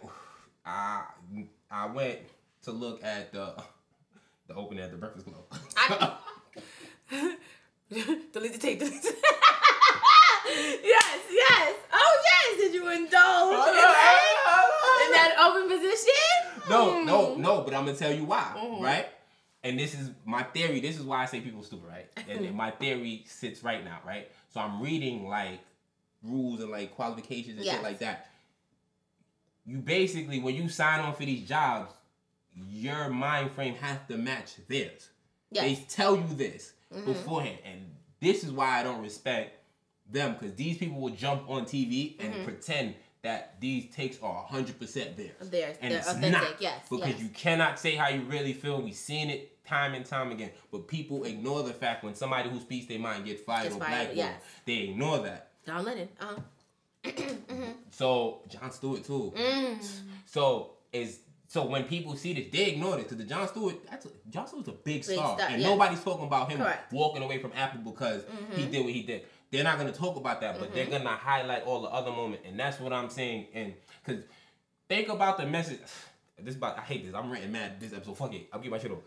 S1: went to look at the opening at the Breakfast Club.
S2: Delete the tape. Yes. Oh yes, did you indulge in that open position?
S1: No. But I'm gonna tell you why, right? And this is my theory. This is why I say people are stupid, right? And my theory sits right now, right? So I'm reading like rules and like qualifications and shit like that. You basically, when you sign on for these jobs, your mind frame has to match theirs. Yes. They tell you this beforehand. And this is why I don't respect them because these people will jump on TV and pretend that these takes are 100% theirs. And it's authentic, not. Because you cannot say how you really feel. We've seen it time and time again. But people ignore the fact when somebody who speaks their mind gets fired or blackballed. They ignore that.
S2: John Lennon.
S1: So, Jon Stewart too. So when people see this, they ignore it. Because Jon Stewart's a big star. And nobody's talking about him walking away from Apple because he did what he did. They're not going to talk about that, but they're going to highlight all the other moments. And that's what I'm saying. And because think about the message. I hate this. I'm ranting mad this episode. Fuck it. I'll get my shit over.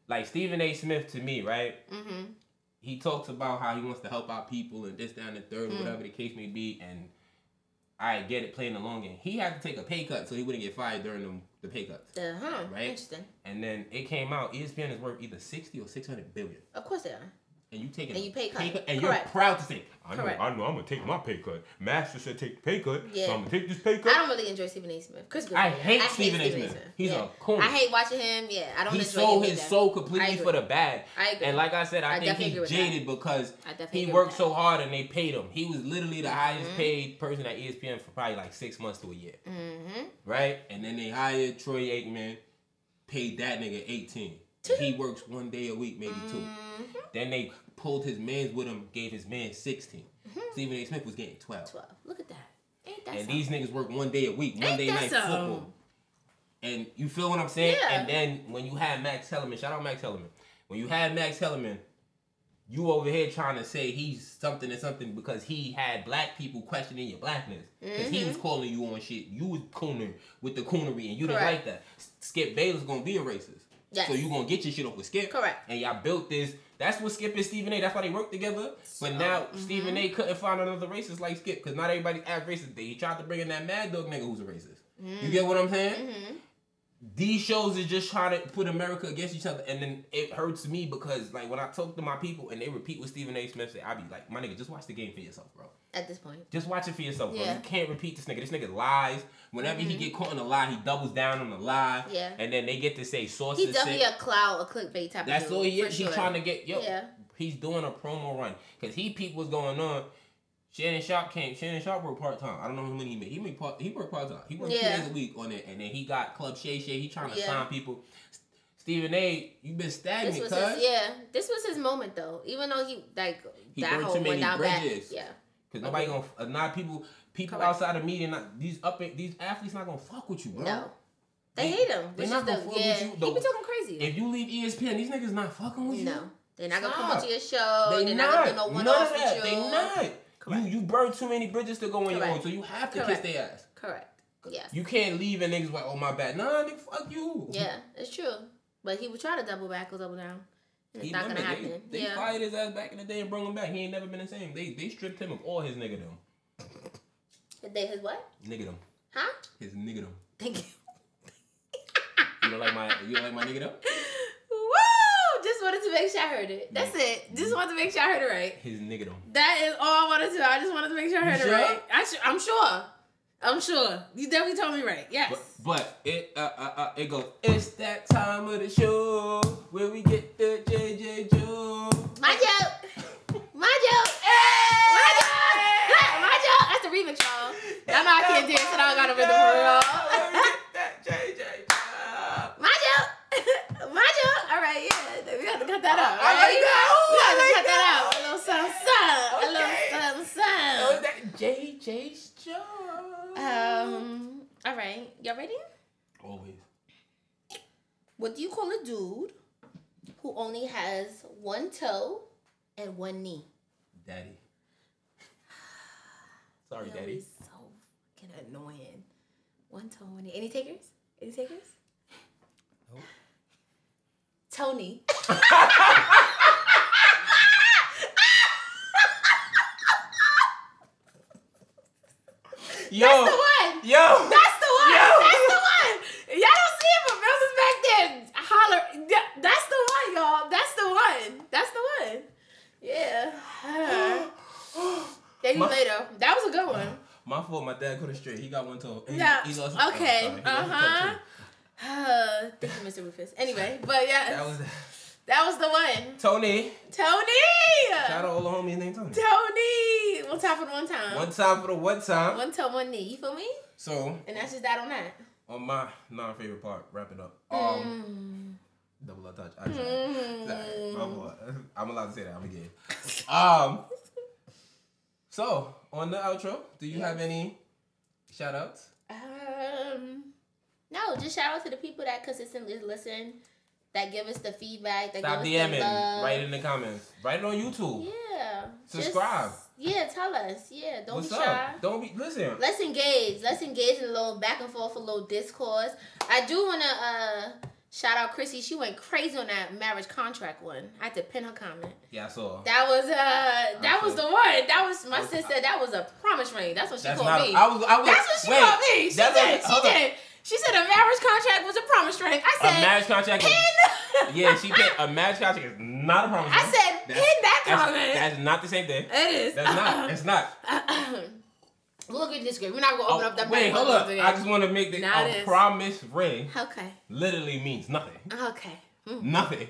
S1: Like Stephen A. Smith to me, right? He talks about how he wants to help out people and this, that, and the third, whatever the case may be. And I get it playing the long game. He had to take a pay cut so he wouldn't get fired during the pay cuts. Right? Interesting. And then it came out, ESPN is worth either 60 or 600 billion.
S2: Of course they are.
S1: And you take
S2: you pay cut.
S1: And you're proud to say, I know, I'm gonna take my pay cut. Master said take the pay cut, so I'm gonna take this pay cut.
S2: I don't really enjoy Stephen A. Smith.
S1: I hate Stephen A. Smith. He's a coon.
S2: I hate watching him. Yeah, I don't enjoy him. He
S1: sold his soul completely for the bag.
S2: I agree.
S1: And like I said, I think he's jaded because he worked so hard and they paid him. He was literally the highest paid person at ESPN for probably like 6 months to a year. Right? And then they hired Troy Aikman, paid that nigga 18. He works 1 day a week, maybe 2. Then they pulled his mans with him, gave his man 16. Stephen A. Smith was getting 12.
S2: Look at that. Ain't that
S1: and
S2: something?
S1: these niggas work 1 day a week, Monday night football. And you feel what I'm saying? Yeah. And then when you had Max Kellerman, shout out Max Kellerman. When you had Max Kellerman, you over here trying to say he's something and something because he had black people questioning your blackness. Because he was calling you on shit. You was cooning with the coonery and you didn't like that. Skip Bayless gonna be a racist.
S2: Yes.
S1: So you gonna get your shit off with Skip.
S2: Correct.
S1: And y'all built this. That's what Skip and Stephen A. That's why they work together. But now Stephen A. couldn't find another racist like Skip because not everybody as racist. He tried to bring in that Mad Dog nigga who's a racist. You get what I'm saying? These shows is just trying to put America against each other, and then it hurts me because like when I talk to my people and they repeat what Stephen A. Smith said, I be like, my nigga, just watch the game for yourself, bro.
S2: At this point,
S1: just watch it for yourself, bro.
S2: Yeah.
S1: You can't repeat this nigga. This nigga lies. Whenever he get caught in a lie, he doubles down on the lie.
S2: Yeah.
S1: And then they get to say sources.
S2: he's definitely a cloud, a clickbait type.
S1: That's
S2: of dude,
S1: all he is.
S2: sure.
S1: He's trying to get
S2: Yeah.
S1: He's doing a promo run because he peeped what's going on. Shannon Sharp worked part time. I don't know how many he made. He worked part time. He worked 2 days a week on it, and then he got Club Shay Shay. He trying to sign people. Stephen A. You been stagnant,
S2: This was his moment though. Even though he that
S1: burned
S2: whole
S1: too many
S2: went down
S1: bridges.
S2: bad. Yeah.
S1: Because nobody gonna not people
S2: Correct.
S1: outside of media. These athletes not gonna fuck with you, bro.
S2: No. They hate him.
S1: They not gonna fuck with you.
S2: He be talking crazy.
S1: If you leave ESPN, these niggas not fucking with you.
S2: No. They're not gonna come onto your show. They're not gonna do no one
S1: None
S2: off
S1: of that.
S2: with you.
S1: They not.
S2: Correct.
S1: You burn too many bridges to go on your
S2: Correct.
S1: own, so you have to
S2: Correct.
S1: kiss their ass.
S2: Correct. Yes.
S1: You can't leave and niggas like, oh my bad. Nah, nigga, fuck you.
S2: Yeah, it's true. But he would try to double back or double down. And it's not gonna happen.
S1: They fired his ass back in the day and brought him back. He ain't never been the same. They stripped him of all his niggerdom.
S2: His what?
S1: Niggerdom.
S2: Huh?
S1: His niggerdom.
S2: Thank you.
S1: You don't like my niggerdom?
S2: Woo! Just wanted to make sure I heard it. That's it. Just wanted to make sure I heard it right.
S1: His niggerdom.
S2: That is all I wanted to. I just wanted to make sure I heard it right. I'm sure. I'm sure. You definitely told me right. Yes.
S1: But it goes, it's that time of the show where we get the JJ Joe.
S2: My joke. My joke. My joke. My joke. That's the remix, y'all. Y'all know I can't dance and I don't got a rhythm for real.
S1: That JJ Joe.
S2: My joke. My joke. All right, yeah. We got to cut that out.
S1: I like that.
S2: We got to cut that out. A little something. A little something.
S1: Oh, that JJ's Joe.
S2: All right. Y'all ready?
S1: Always.
S2: What do you call a dude who only has one toe and one knee?
S1: Daddy. Sorry,
S2: That
S1: Daddy.
S2: is so fucking annoying. One toe, one knee. Any takers? Any takers?
S3: Nope.
S2: Tony.
S1: Yo.
S2: That's the one.
S1: Yo.
S2: That's the one.
S1: Yo.
S2: That's the one. Y'all don't see it, but Mills is back there. Holler. That's the one, y'all. That's the one. That's the one. Yeah. Thank you later. That was a good one.
S1: My fault. My dad cut it straight. He got one toe.
S2: Yeah.
S1: He lost
S2: Okay.
S1: He lost a toe, too.
S2: Thank you, Mr. Rufus. Anyway, but yes.
S1: That was
S2: That was the one.
S1: Tony.
S2: Tony!
S1: Shout out all the homies named Tony.
S2: Tony! One time for the one time.
S1: One time for the one time.
S2: One toe, one knee. You feel me?
S1: So,
S2: And that's just that on that.
S1: on my non-favorite part, wrap it up. Double or touch. I'm sorry. My fault. I'm allowed to say that. I'm a gay. So, on the outro, do you have any shout outs?
S2: No, just shout out to the people that consistently listen, that give us the feedback, that
S1: Stop
S2: give us the
S1: DMing.
S2: love.
S1: Write it in the comments. Write it on YouTube.
S2: Yeah.
S1: Subscribe.
S2: Tell us. Yeah, don't
S1: What's
S2: be shy.
S1: up? Don't be, listen.
S2: Let's engage. Let's engage in a little back and forth, a little discourse. I do want to shout out Chrissy. She went crazy on that marriage contract one. I had to pin her comment.
S1: Yeah, I saw.
S2: That was the one. That was my sister. That was a promise ring. That's what she called me.
S1: I was,
S2: That's what she called me. She did. She said a marriage contract was a promise ring. I said
S1: a marriage contract. Yeah, she pinned a marriage contract is not a promise ring.
S2: I said pin that comment.
S1: That's not the same thing.
S2: It is.
S1: That's not. It's not.
S2: We'll agree to disagree. We're not gonna open up that.
S1: Wait, hold up. I just want to make the promise ring.
S2: Okay.
S1: Literally means nothing.
S2: Okay.
S1: Nothing.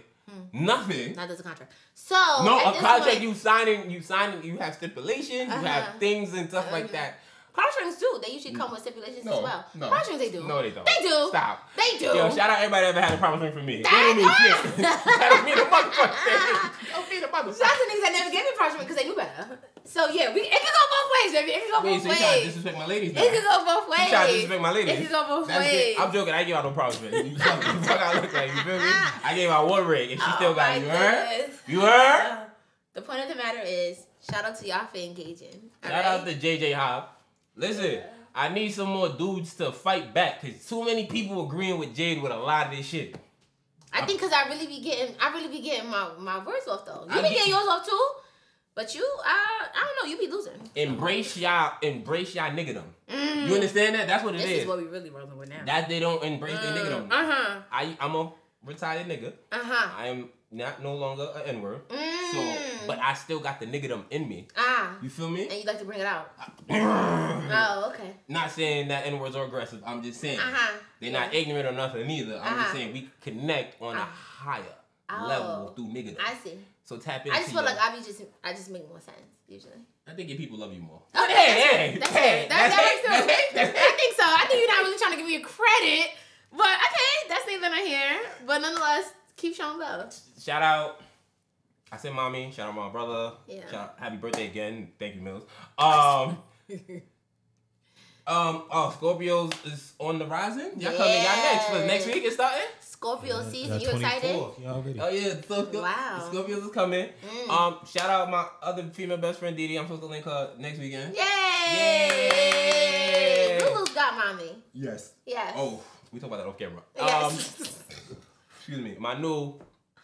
S1: Nothing.
S2: Not as a contract. So
S1: no, a contract you signing. You have stipulations. You have things and stuff like that.
S2: Promise rings do. They usually come with stipulations as well.
S1: No.
S2: Promise rings they do.
S1: No, they don't.
S2: They do.
S1: Stop.
S2: They do.
S1: Yo, shout out everybody that ever had a promise ring from me. That don't mean shit. That don't mean a motherfucking thing. Don't mean a motherfucking
S2: Shout out to niggas that never gave me a promise ring because they knew better. So yeah, it can go both ways, baby. It can go both
S1: so
S2: ways.
S1: You trying to disrespect my ladies now.
S2: It can go both ways.
S1: You trying to disrespect my ladies.
S2: It can go both
S1: That's
S2: ways.
S1: It. I'm joking. I give out no promise ring. You fuck I look like. You feel me? I gave out one ring and she still got it. You heard? You heard?
S2: The point of the matter is, shout out to y'all for engaging.
S1: Shout out to JJ Hop. Listen. I need some more dudes to fight back because too many people agreeing with Jade with a lot of this shit.
S2: I think because I really be getting my words off though. You be getting yours off too, but you, I don't know, you be losing.
S1: Embrace y'all niggerdom. You understand that? That's what it is.
S2: This is what we really rolling with now.
S1: That they don't embrace their niggerdom. I'm a retired nigga. I am no longer an N-word. So, but I still got the niggerdom in me. You feel me?
S2: And you like to bring it out. Oh, okay.
S1: Not saying that N-words are aggressive. I'm just saying they're not ignorant or nothing either. I'm just saying we connect on a higher level through niggerdom.
S2: I see.
S1: So tap into.
S2: I just feel like I just make more sense usually.
S1: I think your people love you more.
S2: Okay, I think so. I think you're not really trying to give me a credit, but okay, that's neither here. But nonetheless, keep showing love.
S1: Shout out. I said mommy. Shout out my brother.
S2: Yeah.
S1: Shout out, happy birthday again. Thank you, Mills. Scorpios is on the rising. Y'all coming? Y'all next for next week. It's starting.
S2: Scorpio season. You excited?
S1: Oh yeah,
S2: wow.
S1: Scorpios is coming. Shout out my other female best friend Didi. I'm supposed to link her next weekend.
S2: Yay! Lulu's got mommy.
S1: Yes.
S2: Yes.
S1: Oh, we talk about that off camera.
S2: Yes.
S1: Excuse me. My new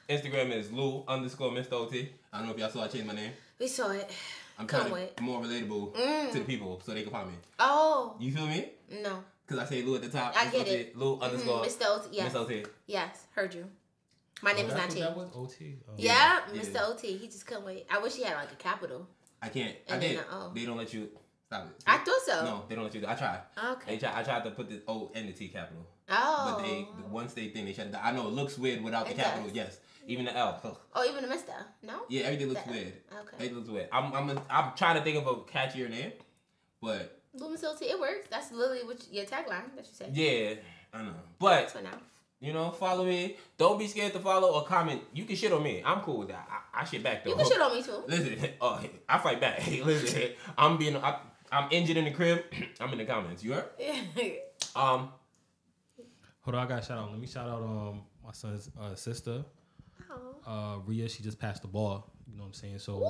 S1: Instagram is Lou_Mr. OT. I don't know if y'all saw I changed my name.
S2: We saw it.
S1: I'm trying to be more relatable to the people so they can find me.
S2: Oh.
S1: You feel me?
S2: No.
S1: Because I say Lou at the top.
S2: I get it.
S1: Lou_Mr.
S2: OT. Yes.
S1: Mr. OT.
S2: Yes. Heard you. My name is not T.
S3: That was OT.
S2: Yeah, Mr. OT. He just couldn't wait. I wish he had like a capital.
S1: I can't.
S2: And
S1: I did.
S2: then,
S1: They don't let you. Stop it.
S2: I thought so.
S1: No, they don't let you. I tried.
S2: Okay.
S1: I tried to put the O and the T capital.
S2: Oh.
S1: But once they think they shut it down. I know it looks weird without the capital.
S2: Does.
S1: Yes. Even the L. Ugh.
S2: Oh, even the Mr. No?
S1: Yeah, everything looks weird.
S2: Okay.
S1: Everything looks weird. I'm trying to think of a catchier name, but
S2: Lou Mr. OT, it works. That's literally what your tagline that you said.
S1: yeah, I know. But
S2: So now.
S1: you know, follow me. Don't be scared to follow or comment. You can shit on me. I'm cool with that. I shit back though.
S2: You can shit on me too.
S1: Listen, I fight back. Hey, listen, I'm injured in the crib. I'm in the comments. You heard?
S3: Hold on, I got a shout out. Let me shout out my son's sister. Rhea, she just passed the ball. You know what I'm saying? So if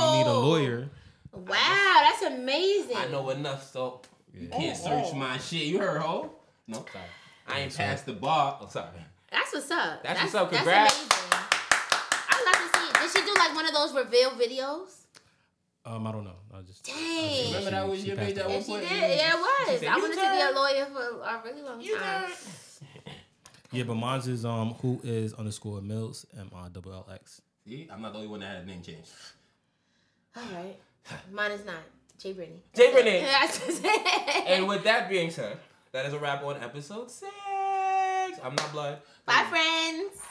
S3: you need a lawyer.
S2: Wow, that's amazing.
S1: I know enough, so you can't search my shit. You heard, ho? No, sorry. I ain't passed the bar. Oh, sorry.
S2: That's what's up.
S1: That's what's up. Congrats.
S2: That's amazing. I'd love to see. Did she do like one of those reveal videos?
S3: I don't know.
S2: Dang.
S1: Remember that was your page at one
S2: She
S1: point?
S2: did. Yeah, it was.
S1: Said,
S2: I wanted to be a lawyer for a really long time.
S3: Yeah, but mine's is who is _Mills MILLX.
S1: See, I'm not the only one that had a name change.
S2: All right. Mine is not. J. Brittany.
S1: J. Brittany.
S2: And
S1: with that being said, that is a wrap on episode 6. I'm not blood.
S2: Bye, friends.